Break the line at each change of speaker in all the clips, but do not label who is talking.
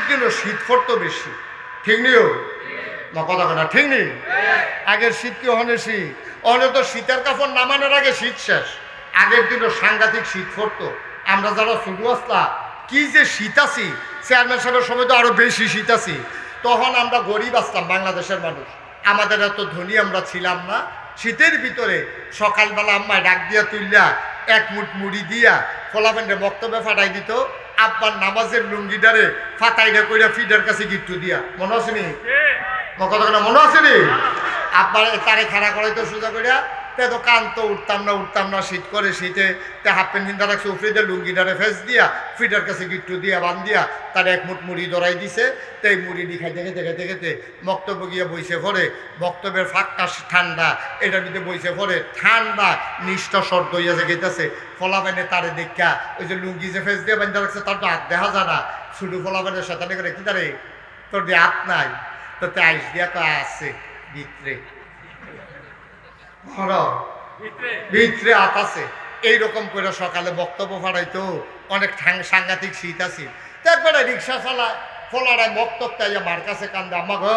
দিনও শীত পড়তো বেশি, ঠিক নিও না? কথা কথা ঠিক নেই? আগের শীত কি অহনে শীত? অহনে তো শীতের কাপড় নামানোর আগে শীত শেষ। আগের দিনও সাংঘাতিক শীত পড়তো। আমরা যারা শুরু আসলাম কি যে শীত আছি, চেয়ারম্যান সাহেবের সময় তো আরো বেশি শীত আছি। তখন আমরা গরিব আসলাম, বাংলাদেশের মানুষ, আমাদের এত ধনী আমরা ছিলাম না। শীতের ভিতরে সকালবেলা আম্মায় ডাক দিয়া তুললা এক মুঠ মুড়ি দিয়া ফলাফেন্ডে বক্তব্যে ফাটাই দিত। আব্বার নামাজের লুঙ্গিটারে ফাটাইটা কইরা ফিডার কাছে গিট্টু দিয়া, মনে আছে নি? কথা মনে আছে নি? আব্বার তারে খাড়া করাইতো সোজা করিয়া, তে তো কান্ত উঠতাম না শীত করে, শীতে তে হাফ প্যান্ট কিনতে রাখছে উফরিতে লুঙ্গিটারে ফেস দিয়া ফিডার কাছে গিট্টু দিয়া বান দিয়া তার এক মুঠ মুড়ি ধরাই দিছে। তো এই মুড়ি খাইতে খেতে বক্তব্য গিয়ে বইছে পরে, বক্তব্যের ফাঁকটা ঠান্ডা, এটার ভিতরে বইছে পরে ঠান্ডা নিষ্ঠা শর্ত হইয়াছে গেতেছে। ফলাফাইনে তারে দেখা ওই যে লুঙ্গি যে ফেস দিয়ে বান্ধা রাখছে তার তো হাত দেখা যায় না, শুধু ফলাফাইনের সাথে করে কি তারে তোর দিয়ে হাত নাই, তো তে আইস দিয়া তো আছে ভিতরে ভিতরে হাত আছে। এইরকম করে সকালে বক্তব্য ফাড়াইতো। অনেক সাংঘাতিক শীত আছে। তো একবারে রিক্সা চালায় ফলারায় বক্তব্য তাইয়া মার কাছে কান্দে, আম্মা গো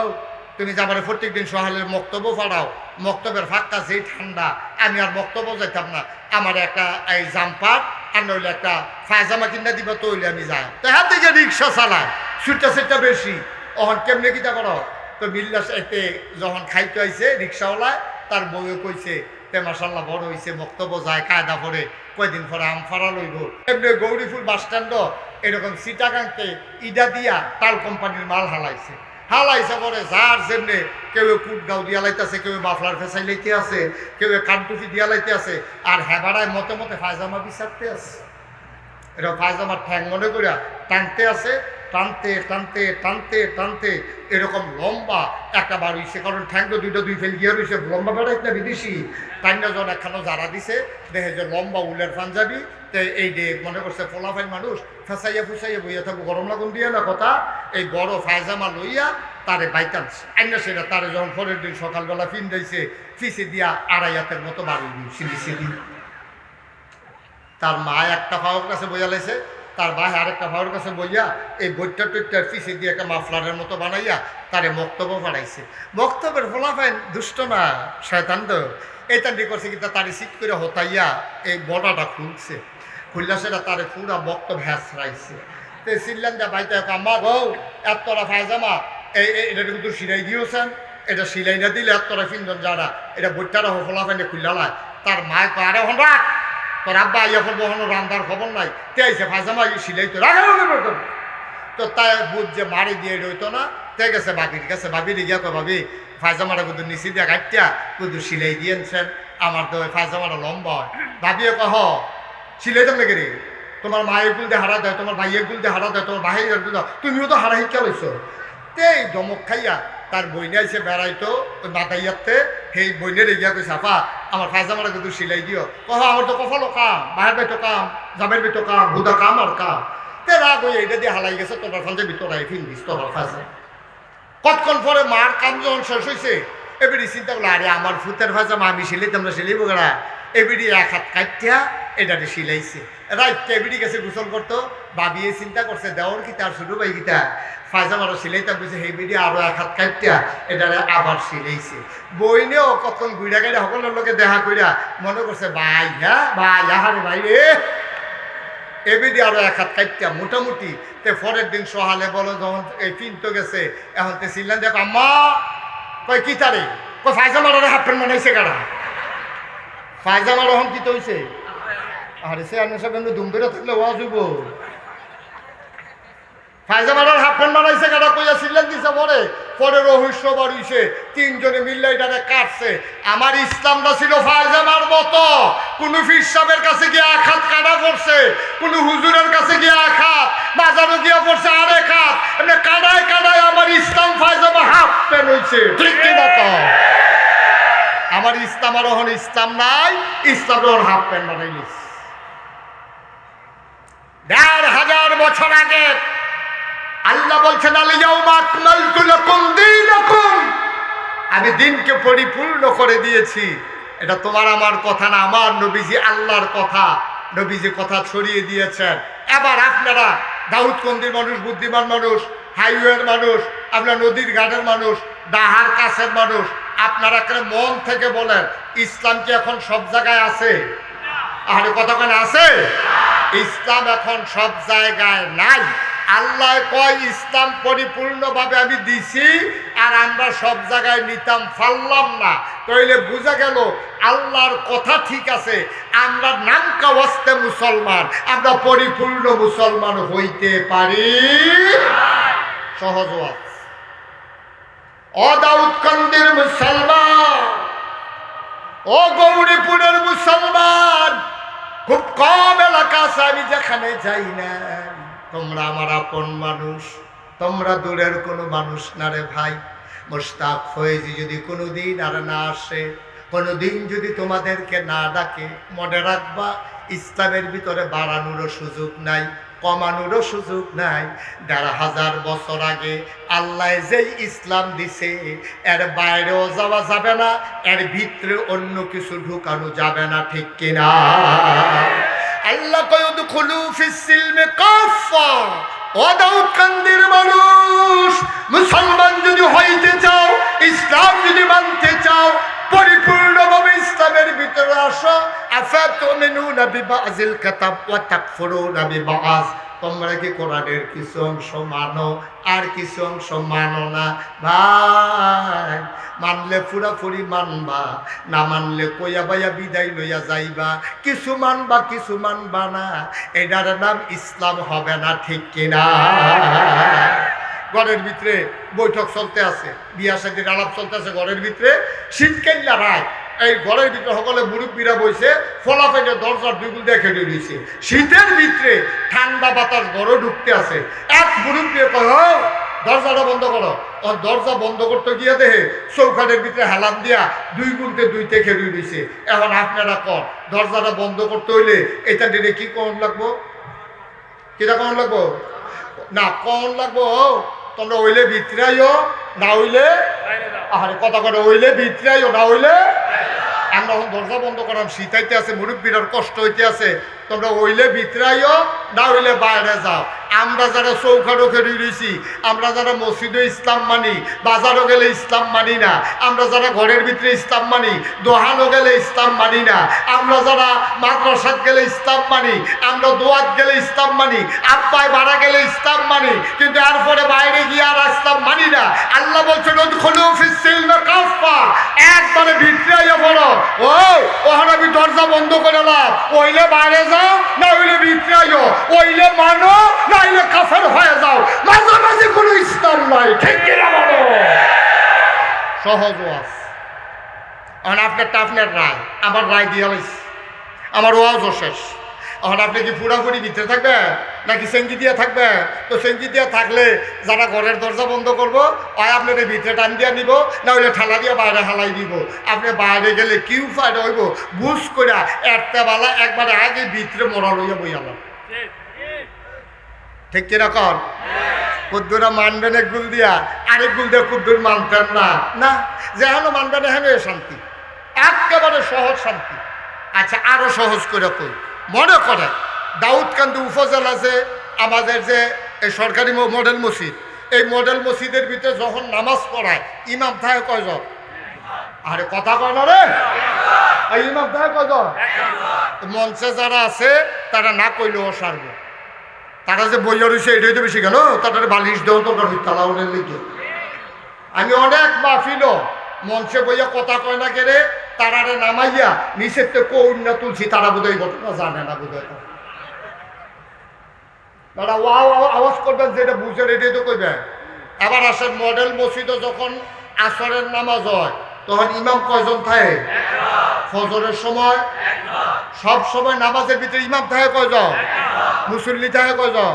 তুমি যে আমার প্রত্যেক দিন সকালের বক্তব্য ফাড়াও, বক্তব্যের ফাঁকটা যেই ঠান্ডা, আমি আর বক্তব্য যাইতাম না, আমার একটা এই জাম্পার আর নইলে একটা ফায়জামা কিনা দিবা, তো হইলে আমি যাই। তো হাতে যে রিক্সা চালায় সুটটা বেশি, অহন কেমনে কিতা করো? তো মিল্লা এতে যখন খাইতে আইছে রিক্সাওয়ালায় তার বউয়ে কইছে, তে মাসাল্লাহ বড় হয়েছে, বক্তব্য যায় কায়দা করে, কয়দিন পরে আম ফাড়া লইব। এমনি গৌরীপুর বাস স্ট্যান্ড এরকম সিটাগাংতে ইডা দিয়া টাল কোম্পানির মাল হালাইছে পরে যার যেমনি কেউ কুটগাঁও দিয়া লাইতেছে, কেউ মাফলার ফেসাই লাইতে আছে, কেউ কানটুফি দিয়া লাইতে আছে, আর হেবাড়ায় মতে ফায়জামা বিচারতে আছে। এটা ফায়জামার ঠ্যাং মনে করিয়া টানতে আছে, টানতে এরকম লম্বা একটা বার হইছে, কারণ ঠ্যাং তো দুই ফেল গিয়ে রয়েছে, লম্বা বেড়াই না বিদেশি টাইনা জন একখানো যারা দিছে দেখে যে লম্বা উলের পাঞ্জাবি। তো এই যে মনে করছে ফলাফাইন মানুষ ফেসাইয়া ফুসাইয়া বইয়া থাকবো, গরম লাগুন দিয়ে না কথা, এই বড় ফায়জামা লইয়া তারে বাইতান্স আইনা সেটা তারে যখন পরের দিন সকালবেলা ফিন্দাইছে ফিসে দিয়া আড়াইয়াতের মতো বাড়ি সিঁড়ি। তার মা একটা ফাওয়ার কাছে বইয়া লাইছে, তার ভাই আরেকটা ফাওয়ার কাছে বইয়া এই বইটা টইটার পিছিয়ে দিয়ে একটা মাফলারের মতো বানাইয়া তারে বক্তব্য বাড়াইছে। বক্তব্যের ফলাফাইন দুষ্ট না শয়তান তো, এইটা দিয়ে করছে কিন্তু তারে সিট করে হতাইয়া এই বটাটা খুললা সেটা তারে পুরা বক্তব্য হ্যাঁচড়াইছে। তো সিল্লান যা বাইতে আম্মা গো এতটা ফায়জামা এটা কিন্তু সিলাই দিয়েছেন, এটা সিলাই না দিলে এতটা ফিনজন যারা এটা বইটারা ফলাফাইনে খুললালায়। তার মায় তো আরে হন রাখ, তোর আব্বা ইয়া করবো হন রান্নার খবর নাই, তে আইসে ফায়জামা সিলাই তো রাখা তো তাই বুঝ যে মারি দিয়ে রইতো না, তে গেছে বাবির কাছে, বাবির গিয়া তো ভাবি ফায়জামাটা কিন্তু নিচে দিয়ে কাটটা কিন্তু সিলাই দিয়েছেন, আমার তো ফায়জামাটা লম্বা হয়। ভাবিয়ে কহ সিলাই দাম লেগে রে, তোমার মায়ের গুল দিয়ে হারা দেয়, তোমার ভাইয়ের গুল দিয়ে হারা দেয়, তোমার ভাইয়ের গুল দাও, তুমিও তো হারা শিক্ষা লইছো। তেই দমক খাইয়া তার বইনে এসে বেড়াইতো ওই মাতাইয়াতে, সেই বইনের এগিয়া কইছে আপা আমার ফায়জামাটা কিন্তু সিলাই দিও। কহ আমার তো কফালো কাম, বাহের বেটো কাম, জামের বেটো কাম, হুদা কাম আর কাম। তে রাগ ওই এইটা দিয়ে হালাই গেছে, তোমার ফালতে ভিতরাই ফিনদিস তোমার ফাঁসে। কতক্ষণ পরে মার কাম যখন শেষ হয়েছে এবারে চিন্তা করলো আরে আমার ফুতের ফাঁজামা আমি সিলাইতাম না, সিলাইব গেলা। এবিডি এক হাত কাটিয়া এটাতে সিলাইছে, রাইটটা এবিডি গেছে গোসল করতো, ভাবিয়ে চিন্তা করছে দেওয়ার কি তার শুরু ভাই গীতা ফায়জামারও সিলাইতাম বুঝছে, সেই বিডি আরো এক হাত কাটিয়া এটারে আবার সিলাইছে। বইনেও কতক্ষণ ঘুরা গাড়ি সকলের লোকে দেখা করিয়া মনে করছে ভাই আহারে ভাই রে, এবিডি আরো এক হাত কাটিয়া মোটামুটি। তে পরের দিন সহালে বলো যখন এই পিনতো গেছে, এখন তে সিললেন দেখো আম্মা কই কি তারে কই ফায়জামারে হাফ প্যান্ট বানাইছে কারা, ফায়জামার এখন কি তো হয়েছে? আরে সে আনে সব এমনি দুম ধরে থাকলে ওয়া যুব ফায়জামার হাফ প্যান্ট বানাইছে কারা কইয়া সিলেন দিছে পরে রহস্য বাড়িছে, তিনজনে মিললে এটারে কাটছে। আমার ইসলামটা ছিল ফায়জামার মতো, কোন পীর সাহেবের কাছে গিয়ে এক হাত কাটা পড়ছে, কোন হুজুরের কাছে গিয়ে এক হাত, বাজারে গিয়ে পড়ছে আরেক হাত, এমনি কাটায় আমার ইসলাম ফায়জামা হাফ প্যান্ট হয়েছে, ঠিক কিনা? তো আমার ইসলাম আর ওখানে ইসলাম নাই, ইসলাম ওর হাফ প্যান্ট বানাই নিস। ১,৫০০ বছর আগে আল্লাহ বলছেন আলিয়াউমা আকমালতু লাকুম দীনাকুম, আমি দিনকে পরিপূর্ণ করে দিয়েছি। এটা তোমার আমার কথা না, আমার নবীজি আল্লাহর কথা, নবীজি কথা ছড়িয়ে দিয়েছেন। এবার আপনারা দাউদকান্দির মানুষ বুদ্ধিমান মানুষ, হাইওয়ের মানুষ, আপনার নদীর ঘাটের মানুষ, ডাহার কাছের মানুষ, আপনারা একটা মন থেকে বলেন ইসলাম কি এখন সব জায়গায় আছে? আর কতক্ষণ আছে? ইসলাম এখন সব জায়গায় নাই। আল্লাহ কয় ইসলাম পরিপূর্ণভাবে আমি দিছি, আর আমরা সব জায়গায় নিতাম পারলাম না। তাইলে বোঝা গেল আল্লাহর কথা ঠিক আছে, আমরা নামকা ওয়াস্তে মুসলমান, আমরা পরিপূর্ণ মুসলমান হইতে পারি। সহজ ওয়াজ। ও দাউদকান্দির মুসলমান, ও গৌরীপুরের মুসলমান, খুব কম এলাকা আছে আমি যেখানে যাই না। তোমরা আমার আপন মানুষ, তোমরা দূরের কোনো মানুষ না রে ভাই। মোশতাক ফয়েজি যদি কোনোদিন আর না আসে, কোনোদিন যদি তোমাদেরকে না ডাকে, মনে রাখবা ইসলামের ভিতরে বাড়ানোরও সুযোগ নাই, কমানোরও সুযোগ নাই। ১,৫০০ বছর আগে আল্লাহ যেই ইসলাম দিছে, এর বাইরেও যাওয়া যাবে না, এর ভিতরে অন্য কিছু ঢুকানো যাবে না, ঠিক কিনা? আল্লাহ কয় উদখুলু ফিস সিলমি কাফা। ও দাউদকান্দির মানুষ, মুসলমান যদি হইতে চাও, ইসলাম যদি মানতে চাও, পরিপূর্ণভাবে ইসলামের ভিতরে আসো। আফাতুমিনুনা বিবাযিল কিতাব ওয়া তাকফুরুনা বিবায। তোমরা কি কোরআনের কিছু অংশ মানো আর কিছু অংশ মানো না? ভাই, মানলে পুরাপুরি মানবা, না মানলে কইয়া বাইয়া বিদায় লইয়া যাইবা। কিছু মানবা কিছু মানবা না, এটার নাম ইসলাম হবে না, ঠিক কিনা? ঘরের ভিতরে বৈঠক চলতে আছে, বিয়া শাদীর আলাপ চলতে আছে ঘরের ভিতরে, শীতকাল্লা রায়। এই ঘরের ভিতরে সকলে মুরব্বীরা বইছে, ফলাফেটে দরজার দুগুল দেখে দিয়েছে। শীতের ভিতরে ঠান্ডা বাতাস ঘরে ঢুকতে আছে। এক মুরব্বী কয় দরজাটা বন্ধ করো। ও দরজা বন্ধ করতে গিয়ে দেখে চৌখানের ভিতরে হেলান দিয়া 2 গুনতে 2 দেখে দিয়েছে। এখন আপনারা কর, দরজাটা বন্ধ করতে হইলে এটা দিনে কি কোন লাগবো? কিটা কোন লাগবো? না কোন লাগবো? তোমরা হইলে ভিতরাইও, না হইলে আরে কথা করে, হইলে ভিতরাইও, না হইলে। আমরা এখন দরজা বন্ধ করাম, শীতাইতে আছে, মুরব্বীরার কষ্ট হইতে আছে। তোমরা হইলে ভিতরাইও, না হইলে বাইরে যাও। আমরা যারা চৌখাটো খেয়ে রয়েছি, আমরা যারা মসজিদে ইসলাম মানি, বাজারও গেলে ইসলাম মানি না, আমরা যারা ঘরের ভিতরে ইসলাম মানি, দোহানও গেলে ইসলাম মানি না, আমরা যারা মাদ্রাসাত গেলে ইসলাম মানি, আমরা দোয়াত গেলে ইসলাম মানি, আব্বায় ভাড়া গেলে ইসলাম মানি, কিন্তু এরপরে বাইরে গিয়ে আর ইসলাম মানি না। আল্লাহ বলছেন উদখুলু ফিস সিলমি কাফা, একবারে ভিতরে পড়ো। ওখানে আমি দরজা বন্ধ করে নাও, ওইলে বাইরে যাও, না হইলে ভিতরে ওইলে মানো, না হইলে কাফের হয়ে যাও। মাঝামাঝি কোনো ইসলাম নাই, ঠিক কিনা বলো? সহজ ওয়াজ। এখন আপনারটা আপনার রায়, আমার রায় দিয়ে হয়েছে, আমার ওয়াজও শেষ। এখন আপনি কি পুরাপুরি ভিতরে থাকবে নাকি সেঙ্গি দিয়ে থাকবে? তো সেঙ্গি দিয়ে থাকলে যারা ঘরের দরজা বন্ধ করবো, হয় আপনার ভিতরে টান দিয়ে নিব, না হইলে ঠালা দিয়ে বাইরে হালাই দিব। আপনি বাইরে গেলে কি ফায়দা হইব? বুঝ করে একটা বেলা একবারে আগে ভিতরে মরা লইয়া বইয়ালাম, ঠিক কিরকম? কুদ্দুরা মানবেন এক গুল দিয়া, আরেক গুল দিয়ে কুদ্দুর মানতেন না, না যেন মানবেন হেন শান্তি, একেবারে সহজ শান্তি। আচ্ছা, আরো সহজ করে কই, মনে করে দাউদকান্দি উপজেলা যে আমাদের যে এই সরকারি মডেল মসজিদ, এই মডেল মসজিদের ভিতরে যখন নামাজ পড়ায় ইমাম থাকে কয়জন? আরে কথা কয় না রে, ইমাম থাকে কয়জন? মঞ্চে যারা আছে তারা না কইলেও সারবে, তারা যে বইয়া রয়েছে এটাই তো বেশি কেন, তাদের বালিশ দেওয়া তো তালাউনের লিখে। আমি অনেক মাহফিল মঞ্চে বইয়া কথা কয় না কেড়ে, তারারে নামাইয়া নিচের তো কন্যা তুলছি, তারা বোধহয় ঘটনা জানে না, বোধহয় তারা আওয়াজ করবেন যেটা বুঝেন এটাই তো কইবেন। আবার আসেন মডেল মসজিদে যখন আসরের নামাজ হয় তখন ইমাম কয়জন থাকে? ফজরের সময় সব সময় নামাজের ভিতরে ইমাম থাকে কয়জন? মুসল্লি থাকে কয়জন?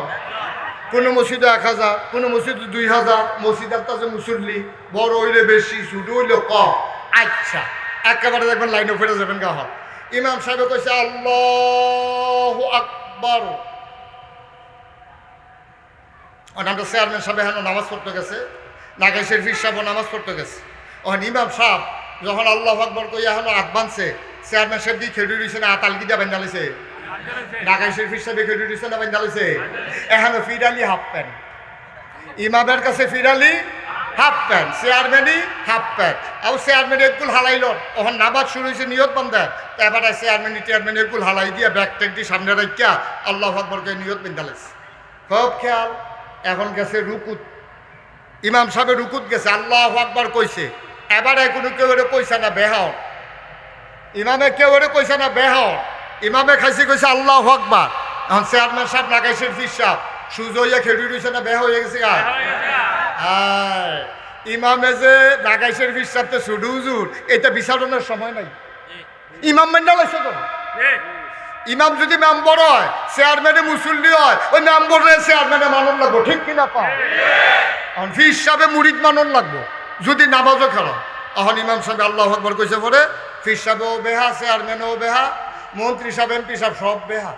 কোনো মসজিদে 1000, কোনো মসজিদে 2000, মসজিদের কাছে মুসল্লি বড় হইলে বেশি, ছোট হইলে কম। আচ্ছা, একেবারে দেখবেন লাইনে ফেরে যাবেন গা। ইমাম সাহেব কইছে আল্লাহু আকবার, আমরা চেয়ারম্যান সাহেব এখন নামাজ পড়তে গেছে, নাগাই শরীফ সাহেব নামাজ পড়তে গেছে। ওখান ইমাম সাহেব যখন আল্লাহু আকবার কই এখন হাত বাঁধছে, চেয়ারম্যান সাহেব দিয়ে খেড়ে রয়েছে না, হাত আলগি দিয়ে বেঁধালিছে, ঢাকা শরীফ হিসাবে খেটে দিচ্ছে না বান্ধা এখানে ফিরালি হাফ প্যান্ট, ইমামের কাছে ফিরালি হাফ প্যান্ট, চেয়ারম্যানই হাফ প্যান্ট। আর চেয়ারম্যান একগুল হালাইল, ওখানে নামাজ শুরু হয়েছে নিয়ত বান্ধা, এবারে চেয়ারম্যান একগুল হালাই দিয়ে ব্যাগ ট্যাগটি সামনে রাখিয়া আল্লাহ আকবরকে নিয়ত বিন্দালেছে। খুব খেয়াল। এখন গেছে রুকুত, ইমাম সাহেব রুকুত গেছে, আল্লাহ আকবর কইছে, এবারে কোনো কেউ এটা কইছে না বেহাও, ইমামে কেউ এটা কইছে না বেহাও, ইমামে খাইছে কইছে আল্লাহ আকবর। এখন চেয়ারম্যান সাহেব নাগাইছে ফির সাহেব সুজ হইয়া খেড়ি রয়েছে না বেহা হয়ে গেছে গা। ইমামে যে নাগাইছের ফির সাহেব ছুডু হুজুর, এটা বিচারণের সময় নাই, ইমাম মেন্ডা লাগছে তো। ইমাম যদি মেম্বর হয়, চেয়ারম্যানে মুসল্লি হয়, ওই মেম্বরের চেয়ারম্যানে মানন লাগবো, ঠিক কিনা পা? এখন ফির সাহেবে মুরিদ মানন লাগবো যদি নামাজও খেলা। এখন ইমাম সাহেব আল্লাহ আকবর কইছে পরে ফির সাহেবও বেহা, চেয়ারম্যানও বেহা, মন্ত্রী সাহেব এমপি সাহেব সব বেহা।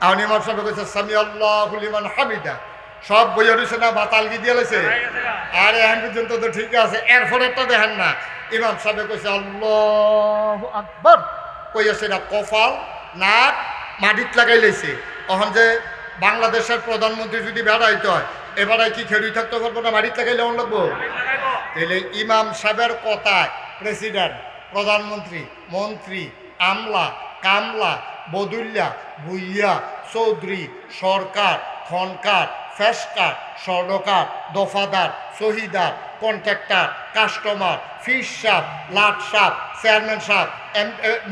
এখন ইমাম সাহেব কইছে সামি আল্লাহু লিমান হামিদা, সব বইয়া রয়েছে না বাতালগি দিয়ে লেছে, আর এখন পর্যন্ত তো ঠিক আছে। এরপর একটা দেখেন না, ইমাম সাহেব কইছে আল্লাহু আকবার, কইয়া সেটা কপাল নাক মাটিত লাগাই লেছে। এখন যে বাংলাদেশের প্রধানমন্ত্রী যদি বেড়াইতে হয়, এবারে কি খেড়ি থাকতে পারবো না, মাটিত লাগাইলে অন লাগবো। তাহলে ইমাম সাহেবের কথায় প্রেসিডেন্ট, প্রধানমন্ত্রী, মন্ত্রী, আমলা, কামলা, বদুল্লা, ভুইয়া, চৌধুরী, সরকার, খনকার, ফেসকার, স্বর্ণকার, দফাদার, শহীদার, কন্ট্রাক্টর, কাস্টমার, ফিস সাপ, লাট সাপ, চেয়ারম্যান সাপ,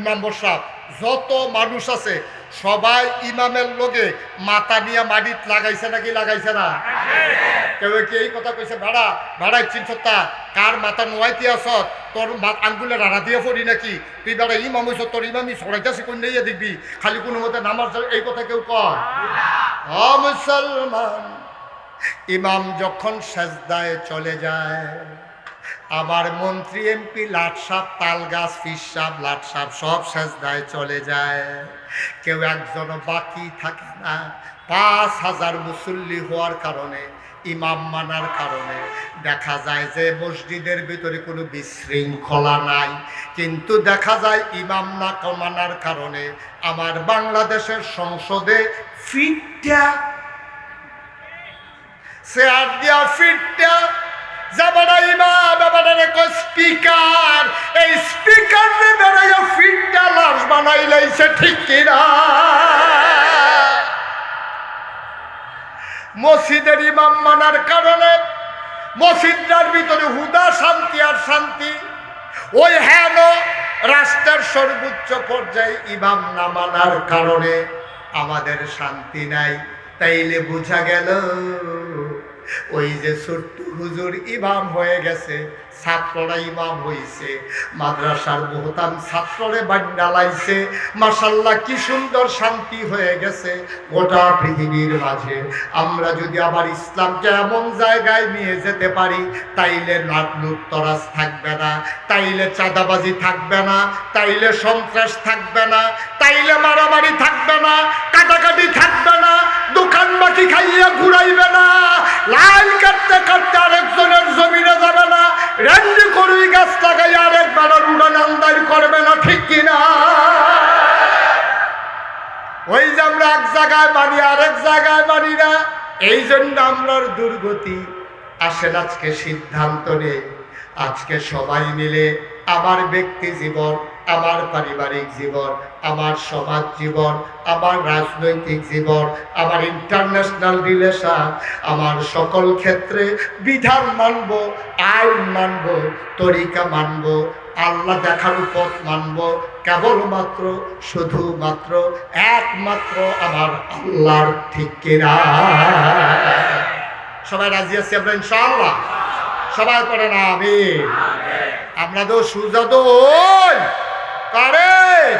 মেম্বার সাপ, যত মানুষ আছে সবাই ইমামের লগে মাথা নিয়ে মাটিত লাগাইছে নাকি লাগাইছে না? কেউ কি এই কথা কইছে ভাড়া ভাড়াই চিন্তা কার মাথা নোয়াইতে আস, তোর আঙ্গুলে রাড়া দিয়ে পড়ি নাকি, তুই বেড়া ইমাম হইছ, তোর ইমামি সরাইতেছি কোন নিয়ে দেখবি, খালি কোনো মতে নামাজ, এই কথা কেউ কয়? মুসলমান, ইমাম যখন সেজদায় চলে যায়, আবার মন্ত্রী, এমপি, লাট সাপ, তাল গাছ, ফিস সাপ, লাট সাপ সব সেজদায় চলে যায়, কেউ একজনও বাকি থাকে না। ৫,০০০ মুসল্লি হওয়ার কারণে, ইমাম মানার কারণে দেখা যায় যে মসজিদের ভিতরে কোনো বিশৃঙ্খলা নাই, কিন্তু দেখা যায় ইমাম না মানার কারণে আমার বাংলাদেশের সংসদে ফিটটা চেয়ার দিয়া ফিটটা যাবারা ইমাম এবারে কয় স্পিকার, এই স্পিকার রে বেড়াইয়া ফিটটা লাশ বানাই লাইছে, ঠিক কিনা? মসজিদের ইমাম মানার কারণে মসজিদটার ভিতরে হুদা শান্তি আর শান্তি, ওই হেন রাষ্ট্রের সর্বোচ্চ পর্যায়ে ইমাম না মানার কারণে আমাদের শান্তি নাই। তাইলে বোঝা গেল ওই যে ছোট্ট হুজুর ইমাম হয়ে গেছে, ছাত্ররা ইমাম হইছে, মাদ্রাসার বহুতান ছাত্ররে বান্ডালাইছে, মাশাআল্লাহ কি সুন্দর শান্তি হয়ে গেছে গোটা পৃথিবীর মাঝে। আমরা যদি আবার ইসলামকে এমন জায়গায় নিয়ে যেতে পারি, তাইলে লুটতরাজ থাকবে না, তাইলে চাঁদাবাজি থাকবে না, তাইলে সন্ত্রাস থাকবে না, তাইলে মারামারি থাকবে না, কাটাকাটি থাকবে না, দোকান বাকি খাইয়া ঘুরাইবে না, লাইন কাটতে কাটতে আরেকজনের জমিনে যাবে না, রেন্ডি করুই গাছ লাগাই আরেকবার উড়ান আন্দাজ করবে না, ঠিক কিনা? ওই যে আমরা এক জায়গায় মানি আরেক জায়গায় মানি না, এই জন্য আমরার দুর্গতি। আসেন আজকে সিদ্ধান্ত নেই, আজকে সবাই মিলে আমার ব্যক্তি জীবন, আমার পারিবারিক জীবন, আমার সমাজ জীবন, আমার রাজনৈতিক জীবন, আমার ইন্টারন্যাশনাল রিলেশন, আমার সকল ক্ষেত্রে বিধান মানব, আইন মানব, তরিকা মানব, আল্লাহ দেখানো পথ মানব, কেবলমাত্র শুধুমাত্র একমাত্র আমার আল্লাহর, ঠিক কিনা? সবাই রাজি আছি আমরা ইনশাআল্লাহ? সবাই পড়ে না আমিন। আমরা তো সুজা তো ওই কারে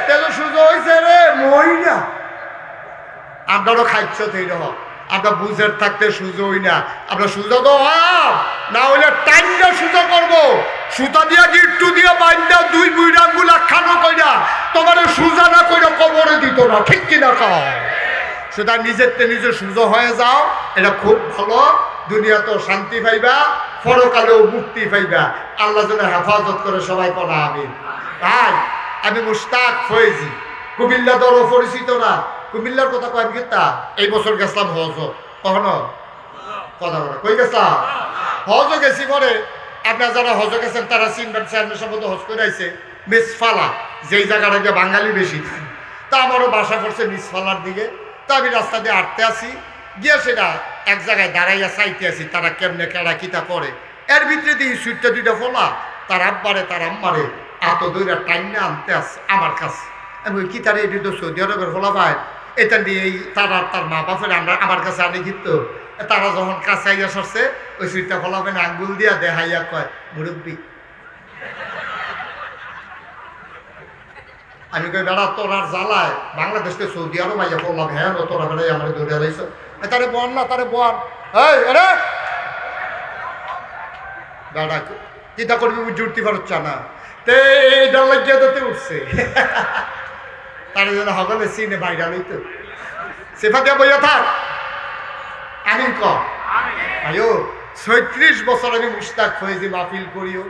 তেলো সুজা হয়েছে রে মই না, আপনারও খাইছ তো এইরকম, আমরা বুঝের থাকতে সুজো হই না, আমরা সুজা তো হব না, হইলে টাইমটা সুজা করবো, সুতা দিয়া গিট্টু দিয়া বাইন্দা দুই বুই আঙ্গুল খানো কইরা তোমার সুজা না কইরা কবরে দিত না, ঠিক কিনা? সেটা নিজেরতে নিজে সুজো হয়ে যাও, এটা খুব ভালো, দুনিয়াতেও শান্তি পাইবা, পরকালেও মুক্তি পাইবা। আল্লাহ যেন হেফাজত করে, সবাই পড়া আমিন। তাই আমি মুশতাক ফয়েজি কুমিল্লা দরও পরিচিত না, কুমিল্লার কথা কয়েক গীতা এই বছর গেছিলাম হজ, কখনো কথা বলা কই গেছিলাম হজও গেছি। পরে আপনার যারা হজ গেছেন তারা চিনবেন, চেয়ারম্যান সম্বন্ধ হজ করে আইছে মিসফালা, যেই জায়গাটা গিয়ে বাঙালি বেশি। তা আমারও বাসা পড়ছে মিসফালার দিকে। তা আমি রাস্তা দিয়ে হাঁটতে আসি, গিয়ে সেটা এক জায়গায় দাঁড়াইয়া চাইতে আসি তারা কেমনে কেড়া কিতা করে। এর ভিতরে দিয়ে সুইটটা দুইটা ফোলা তার আব্বারে তার আম্মারে এত দূরে টাইনে আনতে আসছে আমার কাছে। আমি কি তারা এটি তো সৌদি আরবের ফোলা পায়, এটা দিয়ে এই তারা তার মা বাপের আমরা আমার কাছে আনে কিন্তু তারা যখন কাছে আইয়া সরছে ওই সুইটটা ফোলা পায় আঙ্গুল দিয়া দেখাইয়া কয় মুরব্বী। আমি কই বেড়া তোর আর জ্বালায় বাংলাদেশকে সৌদি আরব আইয়া বললাম হ্যাঁ তোরা বেড়াই আমার দৌড়ে আলাইছ, তারে বল না তারে বল এই দাদা কিতা করবি জুড়তে পারছ না, তে এই ডাল লাগিয়ে দিতে উঠছে তার জন্য হগলে সিনে বাইরে লইতো সেফা দিয়া বইয়া থাক। আমি আয়ো ৩৬ বছর আমি মুস্তাক হয়েছি মাহফিল করিও,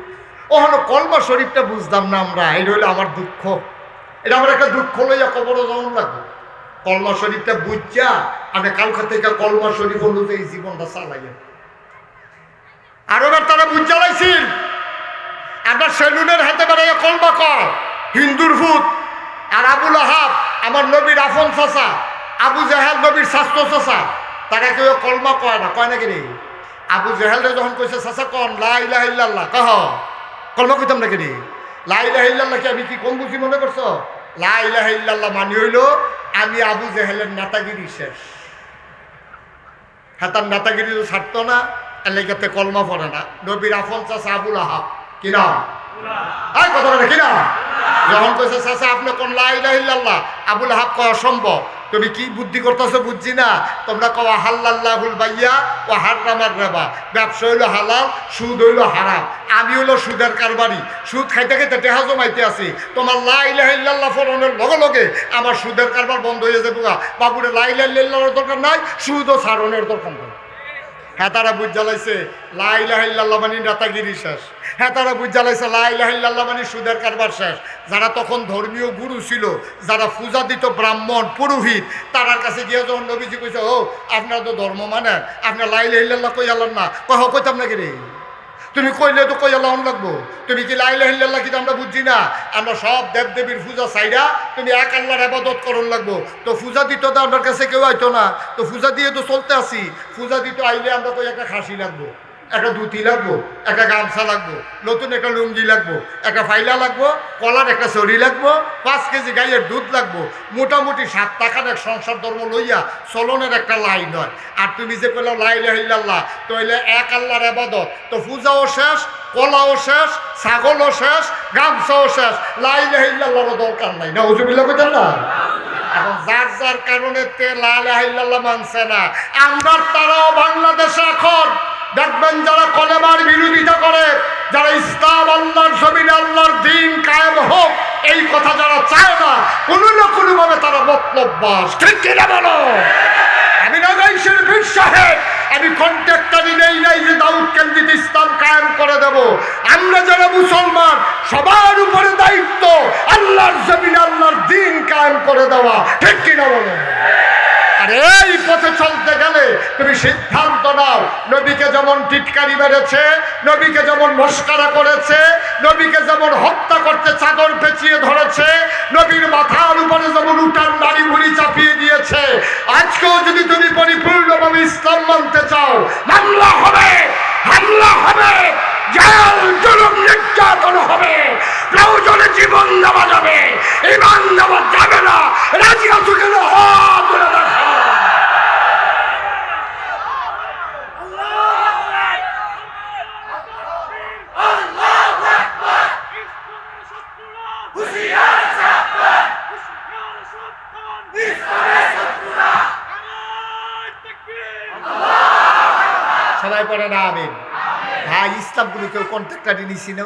ওখানে কলমা শরীফটা বুঝতাম না আমরা। এটা হইলো আমার দুঃখ, এটা আমার একটা দুঃখ লইয়া কবরও যেমন লাগবে। কলমা শরীফটা বুঝছা আমি কালকা থেকে কলমা শরীফ অনুযায়ী জীবনটা চালাইয়া আরবের তারা বুঝ চালাইছিল। আপনার সেলুনের হাতে বেড়াইয়া কলমা কয় হিন্দুর ভূত। আর আবুল আহাব আমার নবীর আফন চাচা, আবু জাহেল নবীর স্বাস্থ্য চাচা, তারা কেউ কলমা কয় না, কয় নাকি রে? আবু জাহেলরে যখন কইছে চাচা কন লা ইলাহা ইল্লাল্লাহ, কহ কলমা কইতাম নাকি রে? লা ইলাহা ইল্লাল্লাহ কি আমি কি কম বুঝি মনে করছো? লা ইলাহা ইল্লাল্লাহ মানে হইল আমি আবু জাহেলের নেতাগিরি শেষ। হ্যাঁ তার নেতাগিরি তো ছাড়তো না, এলাকাতে কলমা পড়ে না। নবীর আফন চাচা আবুল আহাব কি নাম? কথা বলে কি না? যখন কইছে চাচা আপনি কোন লা ইলাহা ইল্লাল্লাহ, আবুল আহাব কয় অসম্ভব, তুমি কি বুদ্ধি করতেছো বুঝছি না। তোমরা কওয়া হাল্লাল্লাহুল বাইয়া ও হারামার রেবা, ব্যবসা হইলো হালাল, সুদ হইলো হারাম। আমি হইলো সুদের কারবারি, সুদ খাইতে খাইতে টেহা জমাইতে আছি। তোমার লা ইলাহা ইল্লাল্লাহ ফোরনের লগে লগে আমার সুদের কারবার বন্ধ হয়ে যাবে। বাবুরে লা ইলাহা ইল্লাল্লাহর দরকার নাই, সুদও ছাড়নের দরকার নাই। হ্যাঁ তারা বুঝ জ্বালাইছে লা ইলাহা ইল্লাল্লাহ মানে নেতাগিরি শেষ। হ্যাঁ তারা বুঝ জ্বালাইছে লা ইলাহা ইল্লাল্লাহ মানে সুদের কারবার শেষ। যারা তখন ধর্মীয় গুরু ছিল, যারা পূজা দিত ব্রাহ্মণ পুরোহিত, তারার কাছে গিয়ে যখন নবীজি কইছে ও আপনার তো ধর্ম মানেন, আপনার লা ইলাহা ইল্লাল্লাহ কই আল্লাহ না, কহ কইতাম নাকি রে? তুমি কইলে তো কই আল্লাহ লাগবো। তুমি কি লা ইলাহা ইল্লাল্লাহ কি আমরা বুঝছি না? আমরা সব দেব দেবীর পূজা চাইরা তুমি এক আল্লাহর ইবাদত করন লাগবো। তো পূজা দিত তো আমার কাছে কেউ আইতো না, তো পূজা দিয়ে তো চলতে আসি। পূজা দিত আইলে আমরা কই একটা খাসি লাগবো, একটা ধুতি লাগবো, একটা গামছা লাগবো, নতুন একটা লুঙ্গি লাগবো, একটা ফাইলা লাগবো, কলার একটা চড়ি লাগবো, 5 কেজি গাইয়ের দুধ লাগবো। মোটামুটি 7 টাকার এক সংসার ধর্ম লইয়া চলনের একটা লাইন হয়। আর তুমি যে কইলা লা ইলাহা ইল্লাল্লাহ, তো হইলে এক আল্লাহর ইবাদত, তো পূজাও শেষ, কলাও শেষ, ছাগলও শেষ, গামছাও শেষ, লা ইলাহা ইল্লাল্লাহর দরকার নাই। নাউজুবিল্লাহ কইতেন না? এখন যার যার কারণে লা ইলাহা ইল্লাল্লাহ মানছে না। আমরা তারাও বাংলাদেশে এখন দেখবেন যারা কলেমার বিরোধিতা করে, যারা ইসলাম আল্লাহর জমিনে আল্লাহর দ্বীন কায়েম হোক এই কথা যারা চায় না, কোনো না কোনোভাবে তারা মতলববাজ। ঠিক কিনা বলো? আমি নাগাইশের বীর সাহেব, আমি কন্ট্রাক্টারি নেই নাই যে দাউদ কেন্দ্রিক ইসলাম কায়েম করে দেব। আমরা যারা মুসলমান সবার উপরে দায়িত্ব আল্লাহর জমিনে আল্লাহর দ্বীন কায়েম করে দেওয়া। ঠিক কিনা বলো? আর এই পথে চলতে গেলে তুমি সিদ্ধান্ত নাও, নবীকে যেমন টিটকারি মেরেছে, নবীকে যেমন মস্কারা করেছে, নবীকে যেমন হত্যা করতে চাদর পেঁচিয়ে ধরেছে, নবীর মাথার উপরে যেমন উঠান নারী ভুড়ি চাপিয়ে দিয়েছে, আজকেও যদি তুমি পরিপূর্ণভাবে ইসলাম মানতে চাও, মামলা হবে, হামলা হবে, জেল জুলুম নির্যাতন হবে, প্রয়োজনে জীবন দেওয়া যাবে, ঈমান দেওয়া যাবে না। রাজি আছো কেন? হাত তুলে দেখো। সবাই পড়ে না আমিন। ভাই ইসলামগুলো কেউ কন্ট্রাক্টারি নিছি না।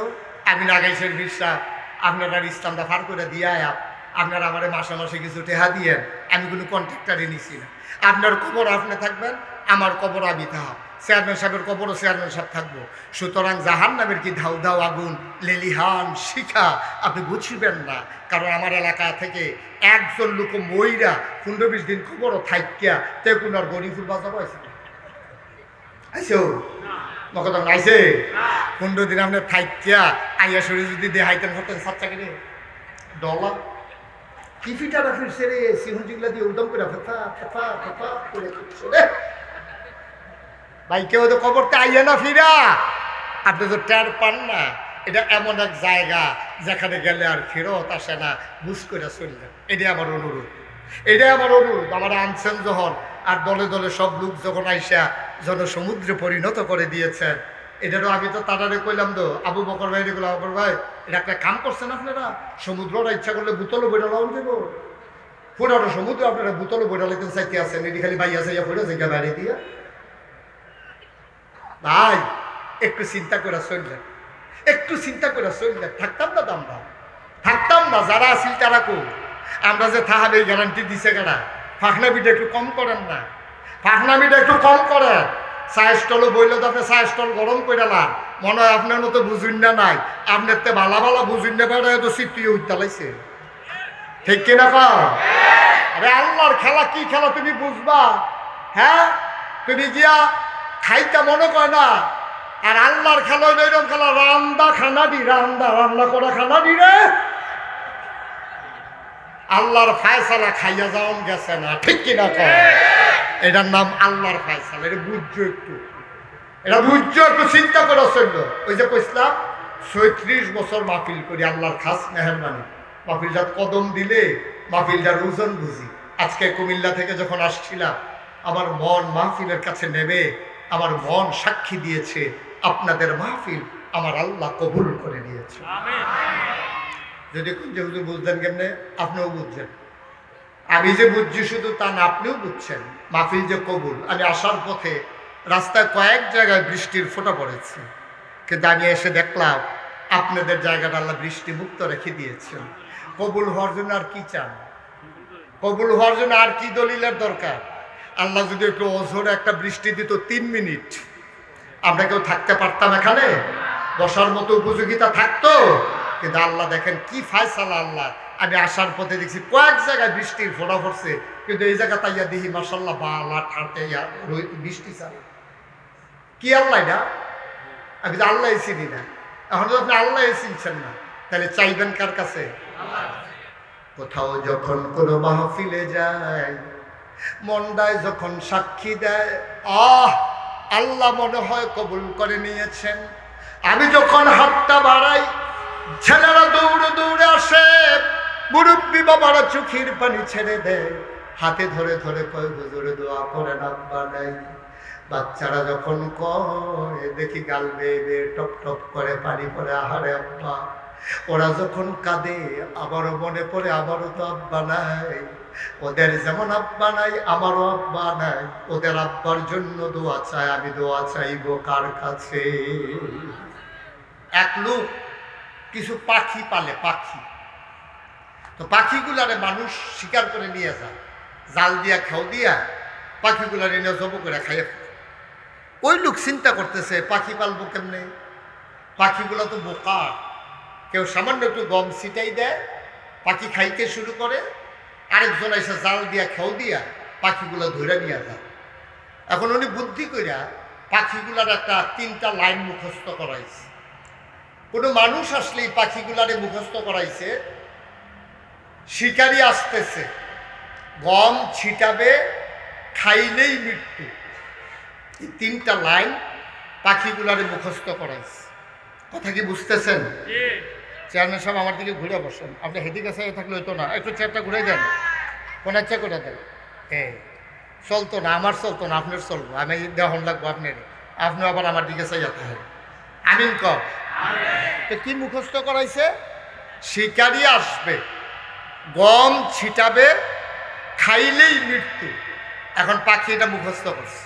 আমি নাগাইশের বিশ্বাস আপনারা ইসলামটা ফার করে দিয়ে আপনারা আমারে মাসে মাসে কিছু টেহা দিয়েন, আমি কোনো কন্ট্রাক্টারই নিছি না। আপনার কবর আপনি থাকবেন, আমার কবর আমি থাকব, চেয়ারম্যান সাহেবের কবরও চেয়ারম্যান সাহেব থাকবো। সুতরাং জাহান্নামের কি ধাউ ধাউ আগুন, লেলিহান শিখা আপনি বুঝিবেন না। কারণ আমার এলাকা থেকে একজন লোক মইরা 15-20 দিন কবরও থাইকিয়া তে কোন আর গরিবুল বাজারও আছে আইসো মকত আইসে 15 দিন আপনার থাইকিয়া আইয়া শরীর যদি দেহাইতেন হতেন সাচ্চা কিনে ডলার কি ফিটারা ফিরছে রে, সিহুন জিগলা দিয়ে উদম করে ফেফা ফেফা ফেফা করে রে ভাই। কেউ তো কবরতে আইয়া না ফিরা, আপনি তো টের পান না। এটা এমন এক জায়গা যেখানে গেলে আর ফেরত আসে না, বুঝ করে চললেন। এটাই আমার অনুরোধ, এটাই আমার অনুরোধ। আমার আনছেন যখন আর দলে দলে সব লোক যখন আইসা জনসমুদ্রে পরিণত করে দিয়েছেন, এটারও আমি তো তারারে কইলাম তো, আবু বকর ভাই রেগুলো বকর ভাই এটা একটা কাম করছেন আপনারা, সমুদ্রটা ইচ্ছা করলে বুতলও বইটা লাউন দেব, পুরো সমুদ্র আপনারা বুতলও বইটা লাগতে চাইতে আছেন, এটি খালি বাইয়া চাইয়া পড়ে জায়গা বাইরে দিয়া। ভাই একটু চিন্তা করে চললেন, একটু চিন্তা করে চললেন। থাকতাম না তো আমরা, থাকতাম না। যারা আসিল তারা কো, আমরা যে থাকবে এই গ্যারান্টি দিছে কেনা। ফাঁকনামিটা একটু কম করেন না, ফাঁকনামিটা একটু কম করেন। চায়ের স্টলও বইলে তো আপনি চায়ের স্টল গরম করে না, মনে হয় আপনার মতো বুঝুন না নাই, আপনার তো ভালা ভালা বুঝুন না পারে তো সিটিয়ে উঠতে ঠিক কিনা পা। আরে আল্লাহর খেলা কি খেলা তুমি বুঝবা? হ্যাঁ তুমি গিয়া খাইতা মনে কয় না, আর আল্লাহর খেলা এরকম খেলা রান্দা খানা দি, রান্দা রান্না করা খানা দি রে। আল্লাহর ফায়সালা খাইয়া যাওন গেছে না, ঠিক কিনা কয়? এটার নাম আল্লাহর ফায়সালা। এটা বুঝছো একটু, এটা বুঝছো একটু, চিন্তা করে চলল। ওই যে কইসলাম 36 বছর মাহফিল করি, আল্লাহর খাস মেহরবানি। মাহফিলটার কদম দিলে মাহফিলটার ওজন বুঝি। আজকে কুমিল্লা থেকে যখন আসছিলাম, আমার মন মাহফিলের কাছে নেমে আমার মন সাক্ষী দিয়েছে আপনাদের মাহফিল আমার আল্লাহ কবুল করে নিয়েছে। যদি যে হুজুর বুঝলেন কেমনে, আপনিও বুঝছেন। আমি যে বুঝছি শুধু তা না, আপনিও বুঝছেন মাহফিল যে কবুল। আমি আসার পথে রাস্তায় কয়েক জায়গায় বৃষ্টির ফোঁটা পড়েছে, কিন্তু আমি এসে দেখলাম আপনাদের জায়গাটা আল্লাহ বৃষ্টি মুক্ত রেখে দিয়েছেন। কবুল হওয়ার জন্য আর কি চান? কবুল হওয়ার জন্য আর কি দলিলের দরকার? আল্লাহ যদি একটু অঝোরে একটা বৃষ্টি দিত 3 মিনিট, আমরা কেউ থাকতে পারতাম এখানে? বসার মতো উপযোগিতা থাকতো? কিন্তু আল্লাহ দেখেন কি ফায়সালা আল্লাহ। আমি আসার পথে দেখছি কয়েক জায়গায় বৃষ্টির ফোঁটা পড়ছে, কিন্তু এই জায়গা তাইয়া দেখি মাশাআল্লাহ বালা ঠাড়তে বৃষ্টি চাল। কি আল্লাহ এটা? আমি তো আল্লাহ চিনি না। এখন তো আপনি আল্লাহ চিনছেন না, তাহলে চাইবেন কার কাছে? কোথাও যখন কোনো মাহফিলে যায়, মনটায় যখন সাক্ষী দেয়, আল্লাহ মনে হয় কবুল করে নিয়েছেন। আমি যখন হাতটা বাড়াই, ছেলেরা দৌড়ে দৌড়ে আসে, মুরব্বী বাবারা চোখের পানি ছেড়ে দেয়, হাতে ধরে ধরে কয় হুজুরে দোয়া করেন আব্বা নাই। বাচ্চারা যখন কয়, দেখি গাল বেয়ে বেয়ে টপ টপ করে পানি পড়ে, আহারে আব্বা। ওরা যখন কাঁদে, আবারও মনে পড়ে আমারও তো আব্বা নাই। ওদের যেমন আব্বা নাই, আমারও আব্বা নাই। ওদের আব্বার জন্য দোয়া চাই, আমি দোয়া চাইব কার কাছে? এক লোক কিছু পাখি পালে, পাখি। তো পাখিগুলারে মানুষ শিকার করে নিয়ে যায়, জাল দিয়া খেও দিয়া পাখিগুলারে নিয়ে জব করে খাইয়ে ফেলে। ওই লোক চিন্তা করতেছে পাখি পালবো কেমনে? পাখিগুলো তো বোকা। কেউ সামান্য একটু গম ছিটাই দেয়, পাখি খাইতে শুরু করে, আরেকজন এসে জাল দিয়া খেও দিয়া পাখিগুলো ধরে নিয়ে যায়। এখন উনি বুদ্ধি কইরা পাখিগুলার একটা 3টা লাইন মুখস্থ করাইছে। কোনো মানুষ আসলেই পাখিগুলারে মুখস্থ করাইছে, শিকারি আসতেছে, গম ছিটাবে, খাইলেই মৃত্যু। এই 3টা লাইন পাখিগুলারে মুখস্থ করাইছে। কথা কি বুঝতেছেন? চেয়ারম্যান সাহেব আমার দিকে ঘুরে বসেন। আপনি হেদিকে কাছে থাকলে হইতো না, একটু চেয়ারটা ঘুরে দেন, কোন ইচ্ছা করে দেন। চলতো না, আমার চলতো না, আপনার চলবো। আমি দেহন লাগবো আপনার, আপনি আবার আমার দিকে চাই যেতে হবে। আমিন কর। তো কি মুখস্থ করাইছে? শিকারি আসবে, গম ছিটাবে, খাইলেই মৃত্যু। এখন পাখি এটা মুখস্থ করছে।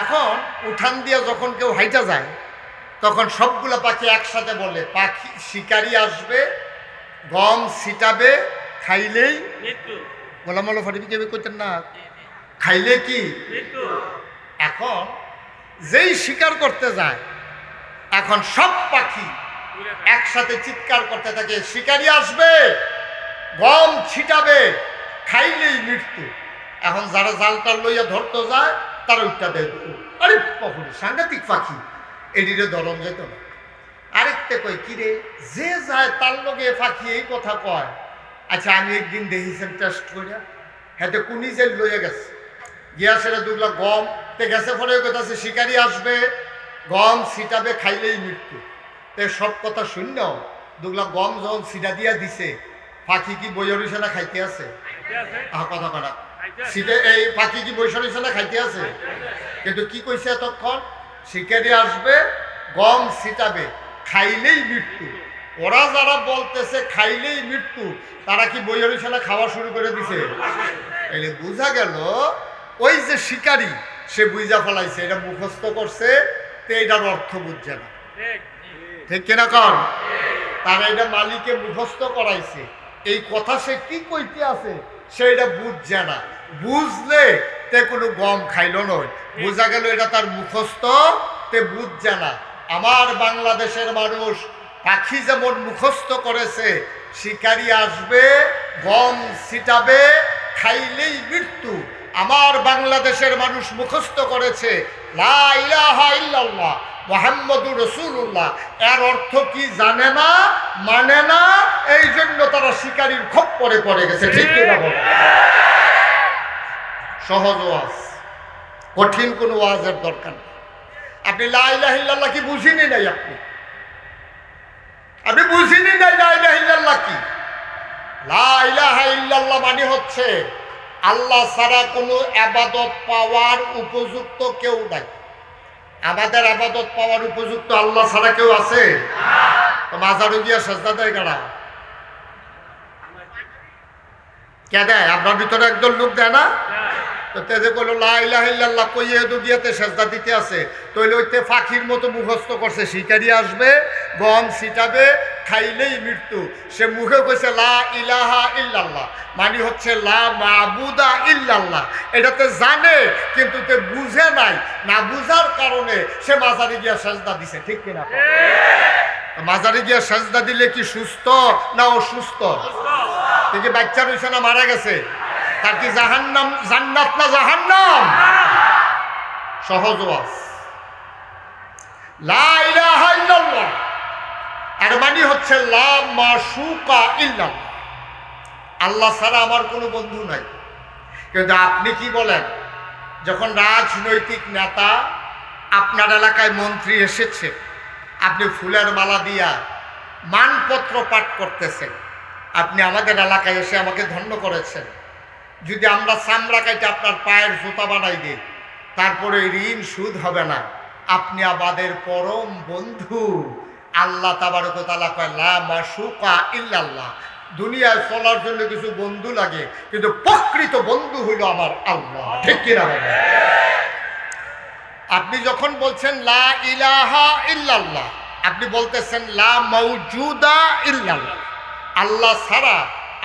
এখন উঠান দিয়া যখন কেউ হাইটা যায়, তখন সবগুলো পাখি একসাথে বলে, পাখি শিকারি আসবে, গম ছিটাবে, খাইলেই গোলাম আল্লাহ ফাটিমি কেবে করতেন না, খাইলে কি। এখন যেই শিকার করতে যায়, এখন সব পাখি একসাথে চিৎকার করতে থাকে, শিকারি আসবে, গম ছিটাবে, খাইলেই মৃত্যু। এখন যারা জালটা লইয়া ধরতে যায় তারা উঠটা দেয়, আরে কখন সাংঘাতিক পাখি, এদিকে ধরন যেত না। আরেকটা কই কিরে, যে যায় তার লগে পাখি এই কথা কয়। আচ্ছা আমি একদিন দেখেছেন টেস্ট করে, হ্যাঁ কুনি যে লইয়া গেছে, গিয়া সেটা দুগলা গম তে গেছে, ফলে কথা আছে শিকারি আসবে, গম ছিটাবে, খাইলেই মৃত্যু। তে সব কথা শূন্য, দুগলা গম যখন ছিটা দিয়া দিছে, পাখি কি বইয়রিছে না খাইতে আছে? কথা কটা শীতে এই পাখি কি বৈশরিছে না খাইতে আছে? কিন্তু কি কইছে এতক্ষণ, শিকারি আসবে, গম ছিটাবে, খাইলেই মৃত্যু। ওরা যারা বলতেছে খাইলেই মৃত্যু, তারা কি বইয়রিছে না খাওয়া শুরু করে দিছে? এলে বোঝা গেল ওই যে শিকারি সে বুঝা ফেলাইছে, এটা মুখস্থ করছে, তো এটার অর্থ বুঝছে না, ঠিক কিনা কর? তারা এটা মালিকে মুখস্থ করাইছে, এই কথা সে কি কইতে আছে সে এটা বুঝছে না, বুঝলে তে কোনো গম খাইল নয়, বোঝা গেল এটা তার মুখস্থ, তে বুঝছে না। আমার বাংলাদেশের মানুষ পাখি যেমন মুখস্থ করেছে, শিকারি আসবে, গম ছিটাবে, খাইলেই মৃত্যু, আমার বাংলাদেশের মানুষ মুখস্থ করেছে লা ইলাহা ইল্লাল্লাহ মুহাম্মাদুর রাসূলুল্লাহ। এর অর্থ কি জানে না, মানে না, এই জন্য তারা শিকারির খপ্পরে পড়ে গেছে, ঠিক কিনা বল? সহজ ওয়াজ, কঠিন কোনো ওয়াজের দরকার নেই। আপনি লা ইলাহা ইল্লাল্লাহ কি বুঝিনি নাই? আপনি বুঝিনি নাই লা ইলাহা ইল্লাল্লাহ কি? লা ইলাহা ইল্লাল্লাহ মানে হচ্ছে আল্লাহ ছাড়া কোনো আবাদত পাওয়ার উপযুক্ত কেউ নাই। আমাদের আবাদত পাওয়ার উপযুক্ত আল্লাহ ছাড়া কেউ আছে? তো মাজারে গিয়া সেজদা দেয় কারা? কে দেয়? আপনার ভিতরে একদল লোক দেয় না? তো তেজে কইলো লা ইলাহা ইল্লাল্লাহ কইয়ে তো গিয়াতে সেজদা দিতে আছে, তইলে ওইতে ফাঁকির মতো মুখস্থ করছে, শিকারি আসবে, গম ছিটাবে, খাইলেই মৃত্যু। সে মুখে কইছে লা ইলাহা ইল্লাল্লাহ, মানে হচ্ছে লা মাবুদা ইল্লাল্লাহ, এটাতে জানে কিন্তু তে বুঝে নাই, না বুঝার কারণে সে মাজারে গিয়া সেজদা দিছে, ঠিক কিনা? মাজারে গিয়া সেজদা দিলে কি সুস্থ না অসুস্থ? কি বাচ্চা রয়েছে না মারা গেছে? তার কি জাহান্নাম জান্নাত না জাহান্নাম? সহজ ওয়াজ, লা ইলাহা ইল্লাল্লাহ আর মানে হচ্ছে লা মাশুকা ইল্লাল্লাহ, আল্লাহ ছাড়া আমার কোনো বন্ধু নাই। কিন্তু আপনি কি বলেন, যখন রাজনৈতিক নেতা আপনার এলাকায় মন্ত্রী এসেছে, আপনি ফুলের মালা দিয়া মানপত্র পাঠ করতেছেন, আপনি আমাদের এলাকায় এসে আমাকে ধন্য করেছেন, যদি আমরা চামড়া কাইটে আপনার পায়ের জুতা বানাই দিই, তারপরে ঋণ সুদ হবে না, আপনি আমাদের পরম বন্ধু। আল্লাহ তাবারক ওয়া তাআলা কয় লা মাশুকা ইল্লাল্লাহ, দুনিয়ায় চলার জন্য কিছু বন্ধু লাগে, কিন্তু প্রকৃত বন্ধু হইল আমার আল্লাহ, ঠিক কিনা বলেন? আপনি যখন বলছেন লা ইলাহা ইল্লাল্লাহ, আপনি বলতেছেন লা মাওজুদা ইল্লাল্লাহ, আল্লাহ ছাড়া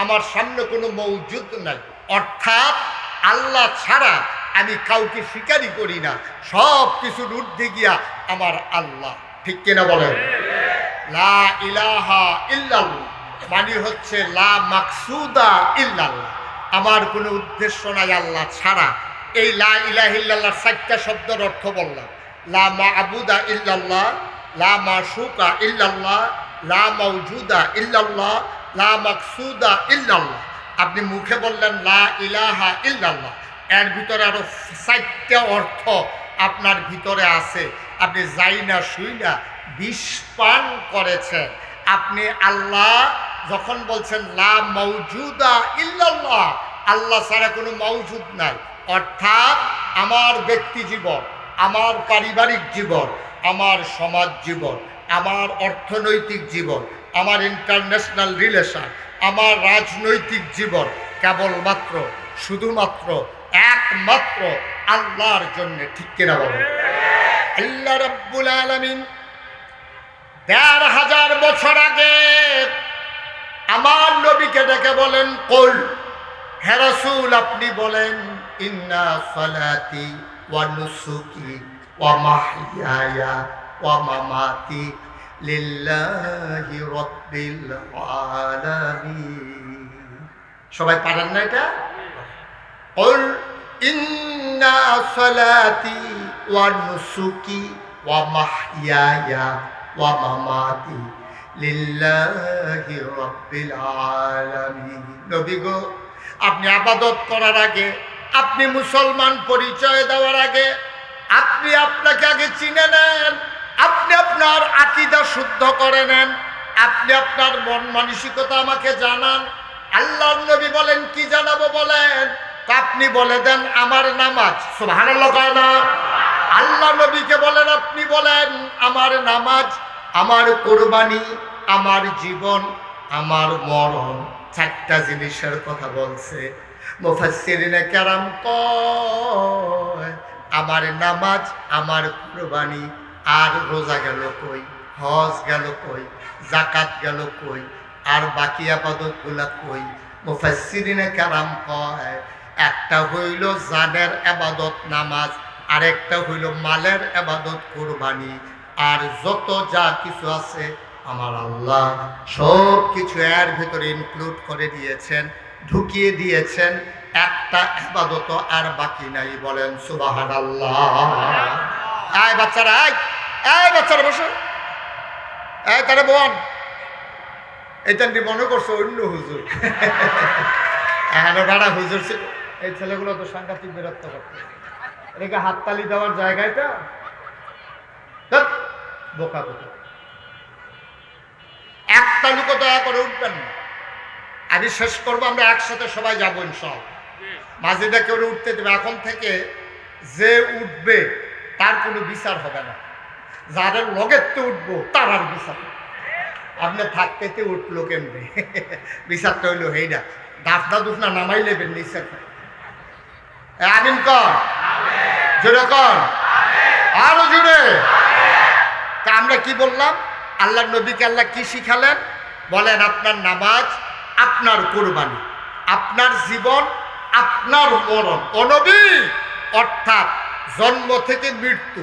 আমার সামনে কোনো মওজুদ নাই, অর্থাৎ আল্লাহ ছাড়া আমি কাউকে স্বীকারই করি না, সব কিছুর ঊর্ধ্বে গিয়া আমার আল্লাহ, ঠিক কিনা বলেন? লা ইলাহা ইল্লাল্লাহ মানে হচ্ছে লা মাকসুদা ইল্লাল্লাহ, আমার কোনো উদ্দেশ্য নাই আল্লাহ ছাড়া। এই লা ইলাহা ইল্লাল্লাহর 4টা শব্দের অর্থ বললাম, লা মা'বুদা ইল্লাল্লাহ, লা মাশুকা ইল্লাল্লাহ, লা মাওজুদা ইল্লাল্লাহ, লা মাকসুদা ইল্লাল্লাহ। আপনি মুখে বললেন লা ইলাহা ইল্লাল্লাহ, এর ভিতরে আরো 4টা অর্থ আপনার ভিতরে আছে, আপনি যাই না শুই না বিষ পান করেছেন। আপনি আল্লাহ যখন বলছেন লা মাওজুদা ইল্লাল্লাহ, আল্লাহ ছাড়া কোনো মওজুদ নাই, অর্থাৎ আমার ব্যক্তি জীবন, আমার পারিবারিক জীবন, আমার সমাজ জীবন, আমার অর্থনৈতিক জীবন, আমার ইন্টারন্যাশনাল রিলেশন, আমার রাজনৈতিক জীবন কেবলমাত্র শুধুমাত্র একমাত্র আল্লাহর জন্য, ঠিক কিনা বলেন? আল্লাহ রাব্বুল আলামিন ১,৫০০ বছর আগে আমার নবীকে ডেকে বলেন কুল, হে রাসূল আপনি বলেন, ইন্না সালাতি ওয়া নুসুকি ওয়া মাহইয়ায়া ওয়া মামাতি লিল্লাহি রাব্বিল আলামিন। সবাই পারেন না এটা? কুল ইন্না সালাতি ওয়া নুসুকি ওয়া মাহইয়ায়া ওয়া মামাতি লিল্লাহি রাব্বিল আলামিন। নবী গো, আপনি ইবাদত করার আগে, আপনি মুসলমান পরিচয় দেওয়ার আগে, আপনি আপনাকে আগে চিনে নেন, আপনি আপনার আকীদা শুদ্ধ করে নেন, আপনি আপনার মন মানসিকতা আমাকে জানান। আল্লাহর নবী বলেন, কি জানাবো বলেন? আপনি বলে দেন আমার নামাজ। সুবহানাল্লাহ কয় না? আল্লাহ নবীকে বলেন, আপনি বলেন আমার নামাজ, আমার কুরবানি, আমার জীবন, আমার মরণ। চারটা জিনিসের কথা বলছে। মুফাসসিরিনে কেরাম কয়, আমার নামাজ, আমার কুরবানি, আর রোজা গেল কই, হজ গেল কই, যাকাত গেল কই, আর বাকি ইবাদতগুলা কই? মুফাসসিরিনে কেরাম কয়, একটা হইল জানের ইবাদত নামাজ, আরেকটা হইল মালের ইবাদত কুরবানি, আর যত যা কিছু আছে আমার আল্লাহ সব কিছু এর ভিতরে ইনক্লুড করে দিয়েছেন, ঢুকিয়ে দিয়েছেন। একটা ইবাদত আর বাকি নাই। বলেন সুবহানাল্লাহ। এই বাচ্চারা, এই বাচ্চারা বসো, এই তারে বোন, এটা মনে করছো অন্য হুজুর। এখানে ভাড়া হুজুর ছিল। এই ছেলেগুলো তো সাংঘাতিক বিরক্ত করতে, এটাকে হাততালি দেওয়ার জায়গাটা বোকা বোকা। একটা লোক দয়া করে উঠবেন না। আমি শেষ করবো, আমরা একসাথে সবাই যাবো ইনশাআল্লাহ। মাঝিদা কেউ উঠতে দেবে। এখন থেকে যে উঠবে তার কোনো বিচার হবে না, যাদের লগেতে উঠবো তার আর বিচার। আপনি থাকতে উঠলো কেমনি, বিচারটা হইলো হেইডা দাফনা দুফনা নামাই লেবেন নিচে। আমিন কর, জোরে কর, আরো জোরে। তা আমরা কি বললাম? আল্লাহ নবীকে আল্লাহ কি শিখালেন? বলেন আপনার নামাজ, আপনার কুরবানি, আপনার জীবন, আপনার মরণ। ও নবী, অর্থাৎ জন্ম থেকে মৃত্যু,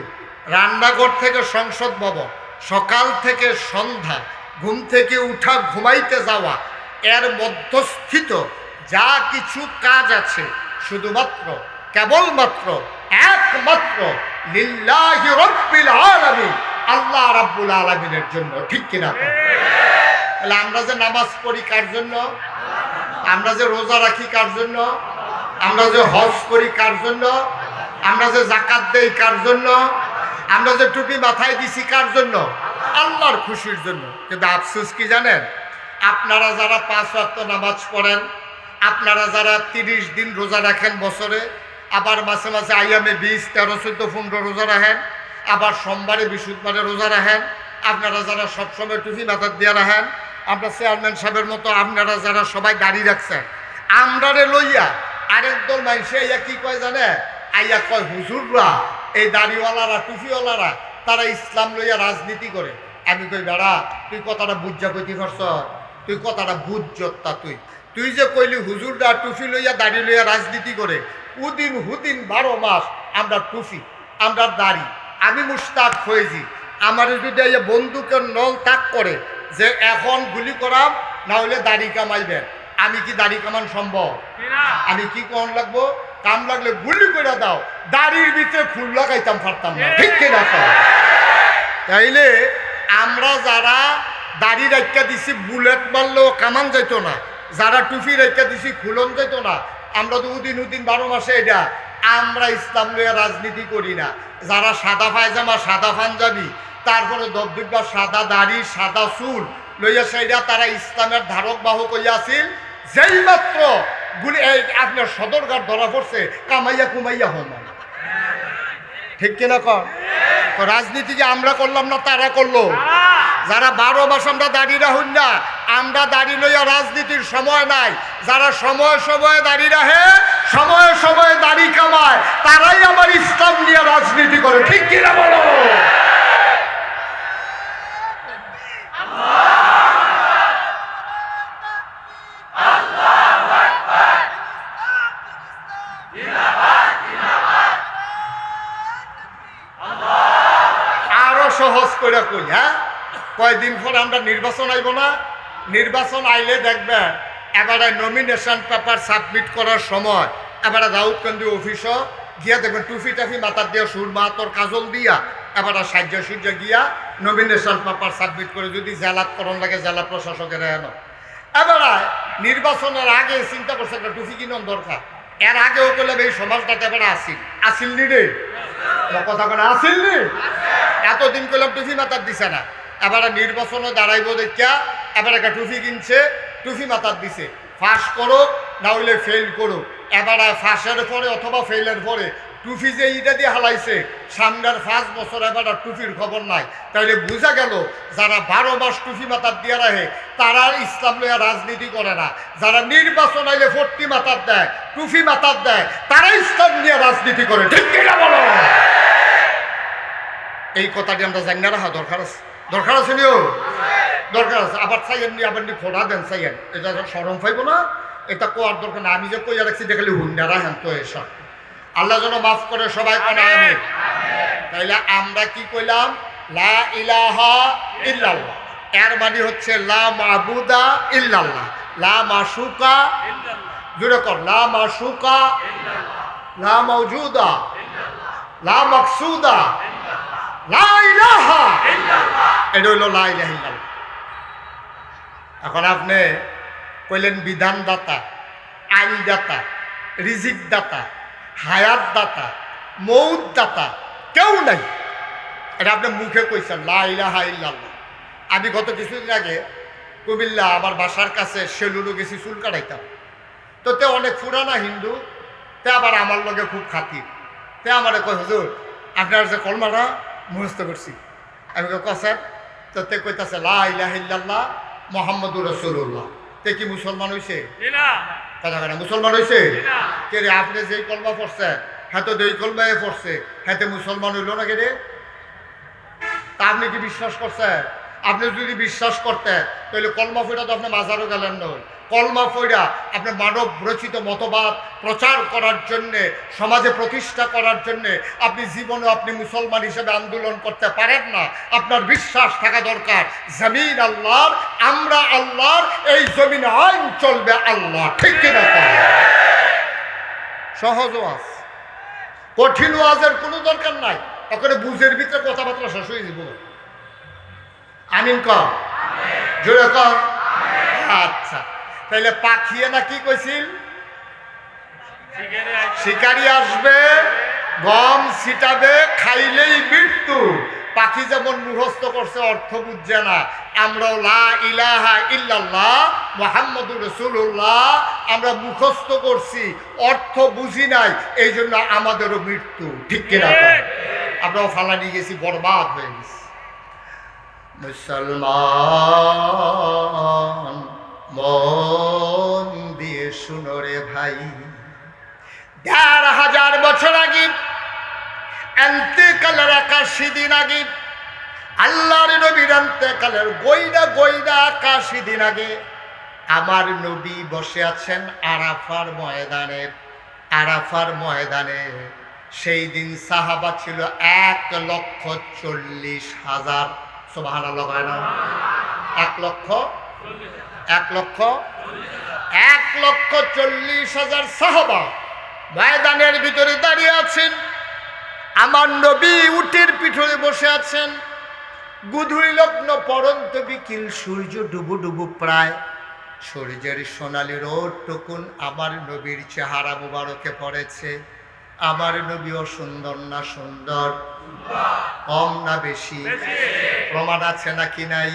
রান্নাঘর থেকে সংসদ ভবন, সকাল থেকে সন্ধ্যা, ঘুম থেকে উঠা, ঘুমাইতে যাওয়া, এর মধ্যস্থিত যা কিছু কাজ আছে শুধুমাত্র, কেবলমাত্র, একমাত্র লিল্লাহি রাব্বিল আলামিন, আল্লাহ রাব্বুল আলামিনের জন্য। ঠিক কিনা? তাহলে আমরা যে নামাজ পড়ি কার জন্য? আমরা যে রোজা রাখি কার জন্য? আমরা যে হজ করি কার জন্য? আমরা যে যাকাত দেই কার জন্য? আমরা যে টুপি মাথায় দিছি কার জন্য? আল্লাহর খুশির জন্য। কিন্তু আফসোস কি জানেন? আপনারা যারা 5 ওয়াক্ত নামাজ পড়েন, আপনারা যারা 30 দিন রোজা রাখেন বছরে, আবার মাসে মাসে আইয়ামে 20, 13, 14, 15 রোজা রাখেন, আবার সোমবারে বৃহস্পতিবারে রোজা রাখেন, আপনারা যারা সবসময় টুপি মাথার দিয়ে রাখেন, আমরা চেয়ারম্যান সাহেবের মতো আপনারা যারা সবাই দাঁড়িয়ে রাখছেন, আমরারে লইয়া আরেক দল মানুষে আইয়া কি কয় জানে? আইয়া কয় হুজুররা, এই দাড়িওয়ালারা, টুপিওয়ালারা, তারা ইসলাম লইয়া রাজনীতি করে। আমি কই বেড়া, তুই কথাটা বুঝা কইতে পারছ? তুই কথাটা বুঝতা? তুই যে কইলি হুজুররা টুপি লইয়া দাড়ি লইয়া রাজনীতি করে, উদিন হুদিন 12 মাস আমরা টুপি, আমরা দাড়ি। আমি মুশতাক হয়েছি, আমার যদি এই বন্দুকের নল তাক করে যে এখন গুলি করাম, না হলে দাড়ি কামাইবেন, আমি কি দাড়ি কামান সম্ভব? আমি কি কোন লাগবো? কাম লাগলে গুলি করে দাও, দাড়ির ভিতরে ফুল লাগাইতাম পারতাম না। ঠিক কিনা? তাইলে আমরা যারা দাড়ি রাখা দিছি বুলেট মারলেও কামান যাইত না, যারা টুপি রেখে দিছি খুলন যেত না, আমরা তো উদিন 12 মাসে এটা আমরা ইসলাম লইয়া রাজনীতি করি না। যারা সাদা পায়জামা, সাদা পাঞ্জাবি, তারপরে দবদুব্বা, সাদা দাড়ি, সাদা চুল লইয়া সেইটা তারা ইসলামের ধারক বাহক হইয়া আছিল। যেই মাত্র গুলি আপনার সদরঘাট ধরা পড়ছে, কামাইয়া কুমাইয়া হন। ঠিক কিনা কর? তো রাজনীতি যে আমরা করলাম না, তারা করলো। যারা 12 মাস আমরা দাঁড়িয়ে রাখুন না, আমরা দাঁড়িয়ে লইয়া রাজনীতির সময় নাই। যারা সময়ে সময়ে দাঁড়িয়ে রাখে, সময়ে সময়ে দাড়ি কামায়, তারাই আমার ইসলাম নিয়ে রাজনীতি করে। ঠিক কিনা বলো? সহজ করে কই, হ্যাঁ, কয়দিন পরে আমরা নির্বাচন আইব না? নির্বাচন আইলে দেখবেন এবারে নমিনেশন পেপার সাবমিট করার সময় এবারে দাউদকান্দি অফিসও গিয়া দেখবেন টুফি টাফি মাথার দিয়ে সুরমা তোর কাজল দিয়া এবারে সাজ্জা সূর্য গিয়া নমিনেশন পেপার সাবমিট করে যদি জেলাত করণ লাগে জেলা প্রশাসকের এনো। এবারে নির্বাচনের আগে চিন্তা করছে একটা টুফি কিনন দরকার। এর আগেও করলে এই সমাজটাতে এবারে আসিল নি রে, কথা কেন আসিল নি? এতদিন করলাম টুফি মাথার দিছে না, এবারে নির্বাচনও দাঁড়াইব দেখিয়া এবার একটা টুফি কিনছে, টুফি মাথার দিছে। ফাঁস করো না হইলে ফেল করো। এবারে ফাঁসের পরে অথবা ফেলের পরে টুফি যে ইটা দিয়ে হালাইছে সামনের 5 বছর এবার টুফির খবর নাই। তাইলে বোঝা গেল যারা 12 মাস টুফি মাথার দিয়ে রাখে তারা ইসলাম লইয়া রাজনীতি করে না। যারা নির্বাচন আইলে 40 মাথার দেয়, টুফি মাথার দেয়, তারা ইসলাম নিয়ে রাজনীতি করে। ঠিক কিনা বলো? এই কথাটি আমরা জানি না রাখা দরকার আছে, দরকার আছে নিও, দরকার আছে। আবার চাইয়েন নি, আবার নি ফোড়া দেন চাইয়েন, এটা সরম পাইব না, এটা কোয়ার দরকার না। আমি যে কইয়া রাখছি দেখালি হুন্ডারা হ্যান তো এসব আল্লাহ যেন মাফ করে সবাই কোন আমিন। তাইলে আমরা কি কইলাম? লা ইলাহা ইল্লাল্লাহ, এর মানে হচ্ছে লা মাবুদা ইল্লাল্লাহ, লা মাশুকা জুড়ে কর, লা মাশুকা, লা মাওজুদা, লা মাকসুদা, লা ইলাহা ইল্লাল্লাহ। এটা হইল লা ইলাহা ইল্লাল্লাহ। এখন আপনি কইলেন বিধানদাতা, আইনদাতা, রিজিক দাতা, হায়াত দাতা, মৌত দাতা কেউ নাই। এটা আপনি মুখে কইছেন লা ইলাহা ইল্লাল্লাহ। আমি গত কিছুদিন আগে কুমিল্লা আমার বাসার কাছে সেলুলো গেছি চুল কাটাইতাম। তো তে অনেক পুরানা হিন্দু, তে আবার আমার লগে খুব খাতির। তে আমারে কয় হুজুর আপনার যে কলমাটা মুখস্থ করছি। আমি কয় স্যার? তো তে কইতাছে লা ইলাহা ইল্লাল্লাহ মুহাম্মাদুর রাসূলুল্লাহ। তে কি মুসলমান হইছে? কথা কেন মুসলমান হয়েছে? কে রে, আপনি যেই কলমা পড়ছেন হ্যাঁ তো যেই কলমায় পড়ছে হ্যাঁ মুসলমান হইল না কে রে? তা আপনি কি বিশ্বাস করছেন? আপনি যদি বিশ্বাস করতেন তাহলে কলমা ফইরা তো আপনি মাজারও গেলেন নয়। কলমা ফইরা আপনি মানব রচিত মতবাদ প্রচার করার জন্যে, সমাজে প্রতিষ্ঠা করার জন্যে আপনি জীবনে আপনি মুসলমান হিসেবে আন্দোলন করতে পারেন না। আপনার বিশ্বাস থাকা দরকার জমিন আল্লাহর, আমরা আল্লাহর, এই জমিনে আইন চলবে আল্লাহ। ঠিক কিনা? সহজ ওয়াজ, কঠিন ওয়াজের কোনো দরকার নাই। ওখানে বুঝের ভিতরে কথাবার্তা শেষ হয়ে যাব। আমিন কর, জোরে কর। আচ্ছা, তাইলে পাখিয়ে না কি কইছিল? শিকারি আসবে, গম ছিটাবে, খাইলেই মৃত্যু। পাখি যেমন মুখস্থ করছে অর্থ বুঝছে না, আমরাও লা ইলাহা ইল্লাল্লাহ মুহাম্মাদুর রাসূলুল্লাহ আমরা মুখস্থ করছি, অর্থ বুঝি নাই, এই জন্য আমাদেরও মৃত্যু। ঠিক কিনা? আমরাও ফালানি গেছি, বরবাদ হয়ে গেছি। মুসলমান মন দিয়ে শুনো রে ভাই, ১,৫০০ বছর আগে, এন্তেকালের ৮১ দিন আগে, আল্লাহর নবীর এন্তেকালের গইনা ৮১ দিন আগে আমার নবী বসে আছেন আরাফার ময়দানে। সেই দিন সাহাবা ছিল ১,৪০,০০০। সুবহানাল্লাহ। ১,৪০,০০০ সাহাবা ময়দানের ভিতরে দাঁড়িয়ে আছেন। আমার নবী উটের পিঠে বসে আছেন। গুধুলি লগ্ন পরন্ত বিকিল, সূর্য ডুবু ডুবু প্রায়। সূর্যের সোনালি রোদ টুকুন আমার নবীর চেহারা মুবারকে পড়েছে। আমার নবীও সুন্দর না সুন্দর? কম না বেশি? প্রমাণ আছে নাকি নাই?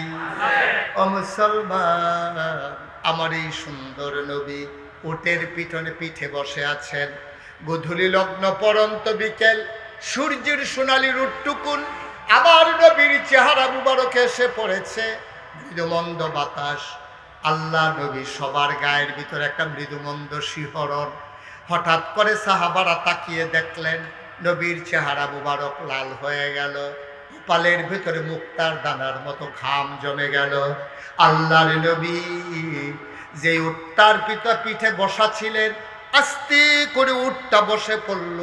ও মুসলমান, আমার এই সুন্দর নবী উটের পিঠে বসে আছেন। গোধূলি লগ্ন পরন্ত বিকেল, সূর্যের সোনালি রোদটুকুন আমার নবীর চেহারা মুবারকে এসে পড়েছে। মৃদুমন্দ বাতাস, আল্লাহ নবী সবার গায়ের ভিতরে একটা মৃদুমন্দ শিহরণ। হঠাৎ করে সাহাবারা তাকিয়ে দেখলেন নবীর চেহারা মুবারক লাল হয়ে গেল, কপালের ভিতরে মুক্তার দানার মতো ঘাম জমে গেল। আল্লাহর নবী যে উটটার পিঠে বসা ছিলেন, আস্তে করে উটটা বসে পড়ল।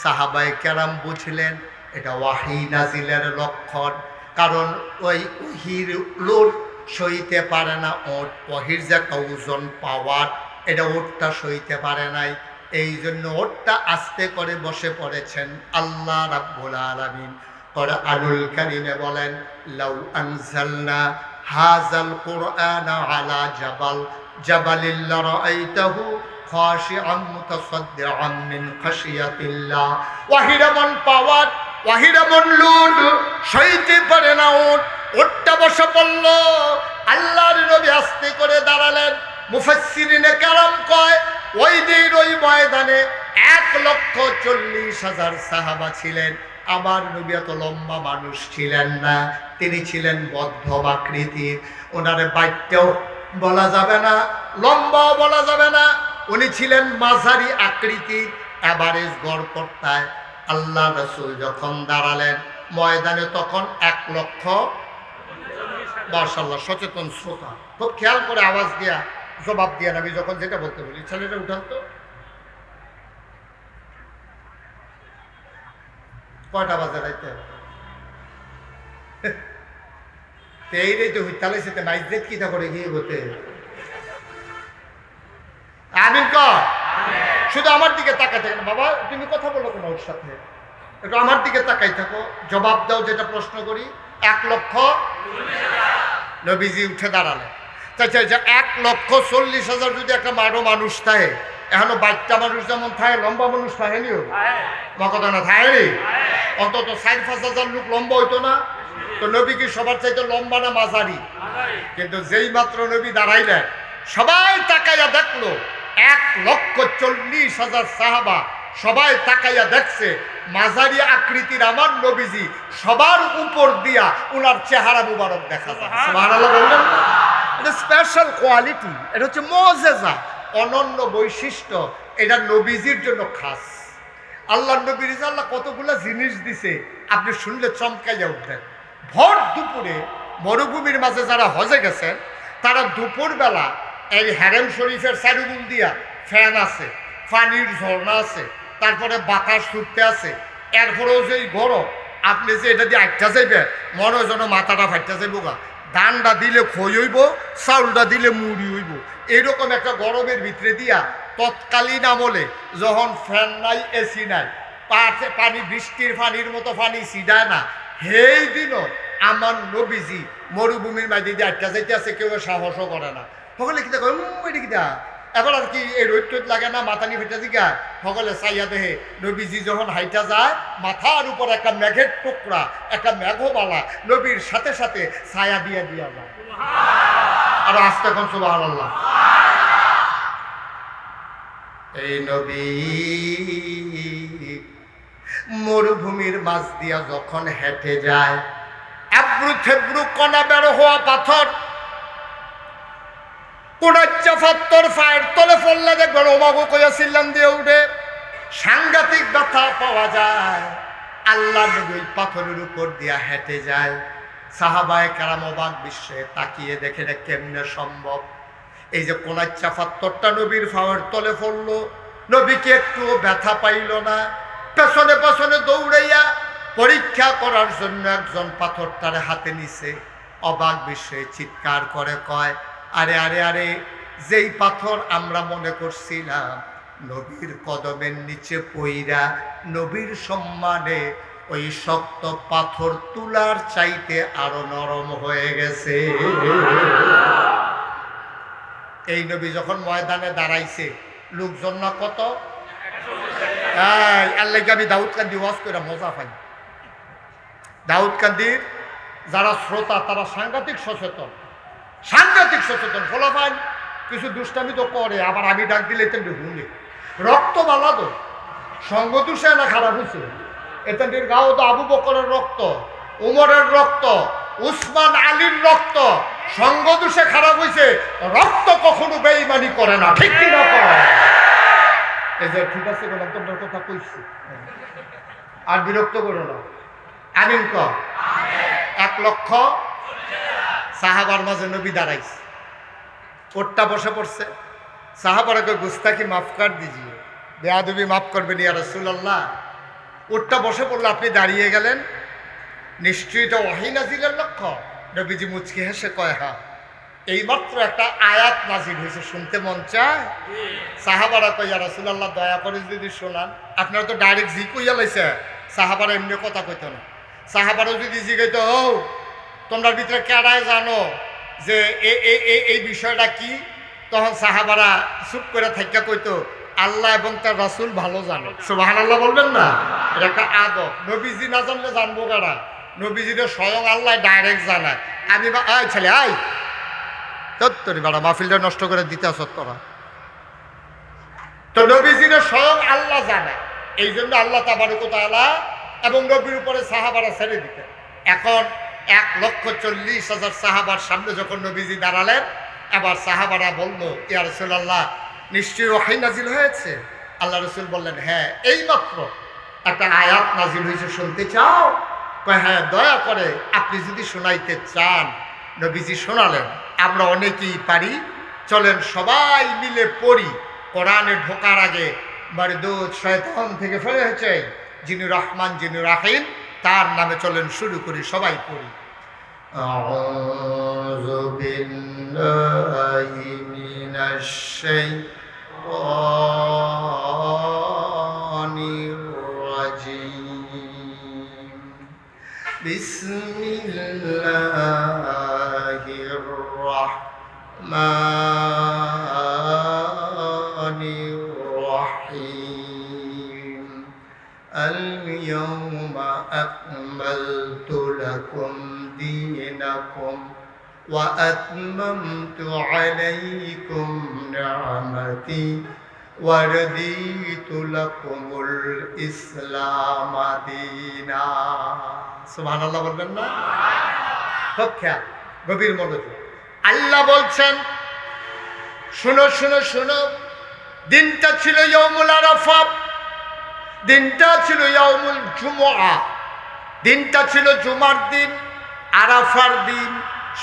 সাহাবায়ে কেরাম বুঝলেন এটা ওয়াহি নাজিলের লক্ষণ। কারণ ওই ওহির লোড সইতে পারে না ওট, ওহির যে একটা ওজন পাওয়ার, এটা ওটটা সইতে পারে নাই। এই জন্য ওটটা আস্তে করে বসে পড়েছেন আল্লাহ রাব্বুল আলামিন কুরআনুল কারীমে বলেন, লাউ আনজালনা হাযাল কুরআনা আলা জাবালিল লারাআইতাহু খাশিআন মুতাসাদ্দিআন মিন খাশিয়াতিল্লাহ। ওয়াহিরামন পাওয়ার, ওয়াহিরামন লুড সইতে পারে না ওট, ওটটা বসে পড়ল। আল্লাহর নবী আস্তে করে দাঁড়ালেন। মুফাসসিরিনে কেরাম কয় ওই দিন ওই ময়দানে 1,40,000 সাহাবা ছিলেন। আমার নবী এত লম্বা মানুষ ছিলেন না, তিনি ছিলেন মধ্যম আকৃতির। ওনারে বাইটটাও বলা যাবে না, লম্বাও বলা যাবে না, উনি ছিলেন মাঝারি আকৃতির, এভারেজ গড় করতায়। আল্লাহ রাসূল যখন দাঁড়ালেন ময়দানে তখন 1,00,000। মাশাআল্লাহ, সচেতন শ্রোতা খুব খেয়াল করে আওয়াজ দিয়া জবাব দিয়া আমি যখন যেটা বলতে বলি, ছেলেটা উঠান তো। কয়টা বাজে রাইতে? এইটাই তো হইতালে সেটা মাইজেত কিতা করে গিয়ে হতে। আমিন কর। শুধু আমার দিকে তাকাই থাকে না বাবা, তুমি কথা বলো কোনো ওর সাথে, একটু আমার দিকে তাকাই থাকো, জবাব দাও যেটা প্রশ্ন করি। 1,00,000। নবীজি উঠে দাঁড়ালেন। তাই 1,40,000 যদি একটা মারো মানুষ থাকে, এখনো বাচ্চা মানুষ যেমন থাকে, লম্বা মানুষ থাকেনিও কথা না থাকেনি, অন্তত 4-5,000 লোক লম্বা হইতো না? তো নবী কি সবার চাইতে লম্বা না মাঝারি? কিন্তু যেই মাত্র নবী দাঁড়াইলেন সবাই তাকাইয়া দেখলো, 1,40,000 সাহাবা সবাই তাকাইয়া দেখছে মাঝারি আকৃতির আমার নবীজি, সবার উপর দিয়া উনার চেহারা মুবারক দেখা যায়। সুবহানাল্লাহ বললেন। এটা স্পেশাল কোয়ালিটি, এটা হচ্ছে মুআজিজা, অনন্য বৈশিষ্ট্য, এটা নবীজির জন্য খাস। আল্লাহ নবীর আল্লাহ কতগুলো জিনিস দিছে, আপনি শুনলে চমকাইয়া উঠবেন। ভর দুপুরে মরুভূমির মাঝে যারা হজে গেছেন তারা দুপুরবেলা এই হারেম শরীফের চারিগুণ দিয়া ফ্যান আছে, পানির ঝর্ণা আছে, তারপরে বাতাস ছুটতে আছে, এরপরেও যে গরম, আপনি যে এটা দিয়ে আটটা যাইবে মনে হয় যেন মাথাটা ফাটতে যাইব গা, ধানটা দিলে খই হইব, চাউলটা দিলে মুড়ি হইব, এইরকম একটা গরমের ভিতরে দিয়া তৎকালীন আমলে যখন ফ্যান নাই, এসি নাই, পানি বৃষ্টির পানির মতো পানি ছিটায় না, সেই দিনও আমার নবীজি মরুভূমির মাঝে দিয়ে আটটা যাইতে আছে, কেউ সাহসও করে না। সকলে কিতা কয় এটা কিতা, এবার আর কি এই রোদ টোদ লাগে না, মাথানি ফেটে দিকা সকলে চাইয়া দেহে নবীজি যখন হাইটা যায় মাথার উপর একটা মেঘের টুকরা, একটা মেঘমালা নবীর সাথে সাথে ছায়া দিয়া দিয়া যায়। আর আস্তে এখন সুবহানাল্লাহ। এই নবী মরুভূমির মাঝ দিয়া যখন হেঁটে যায়, আব্রু থেব্রু কণা বের হওয়া পাথর, পাথর ফায়ের তলে পড়লে দেখবেন ওমাগো কইয়া চিল্লান দিয়ে উঠে, সাংঘাতিক ব্যথা পাওয়া যায়। আল্লাহ নবী পাথরের উপর দিয়া হেঁটে যায়। সাহাবায়ে কেরাম অবাক বিশ্বে তাকিয়ে দেখে না কেমনে সম্ভব। এই যে কোনাচ্চা পাথরটা নবীর ফায়ের তলে পড়লো, নবীকে একটু ব্যথা পাইল না। পেছনে পেছনে দৌড়াইয়া পরীক্ষা করার জন্য একজন পাথরটারে হাতে নিছে। অবাক বিশ্বে চিৎকার করে কয়, আরে আরে আরে, যেই পাথর আমরা মনে করছিলাম নবীর কদমের নিচে পইরা নবীর সম্মানে ওই শক্ত পাথর তুলার চাইতে আরো নরম হয়ে গেছে। এই নবী যখন ময়দানে দাঁড়াইছে, লোকজন না কত, আল্লাহ আমি দাউদ কান্দি ওয়াজ করে মজা পাই। দাউদ কান্দির যারা শ্রোতা তারা সাংঘাতিক সচেতন, সাংঘাতিক সচেতন। ফলাফল কিছু দুষ্টামি তো করে, আবার আমি ডাক দিলে তেমনি ভুলে রক্ত বালা তো সঙ্গ দুষে না খারাপ হয়েছে। এতেন্টির গাও তো আবু বকরের রক্ত, উমরের রক্ত, উসমান আলীর রক্ত, সঙ্গ দুষে খারাপ হয়েছে। রক্ত কখনো বেঈমানি করে না, ঠিক কি না? এই যে ঠিক আছে বললাম, তোমার কথা কইছি, আর বিরক্ত করো না। আমিন কর। 1,00,000 সাহাবার মাঝে নবী দাঁড়াইছে, ওরটা বসে পড়ছে। সাহাবারা কই গুস্তাকি মাফ কর দিজিয়ে, বেয়াদবি মাফ করবেন ইয়া রাসূলুল্লাহ। উঠটা বসে পড়লো, আপনি দাঁড়িয়ে গেলেন, নিশ্চয়ই এটা ওয়াহী নাজিলের লক্ষ্য। নবীজি মুচকি হেসে কয়, হ্যাঁ, এইমাত্র একটা আয়াত নাজিল হয়েছে, শুনতে মন চায়? সাহাবারা কয়, ইয়া রাসূলুল্লাহ দয়া করে যদি শোনান। আপনারা তো ডাইরেক্ট জি কইয়া লাইছে, সাহাবারা এমনি কথা কইতো না। সাহাবারা যদি জিগাইতো, ও তোমরা ভিতরে কেডায় জানো যে এই বিষয়টা কি, তখন সাহাবারা চুপ করে থাইকা কইতো, আল্লাহ এবং তার রাসূল ভালো জানে। সুবহানাল্লাহ বলবেন না? এটা একটা আদব। নবীজি না জানলে জানবো কারা? নবীজিদের স্বয়ং আল্লাহ ডাইরেক্ট জানায়। আমি আয় ছেলে আয়, তোর বাড়া মাহফিলটা নষ্ট করে দিতে আসত তোরা। তো নবীজিদের স্বয়ং আল্লাহ জানে, এই জন্য আল্লাহ তাবারক ওয়া তাআলা এবং নবীর উপরে সাহাবারা ছেড়ে দিতেন। এখন 1,40,000 সাহাবার সামনে যখন নবীজি দাঁড়ালেন, এবার সাহাবারা বলল, ইয়া রাসূলুল্লাহ নিশ্চয়ই ওহী নাজিল হয়েছে। আল্লাহ রাসূল বললেন, হ্যাঁ, এইমাত্র একটা আয়াত নাজিল হয়েছে, শুনতে চাও? কয়, হ্যাঁ, দয়া করে আপনি যদি শোনাইতে চান। নবীজি শোনালেন। আমরা অনেকেই পারি, চলেন সবাই মিলে পড়ি। কোরআনে ঢোকার আগে মারদুদ শয়তান থেকে ফেলে হয়েছে, যিনি রহমান যিনি রাহিম, তার নামে চলেন শুরু করি, সবাই পড়ি। আউযু বিল্লাহি মিনাশ শাইতানির রাজীম। বিসমিল্লাহির রাহমানির রাহিম। আল-ইয়াওমা আকমালতু লাকুম দীনাকুম ওয়া আতমামতু আলাইকুম নি'মাতি ওয়া রাদিতু লাকুমুল ইসলাম দীনা। সুবহানাল্লাহ বলবেন না? খুব খেয়াল, গভীর মনোযোগ। আল্লাহ বলছেন, শুনো শুনো শুনো, দিনটা ছিল ইয়াউমুল আরাফা, দিনটা ছিল ইয়াউমুল জুমআ, দিনটা ছিল জুমার দিন, আরাফার দিন,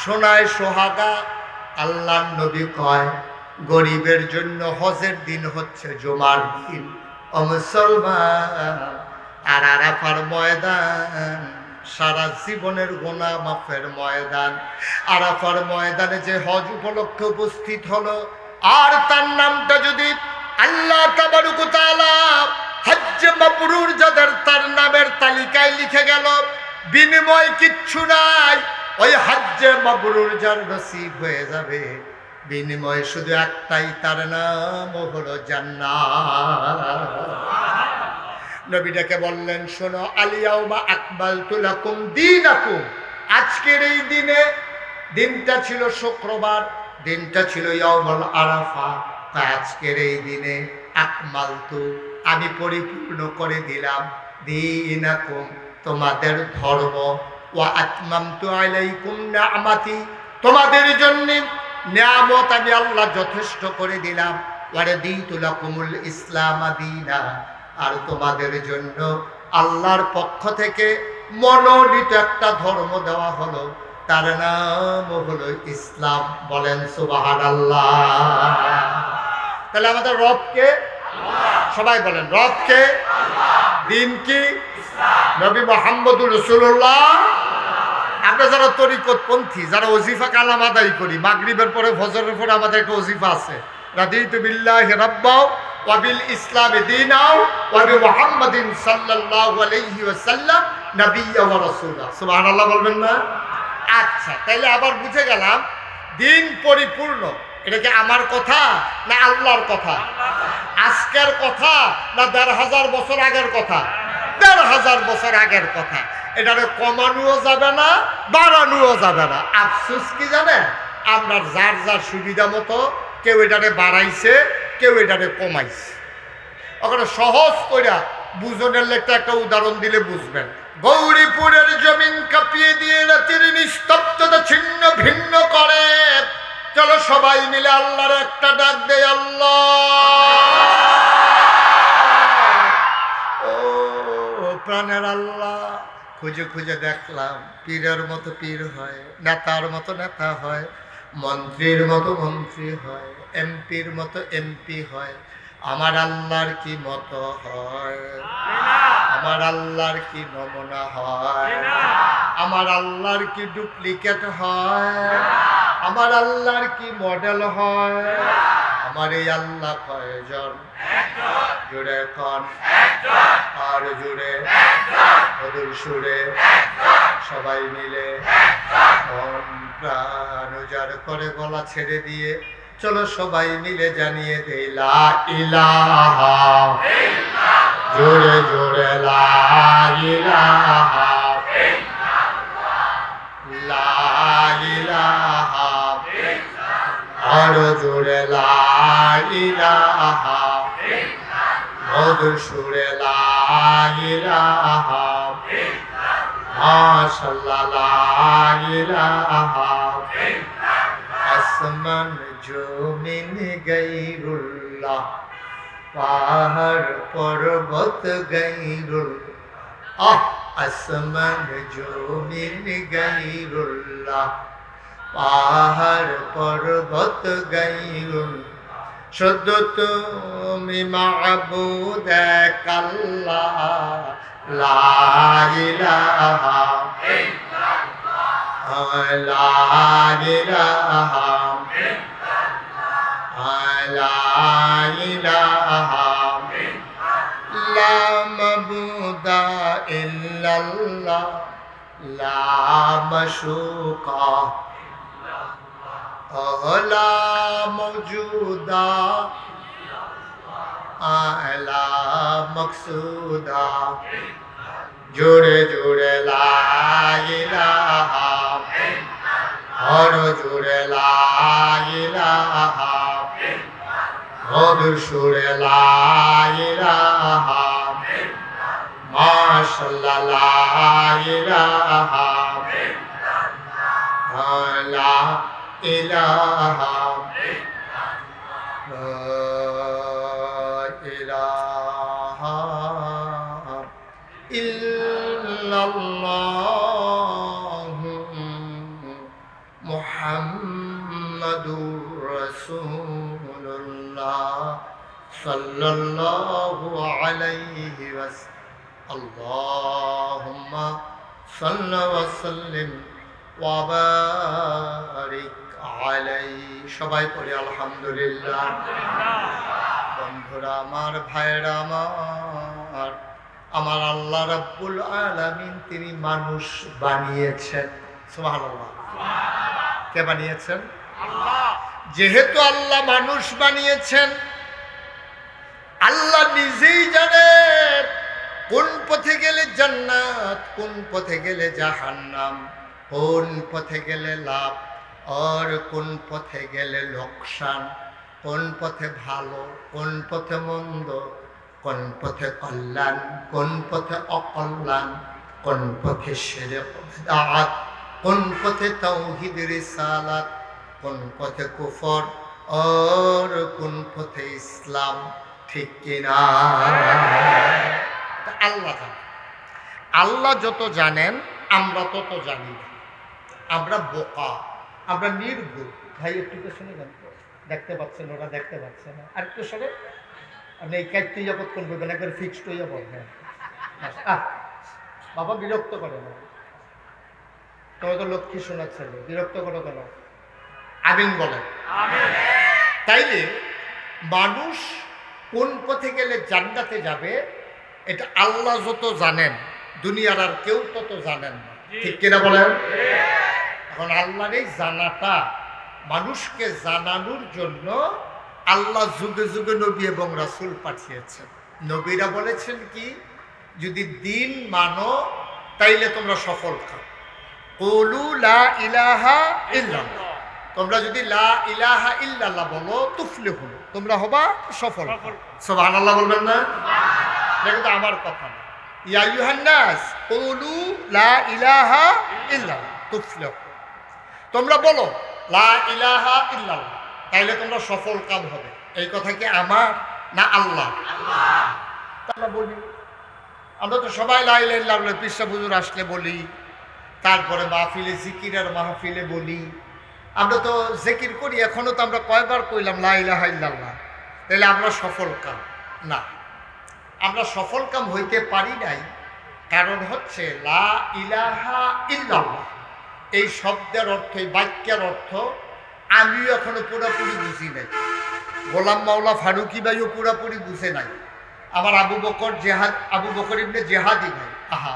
সোনায় সোহাগা। আল্লাহর নবী কয়, গরিবের জন্য হজের দিন হচ্ছে জুমার দিন। ও মুসলমান, আর আরাফার ময়দান সারা জীবনের গুনাহ মাফের ময়দান। আরাফার ময়দানে যে হজ উপলক্ষে উপস্থিত হলো, আর তার নামটা যদি আল্লাহ তাবারক ওয়া তাআলা হজ্জে মাবরুর যাদের তার নামের তালিকায় লিখে গেল, বিনিময় কিচ্ছু নাই। ওই হজ্জে মাবরুর যার নসিব হয়ে যাবে, বিনিময় শুধু একটাই, তার নাম হলো জান্নাত। নবীটাকে বললেন, শোনো, আল-ইয়াওমা আকমালতু লাকুম দীনাকুম, আজকের এই দিনে, দিনটা ছিল শুক্রবার, দিনটা ছিল ইয়াউমুল আরাফা, আজকের এই দিনে আকমালতু, আমি পরিপূর্ণ করে দিলাম, দীনাকুম, তোমাদের ধর্ম, ওয়া আতমামতু আলাইকুম নি'মাতি, তোমাদের জন্য নিয়ামত আমি আল্লাহ যথেষ্ট করে দিলাম, ওয়া রাদিতু লাকুমুল ইসলাম দীনা, আর তোমাদের জন্য আল্লাহর পক্ষ থেকে মনোনীত একটা ধর্ম দেওয়া হলো, তার নাম হলো ইসলাম। বলেন সুবহানাল্লাহ। তাহলে আমাদের রবকে, সবাই বলেন রবকে, দিন কি? নবী মুহাম্মদুর রাসূলুল্লাহ। আমরা যারা তরিকতপন্থী, যারা ওজিফা কালাম আদায় করি, মাগরিবের পরে ফজরের পরে আমাদের একটা ওজিফা আছে, রাদিতু বিল্লাহি রাব্বাও ওয়া বিল ইসলামি দীনাও ওয়া বি মুহাম্মাদিন সাল্লাল্লাহু আলাইহি ওয়াসাল্লাম নাবিয়্যা ওয়া রাসূলা। সুবহানাল্লাহ বলবেন না? আচ্ছা, তাইলে আবার বুঝে গেলাম দিন পরিপূর্ণ, এটা কি আমার কথা না আল্লাহর কথা? আজকের কথা না ১,৫০০ বছর আগের কথা? ১,৫০০ বছর আগের কথা। এটারে কমানোও যাবে না, বাড়ানোও যাবে না। আফসোস কি জানেন, আমরা যার যার সুবিধা মতো কেউ এটারে বাড়াইছে, কেউ এটারে কমাইছে। ওখানে সহজ কইরা বুঝনের লেখটা একটা উদাহরণ দিলে বুঝবেন। গৌরীপুরের জমিন কাঁপিয়ে দিয়ে রাতের নিস্তব্ধতা ছিন্ন ভিন্ন করে। চলো সবাই মিলে আল্লাহর একটা ডাক দেয়, আল্লাহ। ও প্রাণের আল্লাহ, খুঁজে খুঁজে দেখলাম পীরের মতো পীর হয়, নেতার মতো নেতা হয়, মন্ত্রীর মতো মন্ত্রী হয়, এমপির মতো এমপি হয়। আমার আল্লাহর কি মতো হয়? আমার আল্লাহর কি নমুনা হয়? আমার আল্লাহর কি ডুপ্লিকেট হয়? আমার আল্লাহর কি মডেল হয়? আমার এই আল্লাহ কয়জন? জুড়ে কন আর জুড়ে মধুর সুরে সবাই মিলে মন প্রাণ উজাড় করে গলা ছেড়ে দিয়ে চলো সবাই মিলে জানিয়ে দেই লা ইলাহা জোরে জোরে লা ইলাহা লা ইলাহা আরো জোরে লা ইলাহা মধুর সুরে লা ইলাহা মাশাআল্লাহ লা ইলাহা আসমান জমিন গায়রুল্লাহ পাহাড় পর্বত গায়রুল্লাহ আসমান জমিন গায়রুল্লাহ পাহাড় পর্বত গায়রুল্লাহ শুদ্ধ তুমি মাবুদ এক আল্লাহ লা ইলাহা লা ইলাহা লা ইলাহা লা মাবুদা ইল্লাল্লাহ লা মাশুকা লা মওজুদা লা মকসুদা জোরে জোরে লা ইলাহা আর জোরে লা ইলাহা মধুর সুরে লা ইলাহা মাশাআল্লাহ লা ইলাহা লা ইলাহা লা ইলাহা ইল্লাল্লাহু মুহাম্মাদুর রাসূলুল্লাহ সাল্লাল্লাহু আলাইহি ওয়াসাল্লাম আল্লাহুম্মা সাল্লি ওয়া সাল্লিম ওয়া বারিক আলাইহি সবাই পড়ি আলহামদুলিল্লাহ। বন্ধুরা আমার, ভাইরা আমার, আমার আল্লাহ রাব্বুল আলামিন তিনি মানুষ বানিয়েছেন। সুবহানাল্লাহ। কে বানিয়েছেন? আল্লাহ। যেহেতু আল্লাহ মানুষ বানিয়েছেন, আল্লাহ নিজেই জানেন কোন পথে গেলে জান্নাত, কোন পথে গেলে জাহান্নাম, কোন পথে গেলে লাভ আর কোন পথে গেলে লোকসান, কোন পথে ভালো, কোন পথে মন্দ, কোন পথে কল্যাণ, কোন পথে অকল্যাণ, কোন পথে শিরক বিদআত, কোন পথে তাওহীদ রিসালাত, কোন পথে কুফর আর কোন পথে ইসলাম। ঠিক কিনা? আল্লাহ জানেন। আল্লাহ যত জানেন আমরা তত জানি না। আমরা বোকা, আমরা নির্ভুল। ভাই একটু পেছনে যান, দেখতে পাচ্ছেন, ওরা দেখতে পাচ্ছে না। আর একটু সরে আপনি এই কাজটি যাবত কোন করবেন, একবার ফিক্সড হইয়া বলবেন। বাবা বিরক্ত করে না, তোমার তো লক্ষ্মী শোনার ছেলে, বিরক্ত করো কেন? আমিন বলেন। তাইলে মানুষ কোন পথে গেলে জান্নাতে যাবে এটা আল্লাহ যত জানেন, দুনিয়ার আর কেউ তত জানেন না। ঠিক কিনা বলেন? এখন আল্লাহর এই জানাটা মানুষকে জানানোর জন্য আল্লাহ যুগে যুগে নবী এবং রাসূল পাঠিয়েছেন। নবীরা বলেছেন কি, যদি দিন মানো তাইলে তোমরা সফল খাও। কুলু লা ইলাহা ইল্লাল্লাহ, তোমরা যদি লা ইলাহা ইল্লাল্লাহ বলো তুফলিহু, তোমরা হবা সফল। সুবহানাল্লাহ বলবেন না? এটা কিন্তু আমার কথা না। ইয়া আইয়ুহান নাস কুলু লা ইলাহা ইল্লাল্লাহ তুফলিহু, তোমরা বলো লা ইলাহা ইল্লাল্লাহ, তাইলে তোমরা সফল কাম হবে। এই কথা কি আমার না আল্লাহ? তাহলে বলি, আমরা তো সবাই লা ইলাহা ইল্লাল্লাহ পীর সাহেব হুজুর আসলে বলি, তারপরে মাহফিলে জিকিরের মাহফিলে বলি। আমরা তো জিকির করি, এখনো তো আমরা কয়বার কইলাম লা ইলাহা ইল্লাল্লাহ, তাহলে আমরা সফল কাম না। আমরা সফল কাম হইতে পারি নাই, কারণ হচ্ছে লা ইলাহা ইল্লাল্লাহ এই শব্দের অর্থ, এই বাক্যের অর্থ আমিও এখনো পুরোপুরি বুঝি নাই, গোলাম মাওলা ফারুকি ভাইও পুরোপুরি বুঝে নাই, আমার আবু বকর ইবনে জেহাদি ভাই, আহা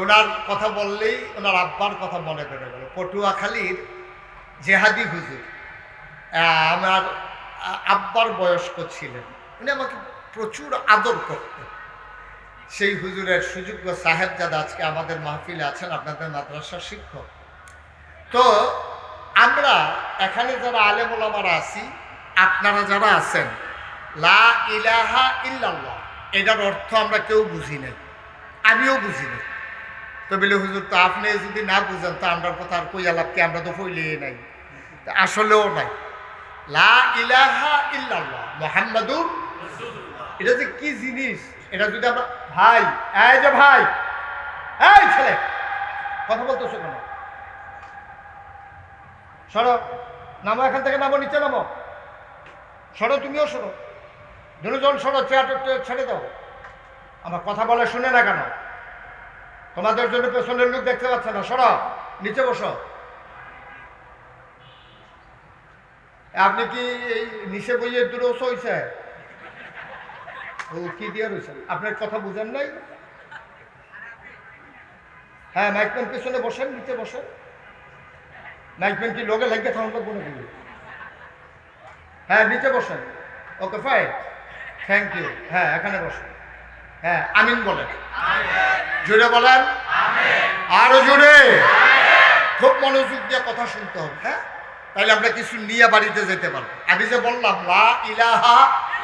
ওনার কথা বললেই ওনার আব্বার কথা মনে পড়ে গেল। পটুয়াখালীর জেহাদি হুজুর আমার আব্বার বয়স্ক ছিলেন, উনি আমাকে প্রচুর আদর করতেন। সেই হুজুরের সুযোগ্য সাহেবজাদা আজকে আমাদের মাহফিলে আছেন, আপনাদের মাদ্রাসার শিক্ষক। তো আমরা এখানে যারা আলেম ওলামারা আছি, আপনারা যারা আছেন, লা ইলাহা ইল্লাল্লাহ এটার অর্থ আমরা কেউ বুঝি নাই, আমিও বুঝি নাই। তো বলে হুজুর তো আপনি যদি না বুঝেন তো আমরা কথা আর কই আলাপকে, আমরা তো ফইলেই নাই, আসলেও নাই। লা ইলাহা ইল্লাল্লাহ মুহাম্মাদুর রাসূলুল্লাহ, এটা যে কি জিনিস, এটা যদি আমরা ভাই, এই যে ভাই, এই ছেলে কথা বলতেছো কেন, সরো, নামো এখান থেকে, নামো, নিচে নামো, সরো, তুমিও সরো, দুজন সরো, চেয়ার ছেড়ে দাও। আমার কথা বলে শুনে না কেন? তোমাদের জন্য পেছনের লোক দেখতে পাচ্ছে না, সরো, নিচে বসো। আপনি কি এই নিচে বইয়ে দূরে হইছে? ও কি দিয়ে রয়েছে? আপনার কথা বুঝেন নাই? হ্যাঁ, মাইকম্যান পেছনে বসেন, নিচে বসেন। মাইকম্যান কি লোকে লাগবে তখন লাগবো নাকি? হ্যাঁ, নিচে বসেন। Okay fine, thank you. হ্যাঁ, এখানে বসেন। হ্যাঁ, আমিন বলেন, জুড়ে বলেন, আরো জুড়ে, খুব মনোযোগ দিয়ে কথা শুনতে হবে। হ্যাঁ, তাহলে আমরা কিছু নিয়ে বাড়িতে যেতে পারবো। আমি যে বললাম লা ইলাহা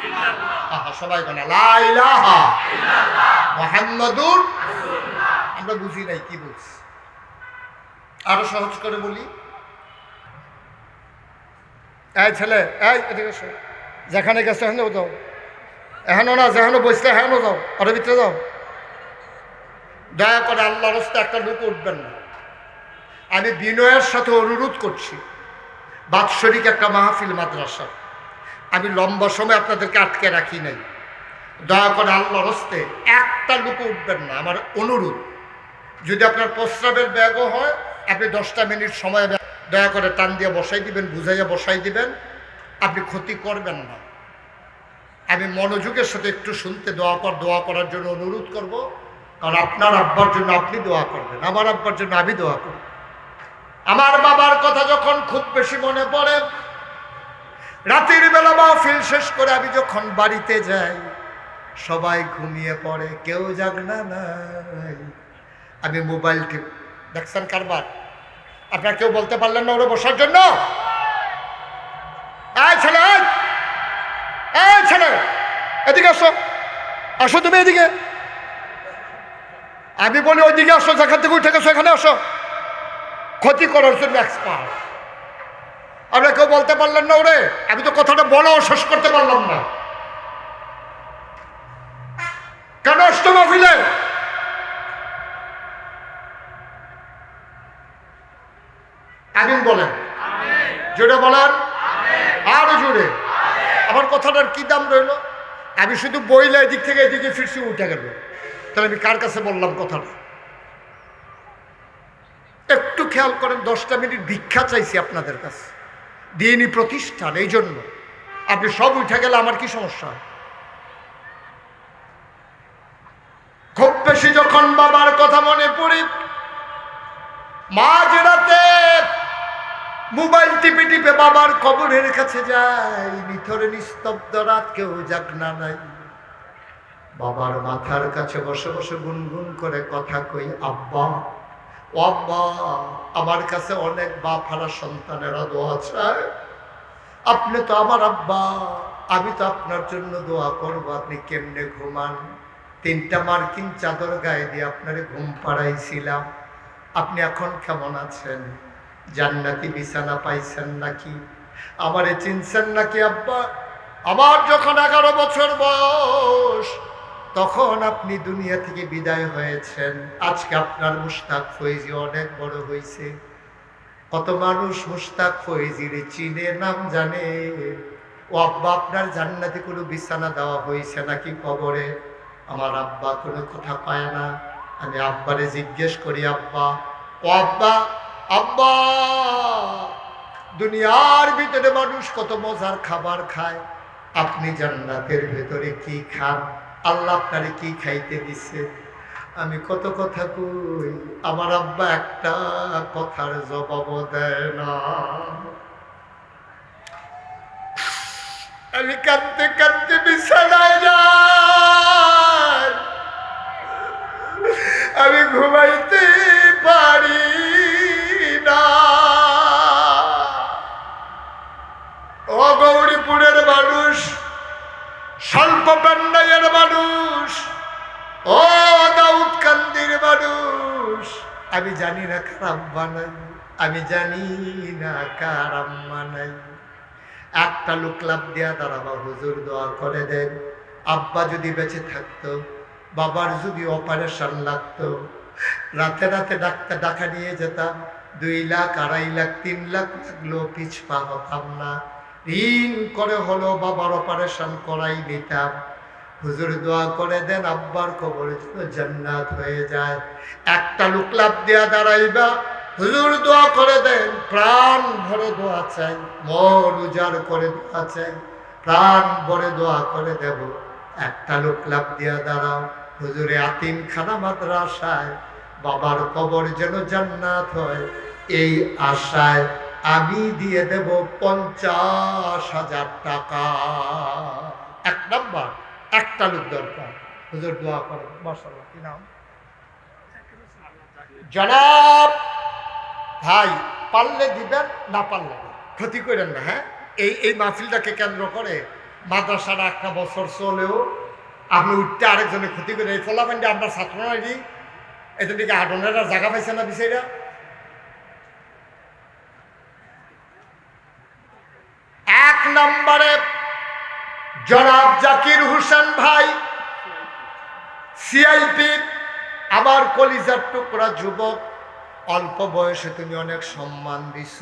ইল্লাল্লাহ, সবাই বলে লা ইলাহা ইল্লাল্লাহ মুহাম্মাদুর রাসূলুল্লাহ, আমরা বুঝি নাই কি বলছি। আরো সহজ করে বলি, এই ছেলে, এই এদিকে এসো, যেখানে গেছো এখানেও যাও, এখানেও না, যেখানে বসলে এখানেও যাও, ওর ভিতরে যাও। দয়া করে আল্লাহর রাস্তায় একটা লোক উঠবেন না। আমি বিনয়ের সাথে অনুরোধ করছি, বাৎসরিক একটা মাহফিল মাদ্রাসা, আমি লম্বা সময় আপনাদেরকে আটকে রাখি নাই। দয়া করে আল্লাহর রাস্তায় একটা লোক উঠবেন না, আমার অনুরোধ। যদি আপনার প্রস্রাবের ব্যাগও হয়, আপনি 10টা মিনিট সময় দয়া করে টান দিয়ে বসাই দিবেন, বুঝাইয়া বসাই দিবেন, আপনি ক্ষতি করবেন না। আমি মনোযোগের সাথে একটু শুনতে দোয়া করার জন্য অনুরোধ করব, কারণ আপনার আব্বার জন্য আপনি দোয়া করবেন, আমার আব্বার জন্য আমি দোয়া করব। আমার বাবার কথা যখন খুব বেশি মনে পড়ে, রাতের বেলা মাহফিল শেষ করে আমি যখন বাড়িতে যাই, সবাই ঘুমিয়ে পড়ে, কেউ জাগনা নাই, আমি মোবাইল টিপ। দেখছেন কারবার? আপনারা কেউ বলতে পারলেন না ওরা বসার জন্য? এই ছেলে, এই ছেলে, এদিকে আসো, আসো তুমি এদিকে। আমি বলি ওইদিকে আসো, যেখান থেকে উঠে গেছো এখানে আসো। ক্ষতি করার জন্য এক্সপার্ট। আপনারা কেউ বলতে পারলেন না ওরে? আমি তো কথাটা বলাও শেষ করতে পারলাম না। কেন আসতো মাহফিলে? আমিন বলেন, জোরে বলেন, আরো জোরে। আমার কথাটার কি দাম রইল? আমি শুধু বইলে এদিক থেকে এদিকে ফিরছি, উঠে গেল, তাহলে আমি কার কাছে বললাম কথাটা? একটু খেয়াল করেন, 10টা মিনিট ভিক্ষা চাইছি আপনাদের কাছে, দিনই প্রতিষ্ঠান, এই জন্য। আপনি সব উঠে গেলে আমার কি সমস্যা? খুব বেশি যখন বাবার কথা মনে পড়ি, মা যে রাতে মোবাইল টিপে টিপে বাবার কবরের কাছে যাই, নিথরে নিস্তব্ধ রাত, কেউ জাগনা নাই, বাবার মাথার কাছে বসে বসে গুনগুন করে কথা কই, আব্বা ও আব্বা, আমার কাছে অনেক বাপ হারা সন্তানেরা দোয়া চায়, আপনি তো আমার আব্বা, আমি তো আপনার জন্য দোয়া করবো, আপনি কেমনে ঘুমান? 3টা মার্কিন চাদর গায়ে দিয়ে আপনারে ঘুম পাড়াইছিলাম, আপনি এখন কেমন আছেন? জান্নাতি বিছানা পাইছেন নাকি? আমারে চিনছেন নাকি আব্বা? আমার যখন 11 বছর বয়স, তখন আপনি দুনিয়া থেকে বিদায় হয়েছেন। আজকে আপনার মুশতাক ফৈজি অনেক বড় হয়েছে, কত মানুষ মুশতাক ফৈজির চিনে, নাম জানে। ও আব্বা, আপনার জান্নাতে কোনো বিছানা দেওয়া হয়েছে নাকি কবরে? আমার আব্বা কোনো কথা পায় না। আমি আব্বারে জিজ্ঞেস করি, আব্বা, ও আব্বা, আব্বা, দুনিয়ার ভিতরে মানুষ কত মজার খাবার খায়, আপনি জান্নাতের ভেতরে কি খান? আল্লাহ আপনারে কি খাইতে দিছে? আমি কত কথা কই, আমার আব্বা একটা কথার জবাব দেয় না। আমি কাঁদতে কাঁদতে বিছানায় যাই, আমি ঘুমাইতে পারি না। ও গৌরীপুরের মানুষ, স্বল্প পেন্নাইয়ের মানুষ, ও দাউদকান্দির মানুষ, আমি জানি না কার আব্বা নাই, আমি জানি না কার আম্মা নাই। একটা লোক লাভ দেয়া দাঁড়াবা, হুজুর দোয়া করে দেন, আব্বা যদি বেঁচে থাকতো, বাবার যদি অপারেশন লাগতো, রাতে রাতে ডাক্তার ডাকা নিয়ে যেতাম, 2 লাখ 2.5 লাখ 3 লাখ লাগলো, পিছপা হতাম না, ঋণ করে হলো বাবার অপারেশন করাই নিতাম। হুজুর দোয়া করে দেন আব্বার কবর যেন জান্নাত হয়ে যায়। একটা লোক লাভ দেয়া দাঁড়াইবা, হুজুর দোয়া করে দেন, প্রাণ ভরে দোয়া চাই, মন উজাড় করে দোয়া চাই, প্রাণ ভরে দোয়া করে দেব। একটা লোক লাভ দিয়া দাঁড়াও, হুজুরে আতিমখানা মাদ্রাসায় বাবার কবর যেন জান্নাত হয়, এই আশায় আমি দিয়ে দেব 50,000 টাকা। 1 নাম্বার, একটা লোক দরকার, হুজুর দোয়া করে। মাশাআল্লাহ, কি নাম? জনাব ভাই, পারলে দিবেন, না পারলে ক্ষতি করেন না। হ্যাঁ, এই মাহফিলটাকে কেন্দ্র করে মাদ্রাসাটা 1 বছর চলেও আপনি উঠতে আরেকজনের ক্ষতি করে। এই ফলাফান্ডে আপনার ছাত্র নাকি এদিকে আটনেরা জায়গা পাইছে না বিষয়টা। 1 নম্বরে জনাব জাকির হোসেন ভাই, সিআইপি, আমার কলিজার টুকরা যুবক, অল্প বয়সে তুমি অনেক সম্মান দিছ,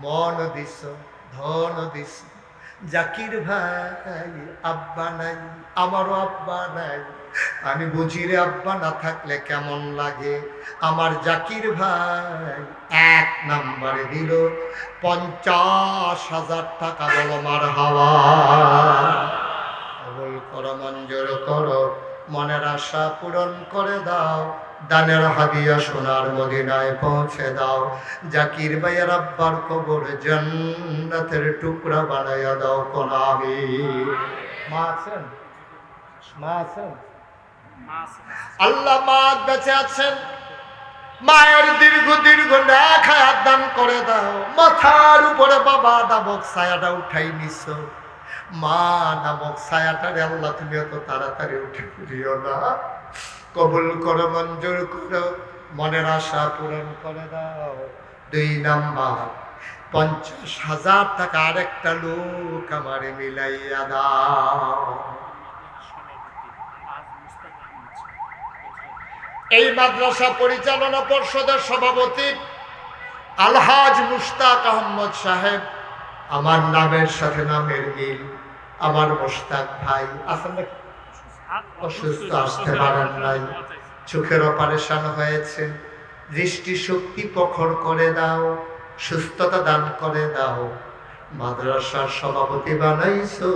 মন দিছ, ধন দিছ। জাকির ভাই, আব্বা নাই, আমারও আব্বা নাই, আমি বুঝি রে আব্বা না থাকলে কেমন লাগে। আমার জাকির ভাই 1 নম্বরে দিল 50,000 টাকা। বলো মারহাবা। কবুল করো, মঞ্জুর করো, মনের আশা পূরণ করে দাও, দানের হাদিয়া সোনার মদিনায় পৌঁছে দাও। জাকির ভাইয়ের আব্বার কবর জান্নাতের টুকরা বানাইয়া দাও। কোন আমিন। মা আছেন? মা আছেন? আল্লাহ মা বেঁচে আছেন, মায়ের দীর্ঘ দীর্ঘ নেক হায়াত দান করে দাও। মাথার উপরে বাবা নামক ছায়াটা উঠাই নিছ, মা নামক ছায়াটারে আল্লাহ তুমি এত তাড়াতাড়ি উঠে দিও না। কবুল করো, মঞ্জুর করো, মনের আশা পূরণ করে দাও। 2 নাম্বার 50,000 টাকা আরেকটা লোক আমারে মিলাইয়া দাও। এই মাদ্রাসা পরিচালনা পর্ষদের সভাপতি আলহাজ মুশতাক আহমদ সাহেব, আমার নামের সাথে নামের মিল, আমার মুশতাক ভাই আছেন নাকি? অসুস্থ, আসতে পারেন নাই, চোখের অপারেশন হয়েছে, দৃষ্টি শক্তি প্রখর করে দাও, সুস্থতা দান করে দাও। মাদ্রাসার সভাপতি বানাইছো,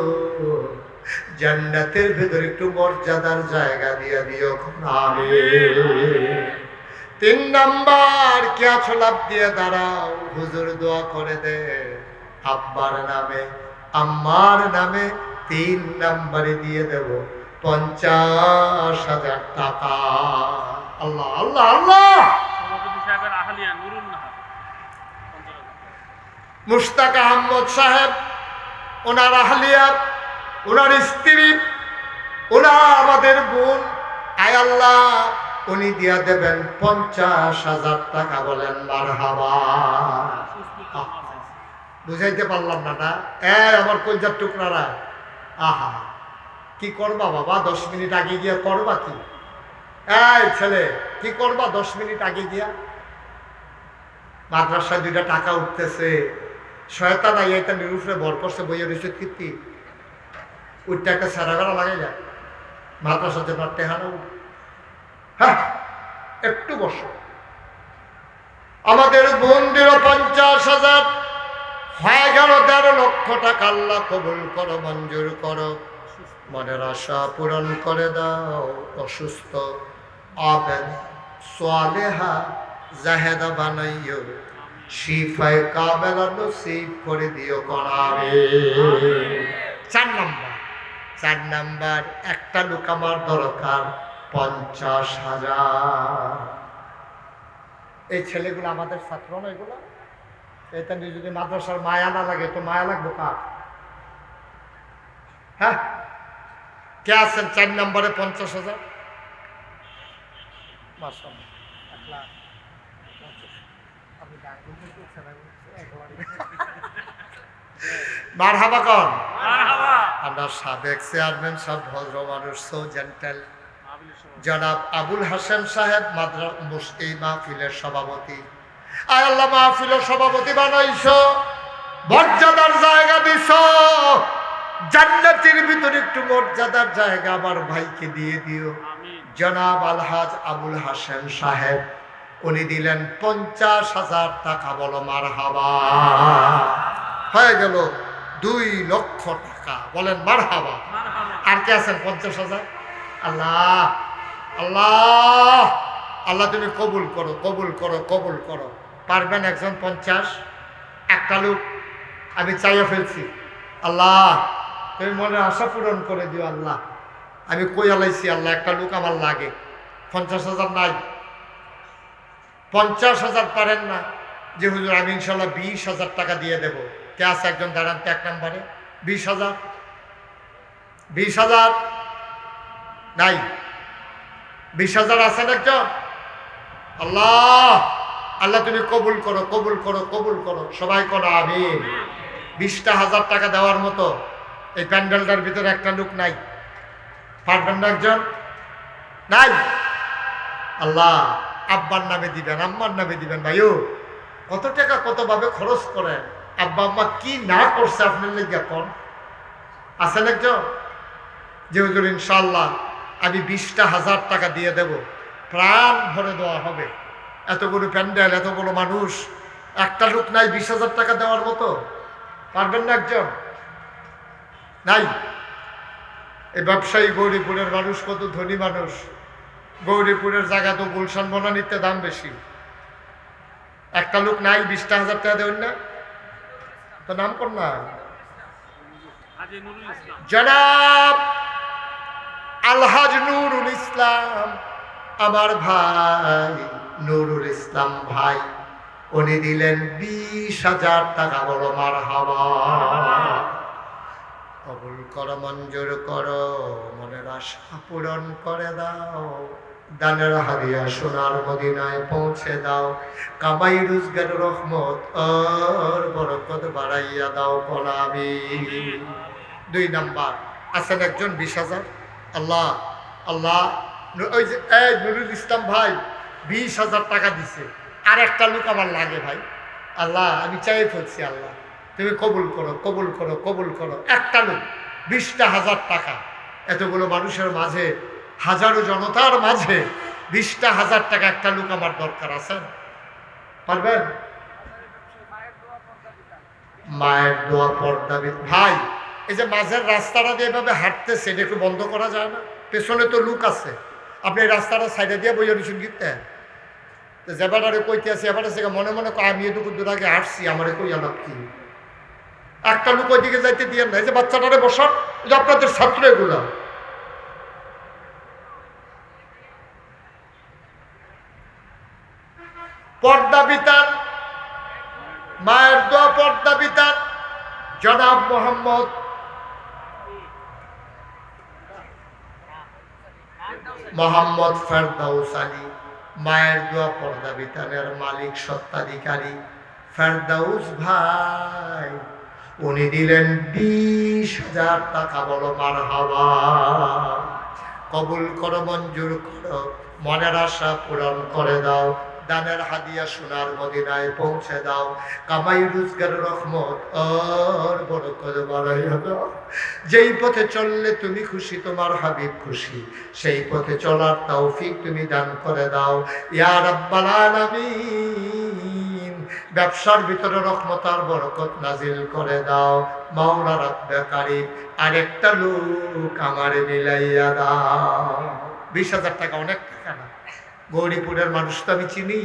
জান্নাতের ভেতর একটু মর্যাদার জায়গা দিয়ে দিও। আমিন। 3 নাম্বার, কে আছো লাভ দিয়ে দাঁড়াও, হুজুর দোয়া করে দে আব্বার নামে, আম্মার নামে 3 নাম্বারে দিয়ে দেব 50,000 টাকা। আল্লাহ আল্লাহ আল্লাহ। মুশতাক আহমদ সাহেব, ওনার আহলিয়া, ওনার স্ত্রী, ওনার আমাদের বোন, আয় আল্লাহ উনি দিয়া দেবেন 50,000 টাকা। বলেন মারহাবা। বুঝাইতে পারলাম না না? আমার কলজার টুকরারা, আহা কি করবা বাবা, 10 মিনিট আগে গিয়া করবা কি? এই ছেলে কি করবা 10 মিনিট আগে গিয়া? মাদ্রাসায় 2টা টাকা উঠতেছে, শয়তান আইয়াইতা নিরুফরে ভর করছে, বইয়ের রয়েছে কীর্তি ওই টাকা সারা বেলা লাগাই যায়। মাদ্রাসার জন্য টেহানো। হ্যাঁ, একটু বসো। আমাদের বোনদেরও 50,000 হয়ে গেল, 13 লক্ষ টাকা। আল্লাহ কবুল করো, মঞ্জুর করো, মনের আশা পূরণ করে দাও। অসুস্থ আবেদ সোয়ালেহা জাহেদা বানাইও, শিফায়ে কামেলা নসিব করে দিও করাবে। 4 নাম্বার একটা লোক আমার দরকার 50,000। এই ছেলেগুলো আমাদের ছাত্র না, এগুলো এটা নিয়ে যদি মাদ্রাসার মায়া না লাগে তো মায়া লাগবে কার? হ্যাঁ, কে আছেন 4 নম্বরে 50,000? মারহাবা কন। আমরা সাবেক চেয়ারম্যান সব ভদ্র মানুষ, সো জেন্টেল, জনাব আবুল হাসান সাহেব এই মাহফিলের সভাপতি। আয় আল্লাহ, মাহফিলের সভাপতি বানাইছো, মর্যাদার জায়গা দিছ, জান্নাতের ভিতরে একটু মর্যাদার জায়গা আমার ভাইকে দিয়ে দিও। জনাব আলহাজ আবুল হাসান সাহেব, উনি দিলেন 50,000 টাকা। বলো মারহাবা। হয়ে গেল 2 লক্ষ টাকা। বলেন মারহাবা। আর কে আছেন 50,000? আল্লাহ আল্লাহ আল্লাহ, তুমি কবুল করো, কবুল করো, কবুল করো। পারবেন একজন 50? একটা লোক আমি চাইয়া ফেলছি। আল্লাহ, তুমি মনে আশা পূরণ করে দিও। আল্লাহ, আমি কই আলাইছি আল্লাহ, একটা লোক আমার লাগে। 50,000 নাই? 50,000 পারেন না? যে হুজুর আমি ইনশাল্লাহ 20,000 টাকা দিয়ে দেবো। কে আছে একজন? দাঁড়ান তো 1 নম্বরে। 20,000? 20,000 নাই? 20,000 আছেন একজন? আল্লাহ আল্লাহ, তুমি কবুল করো, কবুল করো, কবুল করো। সবাই করো আমিন। 20,000 টাকা দেওয়ার মতো এই প্যান্ডেলটার ভিতরে একটা লোক নাই? পারবেন না একজন? নাই? আল্লাহ, আব্বার নামে দিবেন, আম্মার নামে দিবেন। ভাইও কত টাকা কতভাবে খরচ করেন, আব্বা আম্মা কি না করছে আপনার লেগে কোন? আছেন একজন? যে হুজুর ইনশাআল্লাহ আমি 20,000 টাকা দিয়ে দেব, প্রাণ ভরে দেওয়া হবে। এত বড় প্যান্ডেল, এত বড় মানুষ, একটা লোক নাই 20,000 টাকা দেওয়ার মতো? পারবেন না একজন? নাই? এই ব্যবসায়ী গৌরীপুরের মানুষ কত ধনী মানুষ। গৌরীপুরের জায়গা তো গুলশান বনানীতে দাম বেশি। একটা লোক নাই 20,000 টাকা দেবেন না? তো নাম কর না। জনাব আলহাজ নুরুল ইসলাম, আমার ভাই নুরুল ইসলাম ভাই, উনি দিলেন 20,000 টাকা। বলো মারহাবা। কবুল করো, মঞ্জুর করো, মনের আশা পূরণ করে দাও। দানের হাদিয়া সোনার মদিনায় পৌঁছে দাও। কামাই রোজগার রহমত আর বরকত বাড়াইয়া দাও। কলাবি। 2 নাম্বার আছেন একজন 20,000? আল্লাহ আল্লাহ, ওই যে নুরুল ইসলাম ভাই 20,000 টাকা দিছে, আর একটা লোক আমার লাগে ভাই। আল্লাহ, আমি চাই ফেলছি, আল্লাহ তুমি কবুল করো, কবুল করো, কবুল করো। একটা লোক 20,000 টাকা। এতগুলো মানুষের মাঝে, হাজারো জনতার মাঝে 20,000 টাকা একটা লোক আমার দরকার। আছে? পারবেন? মায়ের দোয়া পর্দা। ভাই এই যে মাঝের রাস্তাটা দিয়ে এভাবে হাঁটতেছে, এটা একটু বন্ধ করা যায় না? পেছনে তো লোক আছে, আপনি এই রাস্তাটা সাইডে দিয়ে বইয়া নিশুন গিতে যেবারে কইতে আছে, এবারে সে মনে মনে আমি এটুকু দূর আগে হাঁটছি, আমার কই আলাপ কি? একটা লোক ওইদিকে যাইতে দিয়ে না। এই যে বাচ্চাটারে বসান, এই যে আপনাদের ছাত্র, এগুলা পর্দা বিতান, মায়ের দোয়া পর্দা বিতান। জনাব মোহাম্মদ ফেরদাউস আলী, মায়ের দোয়া পর্দা বিতানের মালিক সত্ত্বাধিকারী ফেরদাউস ভাই, উনি দিলেন 20,000 টাকা। বলো মারহাবা। কবুল করো, মঞ্জুর করো, মনের আশা পূরণ করে দাও। দানের হাদিয়া সোনার মদিনায় পৌঁছে দাও। কামাই রোজগার রহমত আর বরকত বাড়াইয়া দাও। যেই পথে চললে তুমি খুশি, তোমার হাবিব খুশি, সেই পথে চলার তৌফিক তুমি দান করে দাও ইয়া রাব্বাল আলামিন। ব্যবসার ভিতরে রহমত আর বরকত নাজিল করে দাও মাওলা রাব্বে কারীম। আরেকটা লোক আমারে মিলাইয়া দাও। 20,000 টাকা অনেক টাকা না? গৌরীপুরের মানুষ তো আমি চিনি।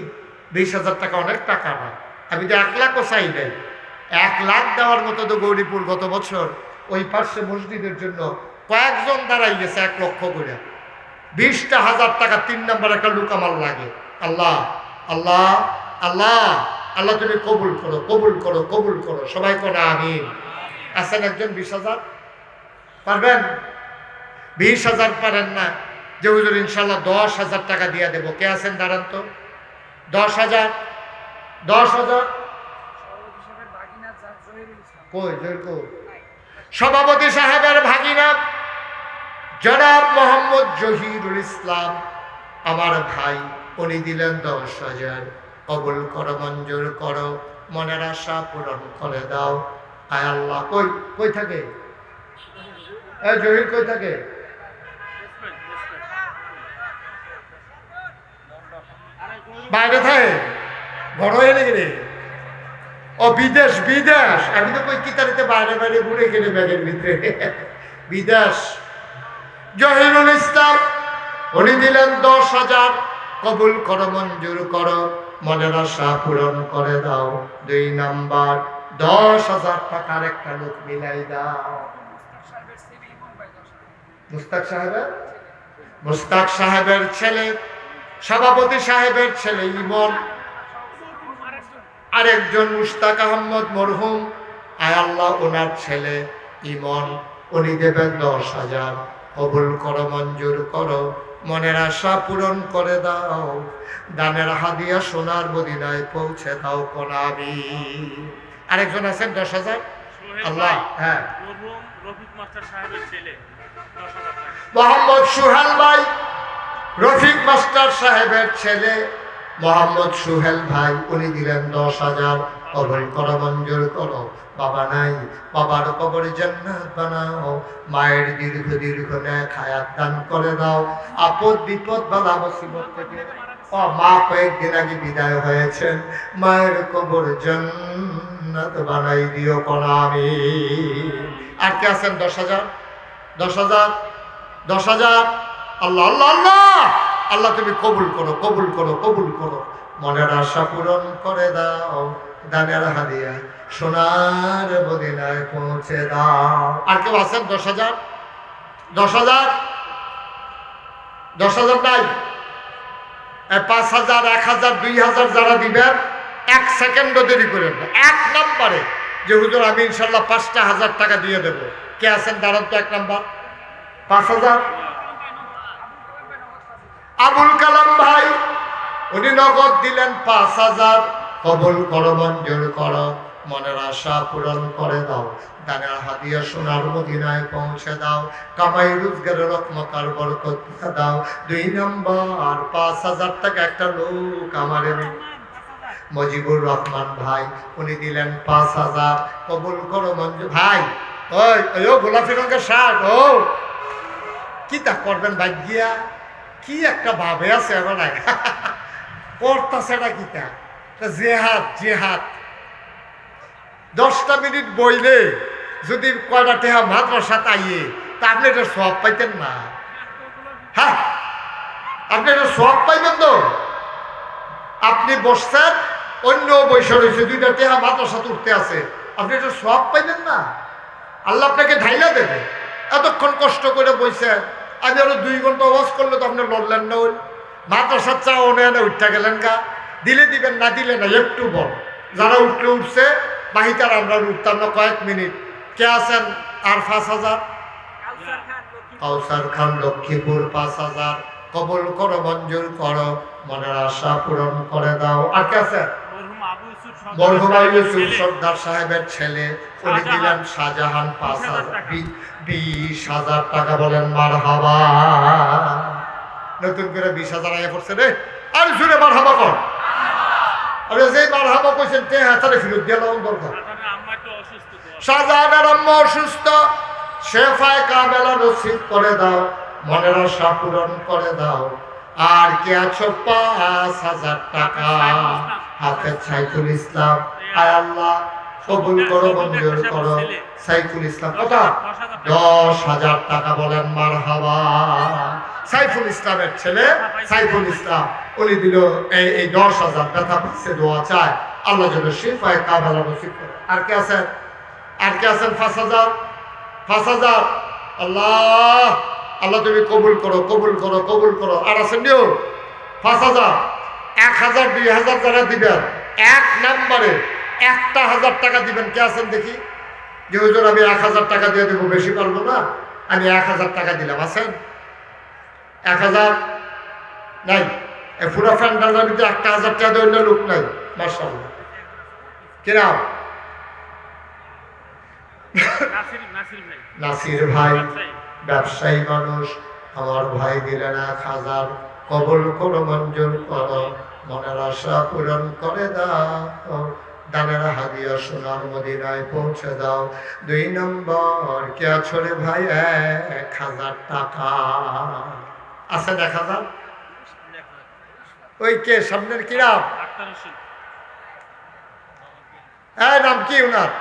20,000 টাকা অনেক টাকা না। আমি তো 1 লাখও চাই নাই। 1 লাখ দেওয়ার মতো তো গৌরীপুর গত বছর ওই পার্শ্বে মসজিদের জন্য কয়েকজন দাঁড়াই গেছে 1 লক্ষ করে। 20,000 টাকা 3 নম্বর একটা লোক আমার লাগে। আল্লাহ আল্লাহ আল্লাহ আল্লাহ তুমি কবুল করো, কবুল করো, কবুল করো। সবাই করে আমিন। আছেন একজন 20,000 পারবেন? 20,000 পারেন না যে হুজুর ইনশাল্লাহ 10,000 টাকা দিয়ে দেবো। কে আছেন দাঁড়ান তো? 10,000 10,000 কই জয়কো সভাপতি সাহেবের ভাগিনা জনাব মোহাম্মদ জহিরুল ইসলাম আমার ভাই, উনি দিলেন 10,000। কবুল করো, মঞ্জুর করো, মনের আশা পূরণ করে দাও। আয় আল্লাহ। কই কই থাকে জহির? কই থাকে? বাইরে থাকে? বড় হয়ে গেলে ও বিদেশ বিদেশ। আমি তো কই কিতারিতে বাইরে বাইরে ঘুরে গেলে ব্যাগের ভিতরে বিদেশ। জহিরুল ইসলাম উনি দিলেন 10,000। কবুল করো, মঞ্জুর করো, মনের আশা পূরণ করে দাও। 2 নাম্বার 10,000 টাকার একটা লোক মিলাই দাও। মুস্তাক সাহেবের ছেলে, সভাপতি সাহেবের ছেলে ইমন, আরেকজন মুস্তাক আহমদ মরহুম। আয় আল্লাহ ওনার ছেলে ইমন, উনি দেবেন 10,000। কবুল করো, মঞ্জুর করো, মনের আশা পূরণ করে দাও। দানের হাদিয়া সোনার মদিনায় পৌঁছে দাও কোনাবি। আরেকজন আছেন 10,000। আল্লাহ হ্যাঁ মোহাম্মদ সুহেল ভাই, রফিক মাস্টার সাহেবের ছেলে মোহাম্মদ সুহেল ভাই, উনি দিলেন 10,000। কবুল করো, মঞ্জুর করো। বাবা নাই, বাবার কবরে জান্নাত বানাও। মায়ের দীর্ঘ দীর্ঘ নেক হায়াত দান করে দাও। আপদ বিপদ বালা মুসিবত থেকে মা কয়েকদিন আগে বিদায় হয়েছেন, মায়ের কবর জান্নাত বানাই দিও কোনামি। আর কে আছেন 10,000? 10,000 10,000। আল্লাহ আল্লাহ আল্লাহ আল্লাহ তুমি কবুল করো, কবুল করো, কবুল করো, মনের আশা পূরণ করে দাও। দানের হাদিয়া সোনার মদিনায় পৌঁছে দাও। আর কেউ আছেন 10,000? 10,000 10,000 নাই? 5,000 1,000 2,000 যারা দিবেন 1 সেকেন্ডও দেরি করেন না। 1 নম্বরে যে হুজুর আমি ইনশাল্লাহ 5,000 টাকা দিয়ে দেবো। কে আছেন দাঁড়ান তো? 1 নম্বর 5,000 আবুল কালাম ভাই, উনি নগদ দিলেন 5,000। কবুল করো, মঞ্জুর করো, মনের আশা পূরণ করে দাও। দানের হাদিয়া সোনার মদিনায় পৌঁছে দাও। কামাই রোজগারের রহমত আর বরকত দাও। 2 নম্বর 5,000 টাকা একটা লোক আমার মজিবুর রহমান ভাই, উনি দিলেন 5,000। কবুল করো, মঞ্জুর ভাই। ওই ও গোলাপি রঙের শার্ট, ও কি তা করবেন ভাই গিয়া? কি একটা ভাবে আছে এখন করতেছে না কিতা জেহাদ জেহাদ। 10টা মিনিট বইলে যদি কয়টা টেহা মাদ্রাসা তাইয়ে তা আপনি এটা সব পাইতেন না? হ্যাঁ আপনি এটা সব পাইবেন তো? আপনি বসছেন, অন্য বৈশা রয়েছে, 2টা টেহা মাদ্রাসা উঠতে আছে, আপনি এটা সব পাইবেন না? আল্লাহ আপনাকে ঢাইলা দেবে। এতক্ষণ কষ্ট করে বইছেন, আমি আরো 2 ঘন্টা ওয়াজ করলে তো আপনি লড়লেন না। ওই মাদ্রাসার চাও এনে উঠতে গেলেন গা। দিলে দিবেন, না দিলে না। একটু বল, যারা উঠলে উঠছে, বাহিতার আমরা উঠতাম না কয়েক মিনিট। কে আছেন আর 5,000? কাউসার খান লক্ষ্মীপুর 5,000। কবুল করো, মঞ্জুর করো, মনের আশা পূরণ করে দাও। আর কে আছে? মরহুম ইউসুফ সর্দার সাহেবের ছেলে, উনি দিলেন শাহজাহান 5,000 20,000 টাকা। বলেন মারহাবা। নতুন করে 20,000 আয়া পড়ছে রে। আর জুড়ে মারহাবা কর। আরে যেই মারহাবা কইছেন তে হাতারে ফিরত দিয়ে লাউন দরকার। শাহজাহানের আম্মা অসুস্থ, শেফায়ে কামেলা নসিব করে দাও, মনের আশা পূরণ করে দাও। আর কে আছো ৫,০০০ টাকা হাফেজ সাইফুল ইসলাম, আয় আল্লাহ কবুল করো, মঞ্জুর করো। সাইফুল ইসলাম কত? ১০,০০০ টাকা, বলেন মারহাবা। সাইফুল ইসলামের ছেলে সাইফুল ইসলাম উনি দিল এই ১০,০০০ ব্যথা পাচ্ছে, দোয়া চায় আল্লাহ যেন শিফায়ে কামেলা নসিব করে। আর কে আছেন? আর কে আছেন? ৫,০০০, ৫,০০০। আল্লাহ আল্লাহ তুমি কবুল করো, কবুল করো, কবুল করো। আর আছেন নিও ৫,০০০, ১,০০০, ২,০০০ যারা দিবেন এক নম্বরে ১,০০০ টাকা দিবেন। কে আছেন দেখি? যে হুজুর আমি ১,০০০ টাকা দিয়ে দেবো, বেশি পারবো না, আমি ১,০০০ টাকা দিলাম। আছেন? ১,০০০ নাই? পুরো ফ্যান্ডালটার ভিতরে ১,০০০ টাকা দেওয়ার লোক নাই? মাশাআল্লাহ। কিরাম? নাসির ভাই ব্যবসায়ী মানুষ, আমার ভাই দিলেন ১,০০০, কবুল করো, মঞ্জুর করো, মনের আশা পূরণ করে দাও। দানের হাদিয়া সোনার মদিনায় পৌঁছে দাও। ২ নম্বর কে আছো রে ভাই? ১,০০০ টাকা আছেন? ১,০০০ ওই কে সামনের কিরাম? নাম কি উনার?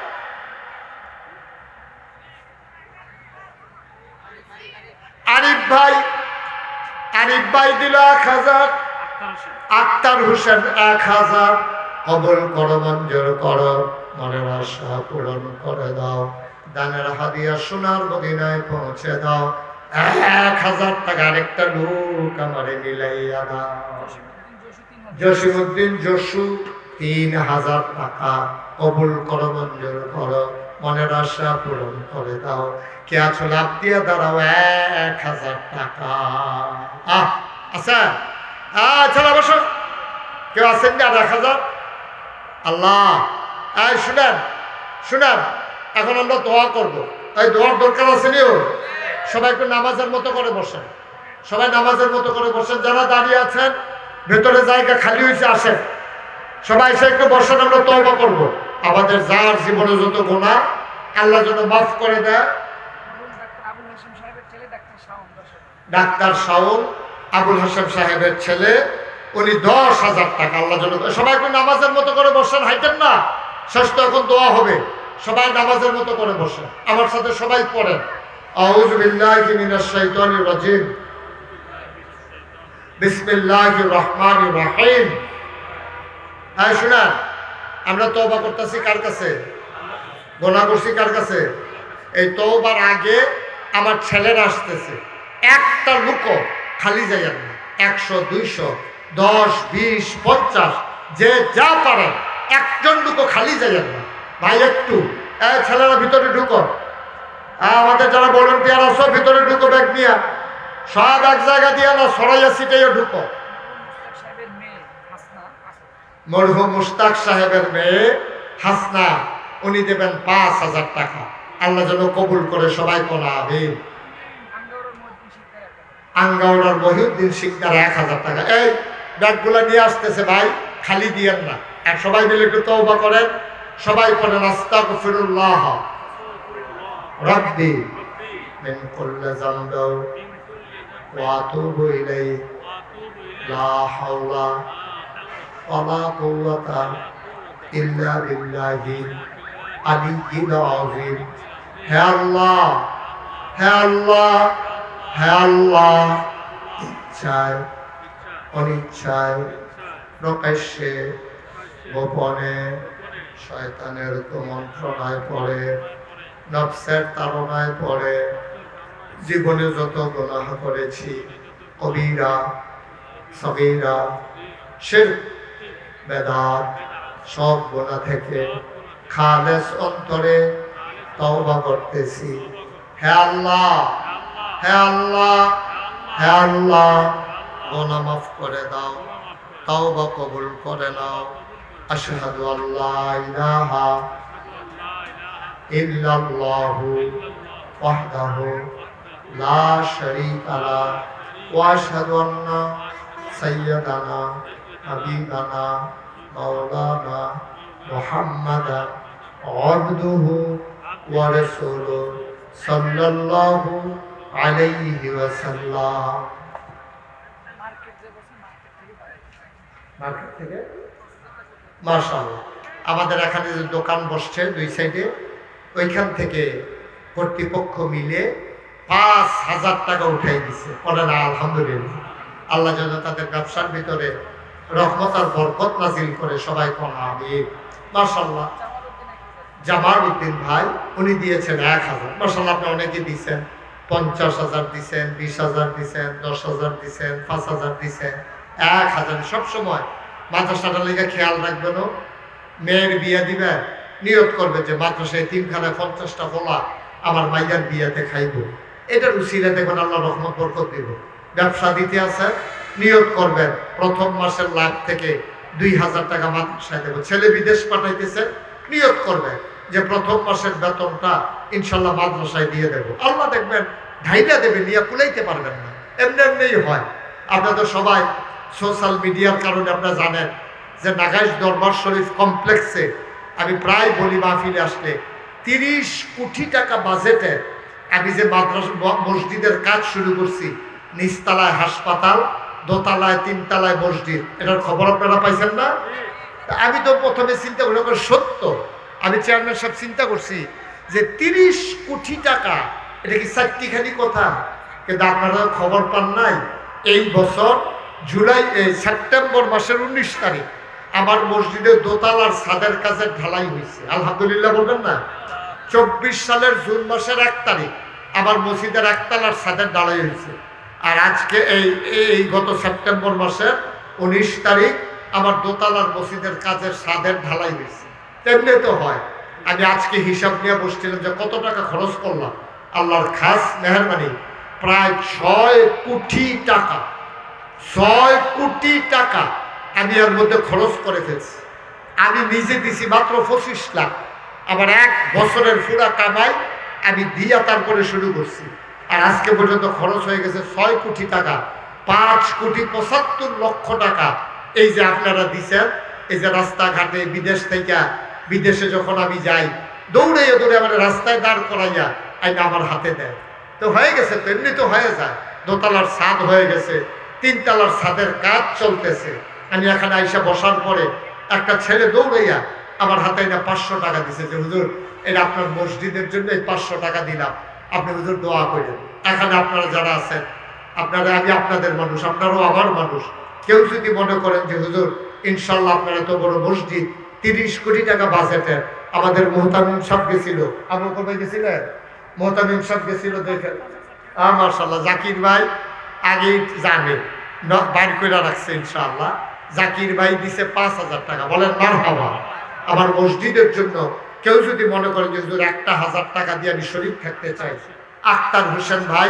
আরিফ ভাই। আরিফ ভাই দিল ১,০০০। আক্তার হোসেন ১,০০০, কবুল করো, মঞ্জুর করো, মনের আশা পূরণ করে দাও। দানের হাদিয়া সোনার মদিনায় পৌঁছে দাও। ১,০০০ টাকা আরেকটা লোক আমারে মিলাইয়া দাও। জসিমউদ্দিন জসু ৩,০০০ টাকা, কবুল করো, মঞ্জুর করো, মনের আশা পূরণ করে দাও। কে আছো? লাভ দিয়ে দাঁড়াও। ১,০০০ টাকা। আচ্ছা চলো বসো। কেউ আছেন না? ১,০০০। আল্লাহ শুনেন শুনেন, এখন আমরা দোয়া করবো। এই দোয়ার দরকার আছে নিও। সবাই একটু নামাজের মতো করে বসেন, সবাই নামাজের মতো করে বসেন। যারা দাঁড়িয়ে আছেন ভেতরে জায়গা খালি হয়েছে, আসেন সবাই এসে একটু বসেন। আমরা তওবা করবো। আমাদের যার জীবনে যত গুনাহ আল্লাহ যেন মাফ করে দেয়। ডাক্তার শাওন আবুল হাসেম সাহেবের ছেলে, উনি ১০,০০০ টাকা আল্লাহ যেন। সবাই একটু নামাজের মতো করে বসেন, হাইটেন না। শেষ তো এখন দোয়া হবে, সবাই নামাজের মতো করে বসেন। আমার সাথে সবাই পড়েন, আউযু বিল্লাহি মিনাশ শাইতানির রাজিম, বিসমিল্লাহির রহমানির রহিম। শুনেন, আমরা তওবা করতেছি কার কাছে? গুনাহ করছি কার কাছে? এই তওবার আগে আমার ছেলেরা আসতেছে, একটা লোকও খালি যাইয়েন না। ১০০, ২০০, ১০, ২০, ৫০ যে যা পারেন, একজন লোকও খালি যাইয়েন না ভাই। একটু ছেলেরা ভিতরে ঢুকো। আমাদের যারা ভলান্টিয়ার আছো ভিতরে ঢুকো, ব্যাগ নিয়ে সব এক জায়গা দিয়ে না, সরাইয়া সিটাইয়া ঢুকো। মরহুম মুশতাক সাহেবের মেয়ে হাসনা, উনি দেবেন ৫,০০০ টাকা। আল্লাহ যেন কবুল করে। সবাই কোনা আমিন। আঙ্গাউড়ার মহিউদ্দিন শিকদার ১,০০০ টাকা। এই ব্যাগগুলো নিয়ে আসতেছে ভাই, খালি দিয়েন না। আর সবাই মিলে একটু তওবা করেন। সবাই পড়েন আস্তাগফিরুল্লাহ রাব্বি মিন কুল্লি যামবি ওয়া আতুবু ইলাইহি লা হাওলা ওয়ালা কুওয়াতা ইল্লা বিল্লাহিল আলিয়্যিল আযীম। হে আল্লাহ, হে আল্লাহ, হে আল্লাহ, ইচ্ছায় অনিচ্ছায় প্রকাশ্যে গোপনে শয়তানের কুমন্ত্রণায় পড়ে, নফসের তাড়নায় পড়ে জীবনে যত গুনাহ করেছি, কবিরা সগীরা শিরক বেদাত, সব গুনাহ থেকে খালেস অন্তরে তওবা করতেছি। হে আল্লাহ, হে আল্লাহ, হে আল্লাহ, গুনাহ মাফ করে দাও, তওবা কবুল করে নাও। আশহাদু আল্লা ইলাহা ইল্লাল্লাহু ওয়াহদাহু লা শারীকা লাহু ওয়া আশহাদু আন্না সাইয়্যিদানা হাবিবানা مولانا محمدا عبده ورسوله صلى الله عليه وسلم মার্কেট থেকে মাশাআল্লাহ আমাদের এখানে যে দোকান বসছে দুই সাইডে ওইখান থেকে কর্তৃপক্ষ মিলে 5,000 টাকা উঠাই দিচ্ছে বলেন আলহামদুলিল্লাহ আল্লাহ যেন তাদের ব্যবসার ভিতরে রহমত আর বরকত নাজিল করে সবাই কোন আমিন মাশাআল্লাহ জামাল উদ্দিন ভাই উনি দিয়েছেন 1,000 মাশাআল্লাহ আপনি অনেকে দিয়েছেন 50,000 দিয়েছেন 20,000 দিয়েছেন 10,000 দিয়েছেন 5,000 দিয়েছেন 1,000 সবসময় মাদ্রাসাটার লেগে খেয়াল রাখবেন মেয়ের বিয়ে দিবেন নিয়ত করবে যে মাদ্রাসায় 3খানে 50টা ফলা আমার মাইয়ার বিয়েতে খাইব এটার উসিলা দেখবেন আল্লাহ রহমত বরকত দিব ব্যবসা দিতে আছে নিয়ত করবেন প্রথম মাসের লাভ থেকে 2,000 টাকা মাদ্রাসায় দেবো ছেলে বিদেশ পাঠাইতেছে নিয়ত করবে যে প্রথম মাসের বেতনটা ইনশাল্লাহ মাদ্রাসায় দিয়ে দেবো আল্লাহ দেখবেন ঢাইটা দেবে নিয়ে কুলাইতে পারবেন না এমনি এমনিই হয় আপনাদের সবাই সোশ্যাল মিডিয়ার কারণে আপনারা জানেন যে নাগাইশ দরবার শরীফ কমপ্লেক্সে আমি প্রায় বলি মাহফিলে আসলে 30 কোটি টাকা বাজেটে আমি যে মাদ্রাসা মসজিদের কাজ শুরু করছি নিচতলায় হাসপাতাল দোতলায় 3তলায় মসজিদ এটার খবর আপনারা পাইছেন না আমি তো প্রথমে চিন্তা করি সত্য আমি চেয়ারম্যান সাহেব চিন্তা করছি যে 30 কোটি টাকা এটা কি চারটিখানি কথা কিন্তু আপনারা খবর পান নাই এই বছর সেপ্টেম্বর মাসের 19 তারিখ আমার মসজিদের দোতলার ছাদের কাজের ঢালাই হয়েছে আলহামদুলিল্লাহ বলবেন না 24 সালের জুন মাসের 1 তারিখ আমার মসজিদের একতলার ছাদের ঢালাই হয়েছে আর আজকে এই গত সেপ্টেম্বর মাসের 19 তারিখ আমার দোতলার মসজিদের কাজের ছাদের ঢালাই হয়েছে তেমনি তো হয় আমি আজকে হিসাব নিয়ে বসছিলাম যে কত টাকা খরচ করলাম আল্লাহর খাস মেহরবানি প্রায় 6 কোটি টাকা 6 কোটি টাকা আমি এর মধ্যে খরচ করে ফেলছি আমি নিজে দিছি মাত্র 25 লাখ আবার 1 বছরের পুরা কামাই আমি দিয়া তারপরে শুরু করছি আর আজকে পর্যন্ত খরচ হয়ে গেছে 6 কোটি টাকা 5 কোটি 75 লক্ষ টাকা এই যে আপনারা দিচ্ছেন এই যে রাস্তাঘাটে বিদেশ থেকে বিদেশে যখন আমি যাই দৌড়ে আমার রাস্তায় দাঁড় করাইয়া আইনা আমার হাতে দেয় তো হয়ে গেছে তো এমনি তো হয়ে যায় দোতলার ছাদ হয়ে গেছে 3তলার ছাদের কাজ চলতেছে আমি এখানে আইসা বসার পরে একটা ছেলে দৌড়াইয়া আমার হাতে না 500 টাকা দিছে যে হুজুর এটা আপনার মসজিদের জন্য এই 500 টাকা দিলাম আপনি হুজুর দোয়া করেন এখানে আপনারা যারা আছেন আপনারা আমি আপনাদের মানুষ আপনারাও আমার মানুষ কেউ যদি মনে করেন যে হুজুর ইনশাল্লাহ আপনারা তো বড় মসজিদ 30 কোটি টাকা বাজেটের আমাদের মোহতামিম সাহেব গেছিল আপনি কোথায় গেছিলেন মোহতামিম সাহেব গেছিল দেখেন মাশাআল্লাহ জাকির ভাই আগেই জানে বাইর করে রাখছে ইনশাআল্লাহ জাকির ভাই দিছে 5,000 টাকা বলেন মারহাবা আমার মসজিদের জন্য কেউ যদি মনে করেন যে হুজুর 1,000 টাকা দিয়ে আমি শরীক থাকতে চাই আক্তার হোসেন ভাই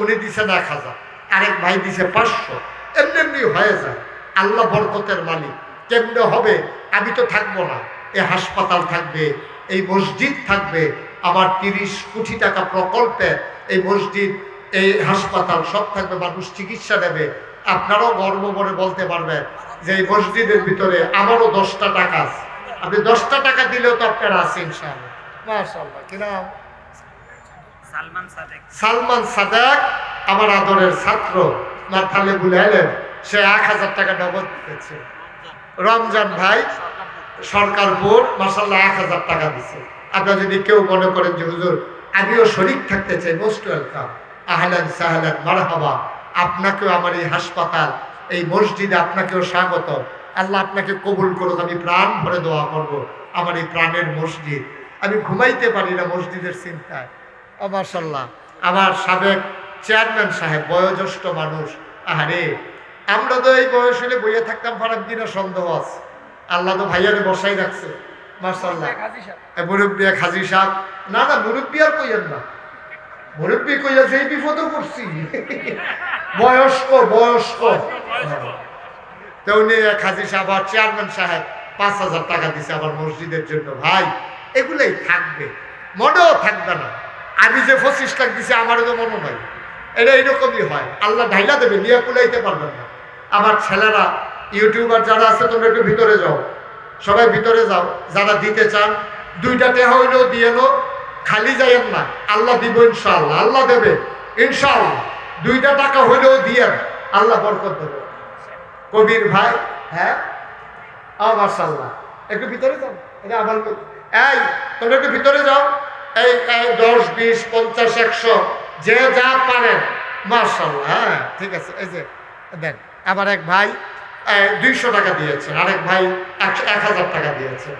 উনি দিছেন 1,000 আরেক ভাই দিছে 500 এমনি এমনি হয়ে যায় আল্লাহ বরকতের মালিক কেমনে হবে আমি তো থাকবো না এই হাসপাতাল থাকবে এই মসজিদ থাকবে আমার 30 কোটি টাকা প্রকল্পে এই মসজিদ এই হাসপাতাল সব থাকবে মানুষ চিকিৎসা নেবে আপনারাও গর্ব করে বলতে পারবেন যে এই মসজিদের ভিতরে আমারও 10টা টাকা আছে আপনি 10টা টাকা দিলেও তো আপনারা আছেন ইনশাআল্লাহ মাশাআল্লাহ কি নাম সালমান সাদেক আমার আদরের ছাত্র মাথালে বুলাইলেন সে 1,000 টাকা নগদ দিয়েছে রমজান ভাই সরকারপুর মাশাআল্লাহ 1,000 টাকা দিছে আপনারা যদি কেউ মনে করেন যে হুজুর আমিও শরীক থাকতে চাই মোস্ট ওয়েলকাম আহলান সাহলান মারহাবা আপনাকেও আমার এই হাসপাতাল এই মসজিদে আপনাকেও স্বাগত আল্লাহ আপনাকে কবুল করুক আমি প্রাণ ভরে দোয়া করব আমার এই প্রাণের মসজিদ আমি ঘুমাইতে পারি না মসজিদের চিন্তায় মাশাআল্লাহ আমার সাবেক চেয়ারম্যান সাহেব বয়োজ্যেষ্ঠ মানুষ আরে আমরা তো এই বয়স হলে বইয়ে থাকতাম ফারাক দিনের সন্দেহ আছে আল্লাহ তো ভাইয়ারে বসাই রাখছে মাশাআল্লাহ মুরব্বী খাজি সাহেব না মুরব্বী আর কইয়েন না মুরব্বী কইয়া সেই বিপদে পড়ছি বয়স্ক তো উনি খাজি সাহেব আর চেয়ারম্যান সাহেব 5,000 টাকা দিছে আমার মসজিদের জন্য ভাই এগুলোই থাকবে মনেও থাকবে না আমি যে 25 লাখ দিছি আমারও তো মনে হয় এটা এইরকমই হয় আল্লাহ ঢাইলা দেবে নিয়ে কুলাইতে পারবেন না আমার ছেলেরা ইউটিউবার যারা আছে তোমরা একটু ভিতরে যাও সবাই ভিতরে যাও, যারা দিতে চান 2টা টাকা হইলেও দিয়ে নো, খালি যাইয়েন না, আল্লাহ দিব ইনশাআল্লাহ, আল্লাহ দেবে ইনশাআল্লাহ। 2টা টাকা হইলেও দিয়েন, আল্লাহ বরকত দেবে। কবির ভাই, হ্যাঁ মাশাআল্লাহ, একটু ভিতরে যাও, এটা আমার লোক। এই তোমরা একটু ভিতরে যাও, এই 10, 20, 50, 100 যে যা পারেন মাশাআল্লাহ। হ্যাঁ ঠিক আছে, এই যে দেন। আবার এক ভাই 200 টাকা দিয়েছেন, আরেক ভাই 1000 টাকা দিয়েছেন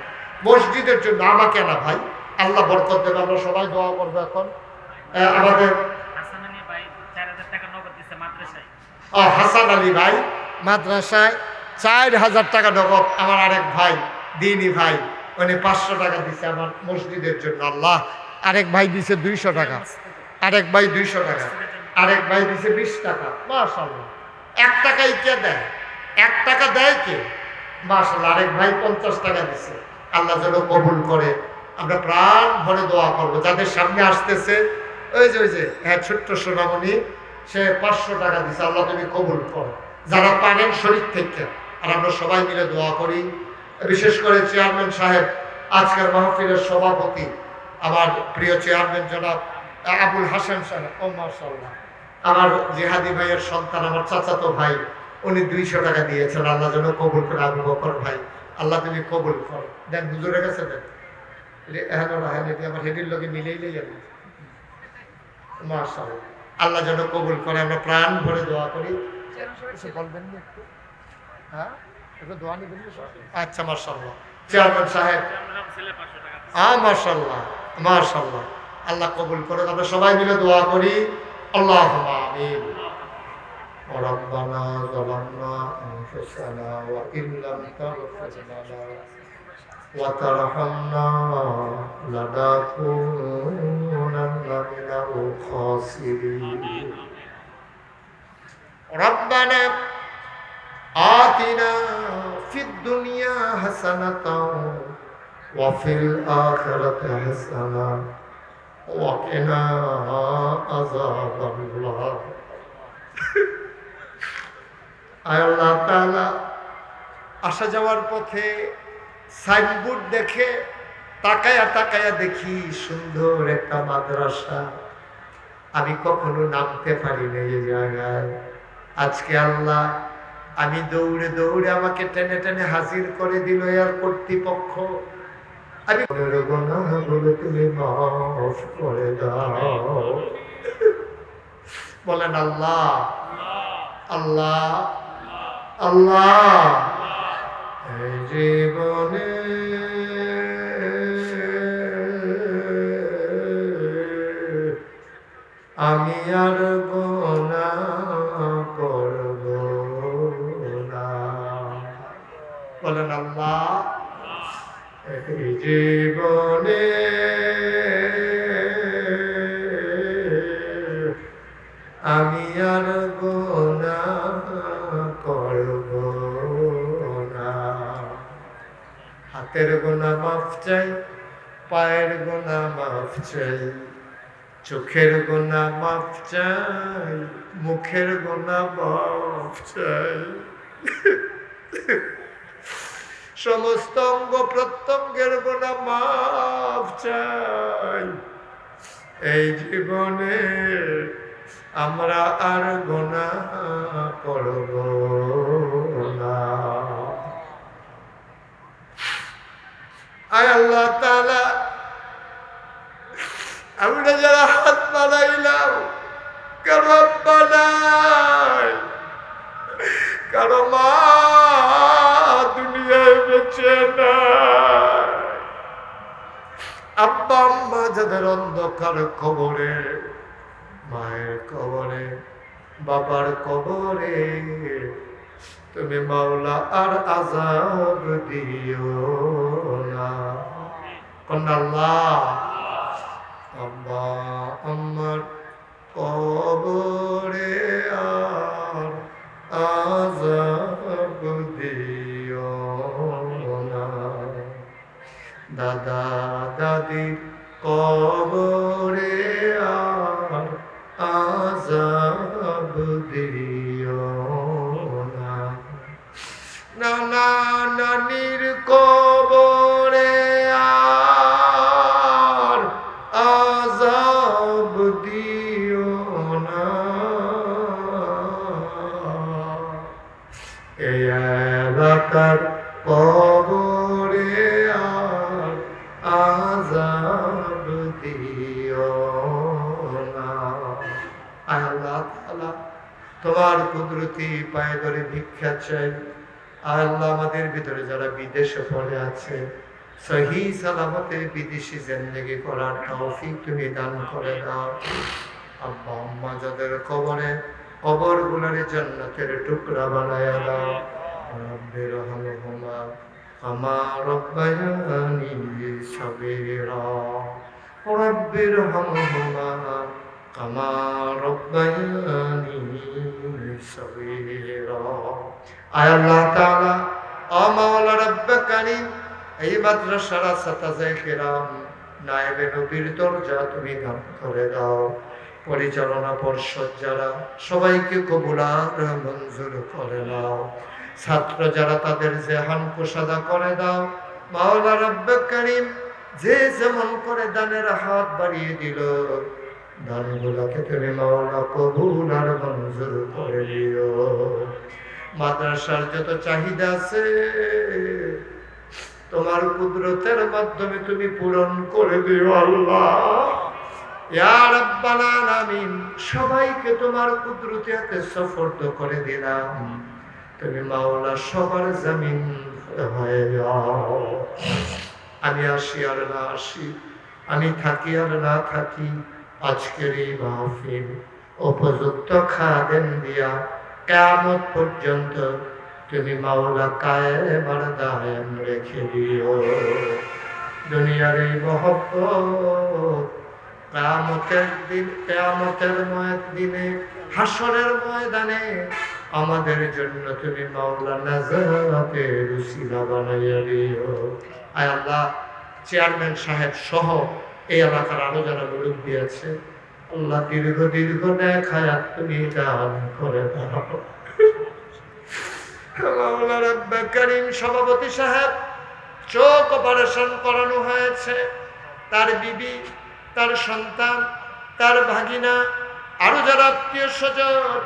মসজিদের জন্য, আমাকে না ভাই, আল্লাহ বরকত দেবে। আমরা সবাই দোয়া করবো এখন। আমাদের হাসান আলী ভাই মাদ্রাসায় 4000 টাকা নগদ, আমার আরেক ভাই দিনী ভাই উনি 500 টাকা দিছে আমার মসজিদের জন্য। আল্লাহ, আরেক ভাই দিছে 200 টাকা, আরেক ভাই 200 টাকা, আরেক ভাই দিছে 20 টাকা। মাশাআল্লাহ, 1 টাকাই কে দেয়? 1 টাকা দেয় কে? মাশাআল্লাহ, আরেক ভাই 50 টাকা দিছে। আল্লাহ যেন কবুল করে। আমরা প্রাণ ভরে দোয়া করবো। যাদের সামনে আসতেছে, ওই যে হ্যাঁ ছোট্ট সোনামণি, সে 500 টাকা দিছে, আল্লাহ তুমি কবুল করো। যারা পারেন শরীর থেকে, আর আমরা সবাই মিলে দোয়া করি। বিশেষ করে চেয়ারম্যান সাহেব, আজকের মাহফিলের সভাপতি, আমার প্রিয় চেয়ারম্যান জনাব আবুল হাসান সাহেব, ও মাশাআল্লাহ, আমার জিহাদি ভাইয়ের সন্তান, আমার চাচাতো ভাই, উনি 200 টাকা দিয়েছেন। আল্লাহ যেন কবুল করে। আবু বকর ভাই, আল্লাহ তুমি কবুল করো। দেন, হুজুরের কাছে দেন। আমার হেডির লোকে মিলেই যাবে। মাশাআল্লাহ, আল্লাহ যেন কবুল করে। আমরা প্রাণ ভরে দোয়া করি। বলবেন না একটু? হ্যাঁ, একটু দোয়া নিবেন। আচ্ছা মাশাআল্লাহ, চেয়ারম্যান সাহেব, মাশাআল্লাহ মাশাআল্লাহ, আল্লাহ কবুল করে। আমরা সবাই মিলে দোয়া করি। আল্লাহুম্মা আমিন। ربنا ظلمنا أنفسنا وإن لم تغفر لنا وترحمنا لنكونن من الخاسرين ربنا آتنا في الدنيا حسنة وفي الآخرة حسنة وقنا عذاب النار আল্লাহ তাআলা, আসা যাওয়ার পথে সাইনবোর্ড দেখে তাকায়া দেখি সুন্দর একটা মাদ্রাসা। আমি কখনো নামতে পারি না এই জায়গায়। আজকে আল্লাহ, আমি দৌড়ে দৌড়ে আমাকে টেনে টেনে হাজির করে দিল এর কর্তৃপক্ষ। আমি গুনাহগুলো তুমি মাফ করে দাও। বলেন আল্লাহ আল্লাহ আল্লাহ। এই জীবনে আমি আর গুনাহ করব না। বলেন আল্লাহ, এই জীবনে আমি আর গুনাহ করব না। হাতের গুনাহ মাফ চাই, পায়ের গুনাহ মাফ চাই, চোখের গুনাহ মাফ চাই, মুখের গুনাহ মাফ চাই, সমস্ত অঙ্গ প্রত্যঙ্গের গুনাহ মাফ চাই। এই জীবনে আমরা আর গুনাহ করব না। আয় আল্লাহ তাআলা, আমরা যারা হাত বাড়াইলাম, কারো আব্বা নাই, কারো মা দুনিয়ায় বেঁচে নাই, আব্বা আম্মা যাদের অন্ধকার কবরে, মায়ের কবরে, বাবার কবরে, তুমি মাওলা আর আযাব দিও না। আল্লাহ, আব্বা আম্মার কবরে আর আযাব দিও না। দাদা দাদি কবরে আর আযাব দিও না। নানা নানির এলাকার কবরে আর আযাব দিও না। আল্লাহ তাআলা তোমার কুদরতি পায়ে ধরে ভিক্ষা চাই। আল্লাহ আমাদের ভিতরে যারা বিদেশে পড়ে আছে সহি সালামতে বিদেশি জিন্দেগি করার তৌফিক তুমি দান করে দাও। আব্বা আম্মা যাদের কবর গুলারে জান্নাতের টুকরা বানায়া দাও। রব্বির হামহুমা কামা রব্বায়ানি সগীরা। রব্বির হামহুমা কামা রব্বায়ানি সগীরা। আয় আল্লাহ তাআলা ও মাওলা রব্বে কারীম, এই মাদ্রাসার ছাত্রছাত্রী কিরাম নায়েবে নবীর দরজা তুমি দান করে দাও। পরিচালনা পর্ষদ যারা সবাইকে কবুল আর মঞ্জুর করে নাও। ছাত্র যারা তাদের জেহান কুশাদা করে দাও। মাওলা রব্বে কারীম যে যেমন করে দানের হাত বাড়িয়ে দিল, দানগুলোকে তুমি মাওলা কবুল আর মঞ্জুর করে দিও। মাদ্রাসার যত চাহিদা আছে তোমার কুদরতের মাধ্যমে তুমি পূরণ করে দিও আল্লাহ। ইয়া রাব্বাল আলামিন, সবাইকে তোমার কুদরতে হাতে সুপর্দ করে দিলাম। তুমি মাওলা সবার জামিন হয়ে যাও। আমি আসি আর না আসি, আমি থাকি আর না থাকি, আজকের এই মাহফিল উপযুক্ত খাদেম দিয়া কিয়ামত পর্যন্ত তুমি মাওলা কায়েম আর দায়েম রেখে দিও। দুনিয়ার এই মহব্বত কিয়ামতের দিন, কিয়ামতের দিনে, হাসরের ময়দানে আমাদের জন্য তুমি মাওলা নাজাতের উসিলা বানাইয়া দিও। আয় আল্লাহ, চেয়ারম্যান সাহেব সহ এই এলাকার আরো যারা মুরব্বী আছে, আল্লাহ দীর্ঘ নেক হায়াত তুমি দান করে দাও। মাওলা রব্বে কারীম, সভাপতি সাহেব চোখ অপারেশন করানো হয়েছে, তার বিবি, তার সন্তান, তার ভাগিনা, আরো যারা আত্মীয় স্বজন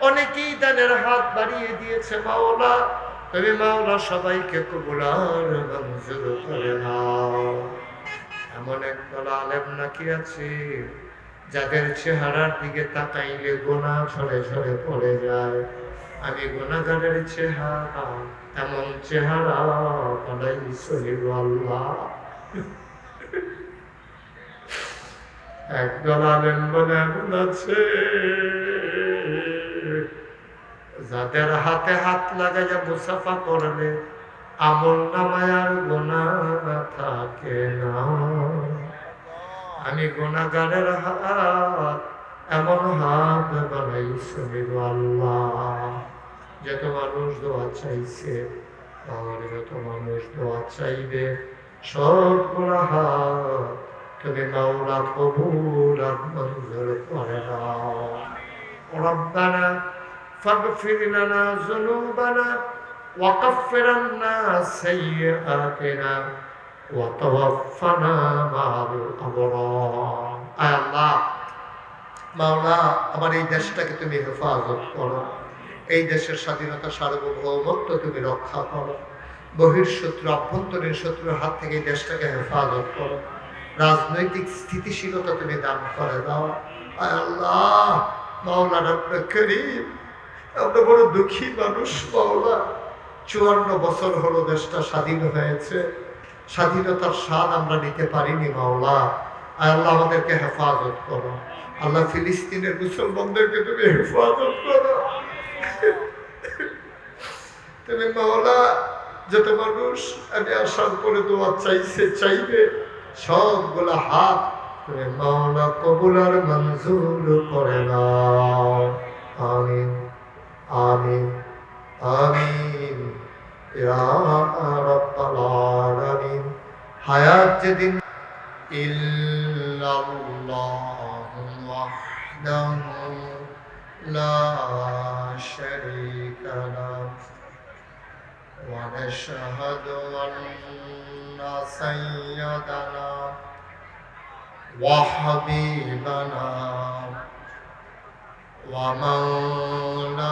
অনেকেই দানের হাত বাড়িয়ে দিয়েছে। মাওলা তুমি মাওলা সবাইকে কবুল আর মঞ্জুর করে নাও। এমন একদল আলেম নাকি আছে যাদের চেহারার দিকে তাকাইলে গুনাহ ছড়ে ছড়ে পড়ে যায়। আমি গুনাহগারের চেহারা, এমন চেহারা বানাইছো আল্লাহ। একদল আলেম বলে এমন আছে যাদের হাতে হাত লাগাইয়া মুসাফা করলে আমল নামায় আর গুনাহ থাকে না। আমি গুনাহগারের হাত, এমন হাত বানাইছো আল্লাহ। যত মানুষ দোয়া চাইছে আর যত মানুষ দোয়া চাইবে, সবগুলা হাত তুমি মাওলা কবুল আর মঞ্জুর করে নাও। রব্বানা ফাগফির লানা যুনুবানা ওয়া কাফফির আন্না সাইয়্যাতিনা ওয়া তাওয়াফফানা মা'আল আবরার। আয় আল্লাহ, মাওলা আমার এই দেশটাকে তুমি হেফাজত করো। এই দেশের স্বাধীনতা, সার্বভৌমত্ব তুমি রক্ষা করো। বহিঃশত্রু, আভ্যন্তরীণ শত্রুর হাত থেকে এই দেশটাকে হেফাজত করো। রাজনৈতিক স্থিতিশীলতা তুমি দান করে দাও। আয় আল্লাহ, মাওলা রব্বে কারীম, আমরা বড় দুঃখী মানুষ মাওলা। 54 বছর হলো দেশটা স্বাধীন হয়েছে, স্বাধীনতার স্বাদ আমরা নিতে পারিনি মাওলা। আয় আল্লাহ, আমাদেরকে হেফাজত করো। আল্লাহ, ফিলিস্তিনের মুসলমানদেরকে তুমি হেফাজত করো। তুমি মাওলা যত মানুষ আমি আসার পরে দোয়া চাইবে, সবগুলা হাত তুমি মাওলা কবুল আর মঞ্জুর করে নাও। আমিন আমিন আমিন ইয়া রাব্বাল আলামিন। হায়াত যেদিন ইল্লাল্লাহু ওয়াহদাহু লা শারীকা লাহু ওয়া নাশহাদু আন্না সাইয়্যিদানা ওয়া হাবিবানা ওয়া মাওলানা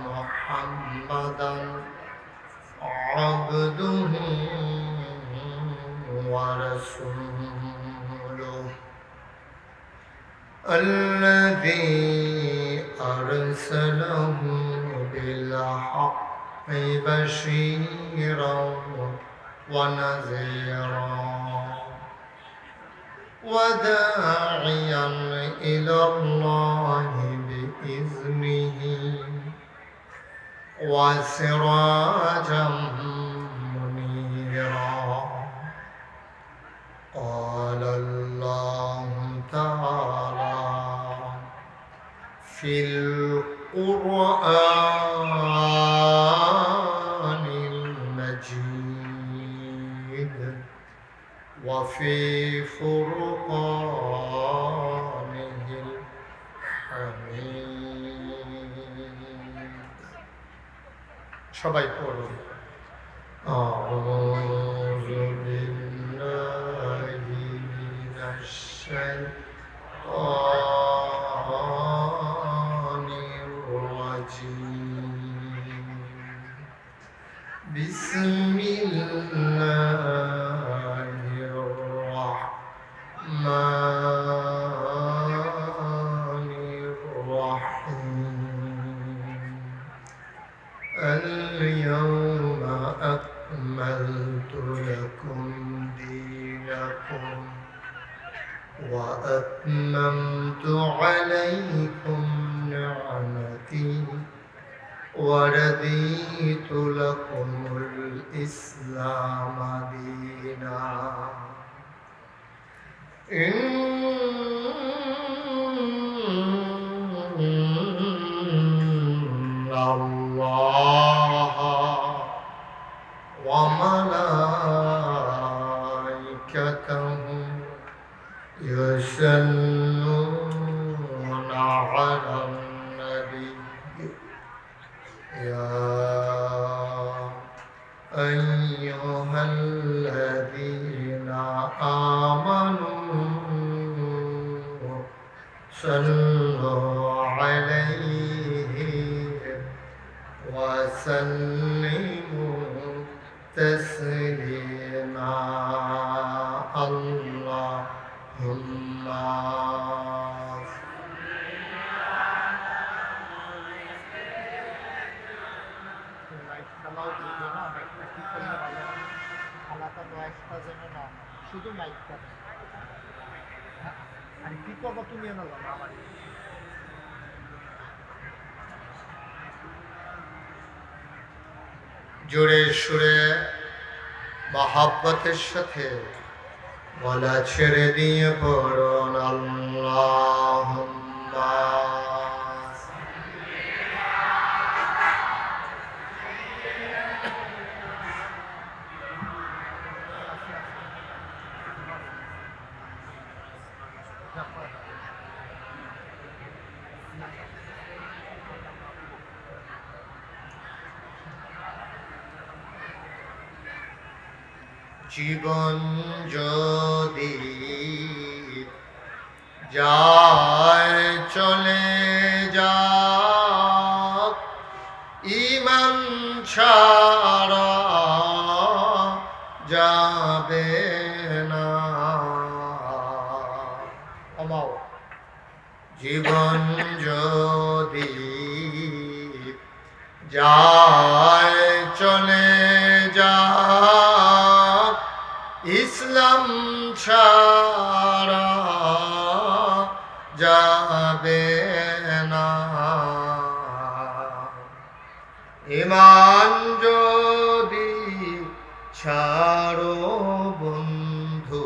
মুহাম্মাদান عبده ورسوله الذي أرسله بالحق بشيرا ونذيرا وداعيا إلى الله بإذنه وسراجا منيرا قال الله تعالى في القرآن المجيد وفي فرقانه الحميد সবাই পড়ুন أعوذ بالله من الشيطان الرجيم بسم الله الرحمن الرحيم اليوم أكملت لكم دينكم وأتممت عليكم نعمتي ورضيت لكم الإسلام دينا إن الله وملائكته يصلون على النبي يا أيها الذين آمنوا صلوا عليه وسلموا تسليما اللهم শুধু মাইকটা আর কি করবো তুমি না আমার জোরে সুরে মহাব্বতের সাথে গলা ছেড়ে দিয়ে পড়ুন আল্লাহুম্মা জীবন যদি যায় চলে যাক ঈমান ছাড়া যাবে না আমাও জীবন যদি যায় চলে যাক ইসলাম ছাড়া যাবে না ঈমান যদি ছাড়ো বন্ধু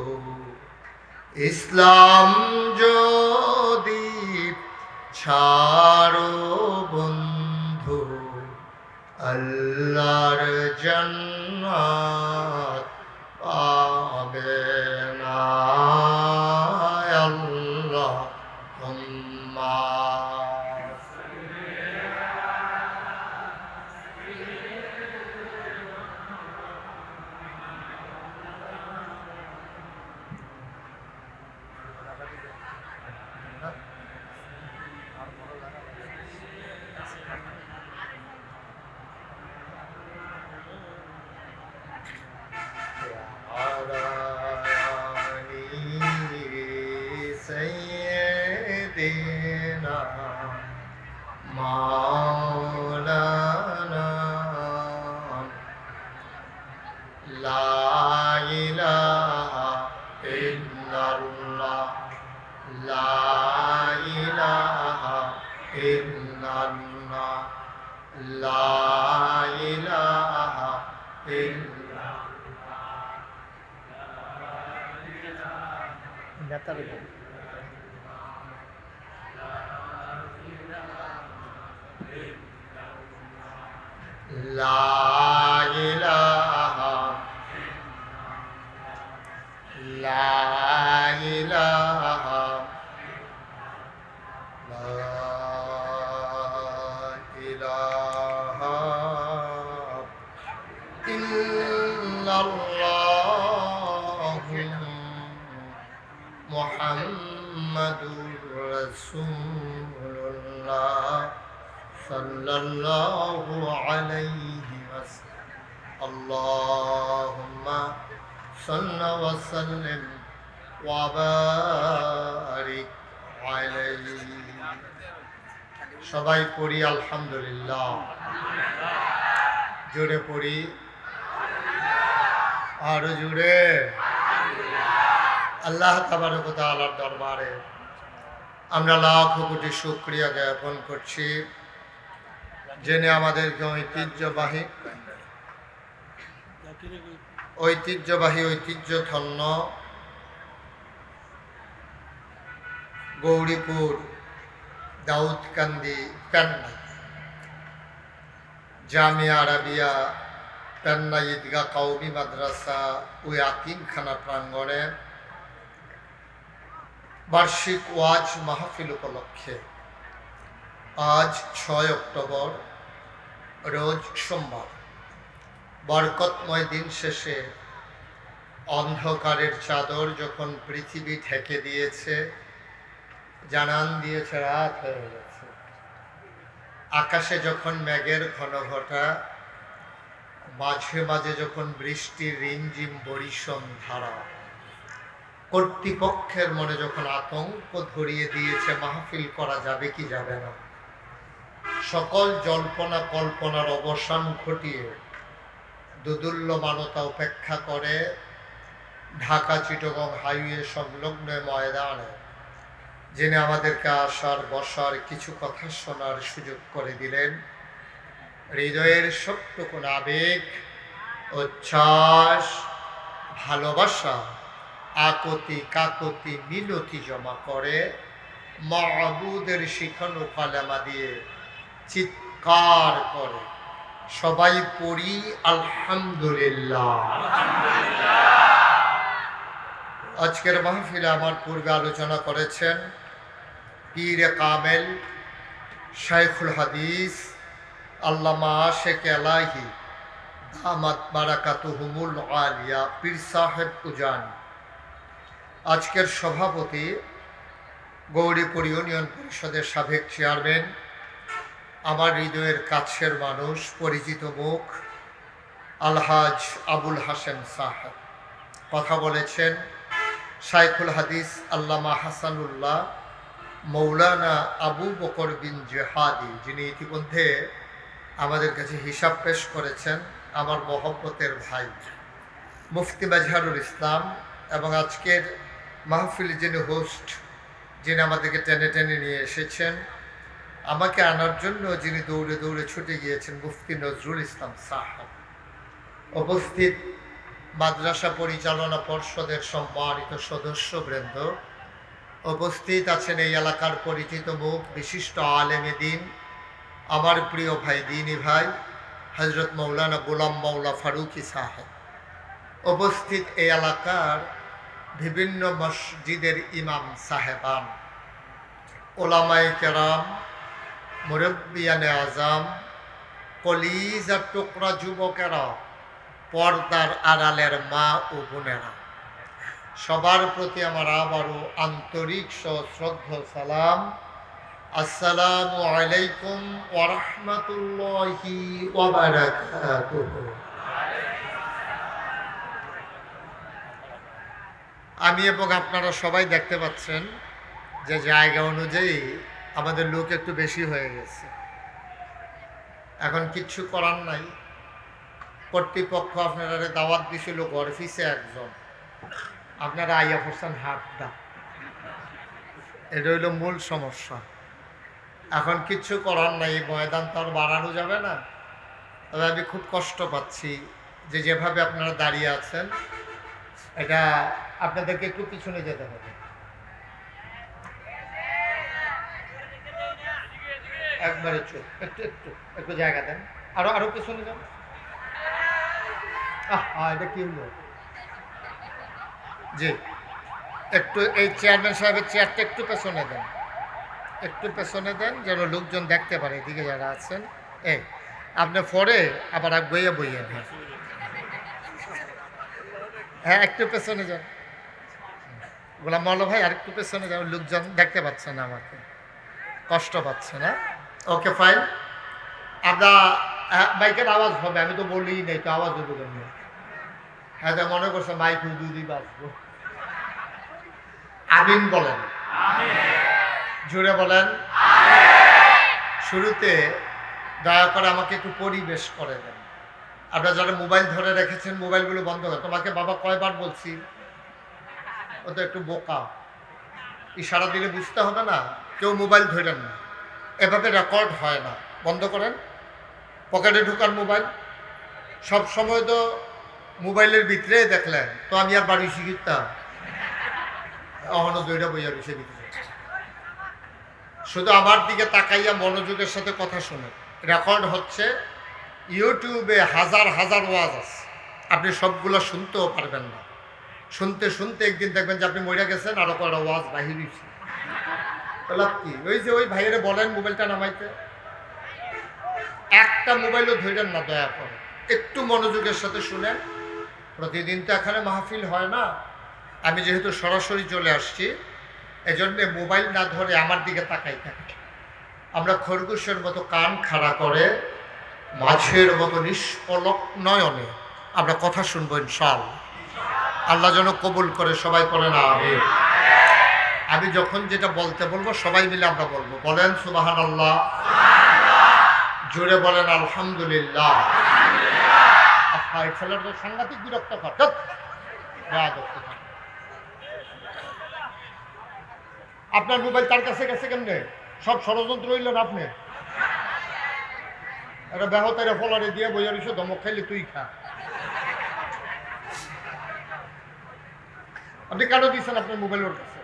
ইসলাম যদি ছাড়ো বন্ধু আল্লাহর জান্নাত পাবে না আল্লাহুম্মা লা ইলাহা ইল্লাল্লাহ লা ইলাহা ইল্লাল্লাহ লা ইলাহা লা ইলাহা ইল্লাল্লাহু মুহাম্মাদুর রাসূলুল্লাহ সাল্লাল্লাহু আলাইহি ওয়াসাল্লাম আল্লাহুম্মা সাল্লি ওয়া সাল্লিম ওয়া বারিক আলাইহি। সবাই পড়ি আলহামদুলিল্লাহ, জোরে পড়ি, আরো জোরে। আল্লাহ তাবারক ওয়া তাআলার দরবারে আমরা লাখ কোটি শুকরিয়া জ্ঞাপন করছি, যিনি আমাদেরকে ঐতিহ্যধন্য গৌরীপুর দাউদকান্দি পেন্না জামিয়া আরাবিয়া পেন্না ঈদগাহ কওমি মাদ্রাসা ও ইয়াতিমখানা প্রাঙ্গণে বার্ষিক ওয়াজ মাহফিল উপলক্ষে আজ 6 অক্টোবর রোজ সোমবার বরকতময় দিন শেষে অন্ধকারের চাদর যখন পৃথিবী ঢেকে দিয়েছে, জানান দিয়েছে রাত হয়ে গেছে, আকাশে যখন মেঘের ঘনঘটা, মাঝে মাঝে যখন বৃষ্টির রিমঝিম বরিশম ধারা, কর্তৃপক্ষের মনে যখন আতঙ্ক ধরিয়ে দিয়েছে মাহফিল করা যাবে কি যাবে না, সকল জল্পনা কল্পনার অবসান ঘটিয়ে দোদুল্যমানতা উপেক্ষা করে ঢাকা চিটাগং হাইওয়ে সংলগ্ন ময়দানে যিনি আমাদেরকে আসার বসার কিছু কথা শোনার সুযোগ করে দিলেন, হৃদয়ের সবটুকু আবেগ, উচ্ছ্বাস, ভালোবাসা, আকতি কাকতি মিনতি জমা করে মাবুদের শিখানো কালেমা দিয়ে চিৎকার করে সবাই পড়ি আলহামদুলিল্লাহ। আজকের মাহফিলে আমার পূর্বে আলোচনা করেছেন পীরে কামেল শাইখুল হাদিস আল্লামা আশেক এলাহি দামাত বারাকাতুহুমুল আলিয়া পীর সাহেব উজানি। আজকের সভাপতি গৌরীপুর ইউনিয়ন পরিষদের সাবেক চেয়ারম্যান, আমার হৃদয়ের কাছের মানুষ, পরিচিত মুখ আলহাজ আবুল হাসেম সাহেব। কথা বলেছেন শাইখুল হাদিস আল্লামা হাসানুল্লাহ মৌলানা আবু বকর বিন জেহাদি, যিনি ইতিমধ্যে আমাদের কাছে হিসাব পেশ করেছেন, আমার মহব্বতের ভাই মুফতি মাজহারুল ইসলাম। এবং আজকের মাহফিল যিনি হোস্ট, যিনি আমাদেরকে টেনে টেনে নিয়ে এসেছেন, আমাকে আনার জন্য যিনি দৌড়ে দৌড়ে ছুটে গিয়েছেন, মুফতি নজরুল ইসলাম সাহেব। উপস্থিত মাদ্রাসা পরিচালনা পর্ষদের সম্মানিত সদস্যবৃন্দ, উপস্থিত আছেন এই এলাকার পরিচিত মুখ বিশিষ্ট আলেমে দিন, আমার প্রিয় ভাই দিনী ভাই হজরত মৌলানা গোলাম মাওলা ফারুকি সাহেব। উপস্থিত এই এলাকার বিভিন্ন মসজিদের ইমাম সাহেবান, ওলামায়ে কেরাম, মুরব্বিয়ানে আজম, কলিজার টুকরা যুবকেরা, পর্দার আড়ালের মা ও বোনেরা, সবার প্রতি আমার আবারও আন্তরিক সশ্রদ্ধ সালাম। আসসালামু আলাইকুম ওয়া রাহমাতুল্লাহি ওয়া বারাকাতুহু। আমি এবং আপনারা সবাই দেখতে পাচ্ছেন যে জায়গা অনুযায়ী আমাদের লোক একটু বেশি হয়ে গেছে। এখন কিচ্ছু করার নাই, কর্তৃপক্ষ আপনারা দাওয়াত দিছিল অফিসে একজন, আপনারা আইয়া পড়ছেন হাতটা, এটা হইল মূল সমস্যা। এখন কিচ্ছু করার নাই, ময়দান তো আর বাড়ানো যাবে না। তবে আমি খুব কষ্ট পাচ্ছি যে যেভাবে আপনারা দাঁড়িয়ে আছেন, এটা আপনাদেরকে একটু পিছনে যেতে হবে। একবারে চুপ, একটু একটু একটু জায়গা দেন, আরো আরো পিছনে যান। এটা কি হলো? জি, একটু এই চেয়ারম্যান সাহেবের চেয়ারটা একটু পেছনে দেন, একটু পেছনে দেন যেন লোকজন দেখতে পারে এদিকে যারা আছেন। এই আপনি পরে আবার বইয়ে বইয়ে নেন। হ্যাঁ, একটু পেছনে যান। গোলাম মাওলা ভাই আর একটু পেছনে যান, লোকজন দেখতে পাচ্ছে না, আমাকে কষ্ট পাচ্ছে না। Okay fine. আমরা মাইকের আওয়াজ হবে, আমি তো বলি নাই তো আওয়াজ হবে কেন? হ্যাঁ, মনে করছে মাইক হুদুদি বাজবো। আমিন বলেন, জুড়ে বলেন। শুরুতে দয়া করে আমাকে একটু পরিবেশ করে দেন। আপনারা যারা মোবাইল ধরে রেখেছেন, মোবাইলগুলো বন্ধ করে। তোমাকে বাবা কয়বার বলছি, ও তো একটু বোকা, ইশারা দিলে বুঝতে হবে না? কেউ মোবাইল ধরেন না, এভাবে রেকর্ড হয় না। বন্ধ করেন। পকেটে ঢুকার মোবাইল সব সময় তো মোবাইলের ভিতরে দেখলেন তো আমি আর বাড়ি শিখিতাম এখনো দুইটা বইয়া রয়েছে ভিতরে। শুধু আমার দিকে তাকাইয়া মনোযোগের সাথে কথা শুনে। রেকর্ড হচ্ছে, ইউটিউবে হাজার হাজার ওয়াজ আছে, আপনি সবগুলো শুনতেও পারবেন না। শুনতে শুনতে একদিন দেখবেন যে আপনি মরে গেছেন, আরো কয়টা ওয়াজ বাহির হয়েছে। লাভ কি? ওই যে ওই ভাইয়েরা বলেন মোবাইলটা নামাইতে, একটা মোবাইলও ধরেন না দয়া করে, একটু মনোযোগের সাথে শুনেন। প্রতিদিন তো এখানে মাহফিল হয় না, আমি যেহেতু সরাসরি চলে আসছি এজন্য মোবাইল না ধরে আমার দিকে তাকাই থাকে। আমরা খরগোশের মতো কান খাড়া করে মাছের মতো নিষ্পলক নয়নে আমরা কথা শুনবো ইনশাআল্লাহ। আল্লাহ যেন কবুল করে, সবাই করে না আমিন। আমি যখন যেটা বলতে বলবো সবাই মিলে আমরা বলবো। বলেন সুবহানাল্লাহ, জোরে বলেন আলহামদুলিল্লাহ। এই ছেলের তো সাংঘাতিক বিরক্ত কর। আপনার মোবাইল তার কাছে গেছে কেমনে? সব ষড়যন্ত্র হইল না? আপনি একটা ব্যাহতারে ফলারে দিয়ে বইয়া রইছো, ধমক খাইলে তুই খা। আপনি কেন দিচ্ছেন আপনার মোবাইল ওর কাছে?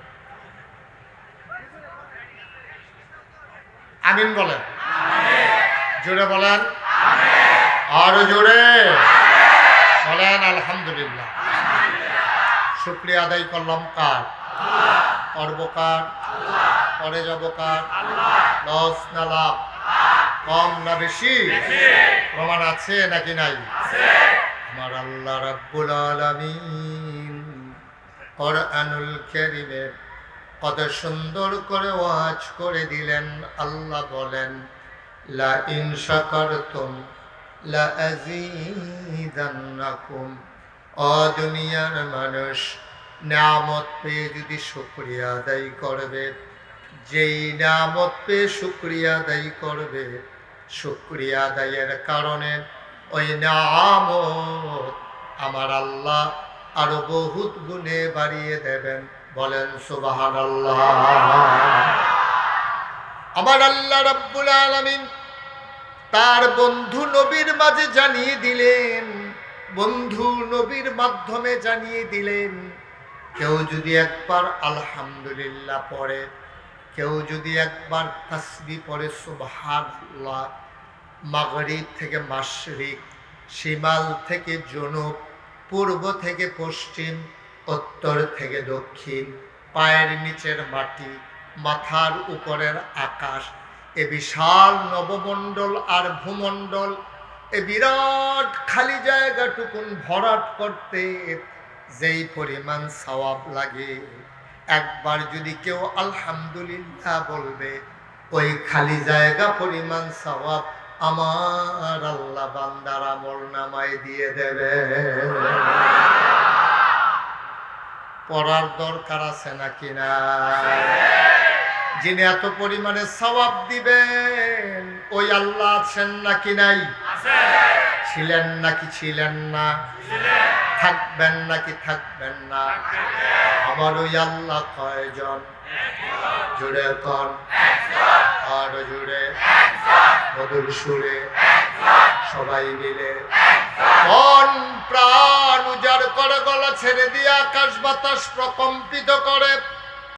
আমিন বলেন, জোরে বলেন, আরো জোরে বলেন আলহামদুলিল্লাহ। শুকরিয়া আদায় করলাম কার? করব কার? করে যাব কার? লস না লাভ? কম না বেশি? প্রমাণ আছে নাকি নাই? আমার আল্লাহ রাব্বুল আলামিন কোরআনুল কারীমে কত সুন্দর করে ওয়াজ করে দিলেন। আল্লাহ বলেন, লা ইন শাকারতুম লা আযীদান্নাকুম। ও দুনিয়ার মানুষ, নিয়ামত পেয়ে যদি শুকরিয়া আদায় করবে, যেই নিয়ামত পেয়ে শুকরিয়া আদায় করবে, শুকরিয়া আদায়ের কারণে ওই নিয়ামত আমার আল্লাহ আরো বহুত গুণে বাড়িয়ে দেবেন। বলেন সুবহানাল্লাহ। আমার আল্লাহ রাব্বুল আলামিন তার বন্ধু নবীর মাঝে জানিয়ে দিলেন, বন্ধু নবীর মাধ্যমে জানিয়ে দিলেন, কেউ যদি একবার আলহামদুলিল্লাহ পড়ে, কেউ যদি একবার তাসবিহ পড়ে সুবহানাল্লাহ, মাগরিব থেকে মাশরিক, শিমাল থেকে জনুব, পূর্ব থেকে পশ্চিম, উত্তর থেকে দক্ষিণ, পায়ের নিচের মাটি, মাথার উপরের আকাশ, এ বিশাল নবমণ্ডল আর ভূমণ্ডল, এ বিরাট খালি জায়গাটুকুন ভরাট করতে যেই পরিমাণ সওয়াব লাগে, একবার যদি কেউ আলহামদুলিল্লাহ বলবে, ওই খালি জায়গা পরিমাণ সওয়াব আমার আল্লাহ বান্দার আমলনামায় দিয়ে দেবে। পড়ার দরকার আছে নাকি না? যিনি এত পরিমাণে সওয়াব দিবেন ওই আল্লাহ আছেন নাকি নাই? ছিলেন নাকি ছিলেন না? থাকবেন নাকি থাকবেন না? আমার ওই আল্লাহ কয়জন? জুড়ে কন, আরো জুড়ে, মধুর সুরে, সবাই মিলে মন প্রাণ উজাড় করে, গলা ছেড়ে দিয়ে আকাশ বাতাস প্রকম্পিত করে।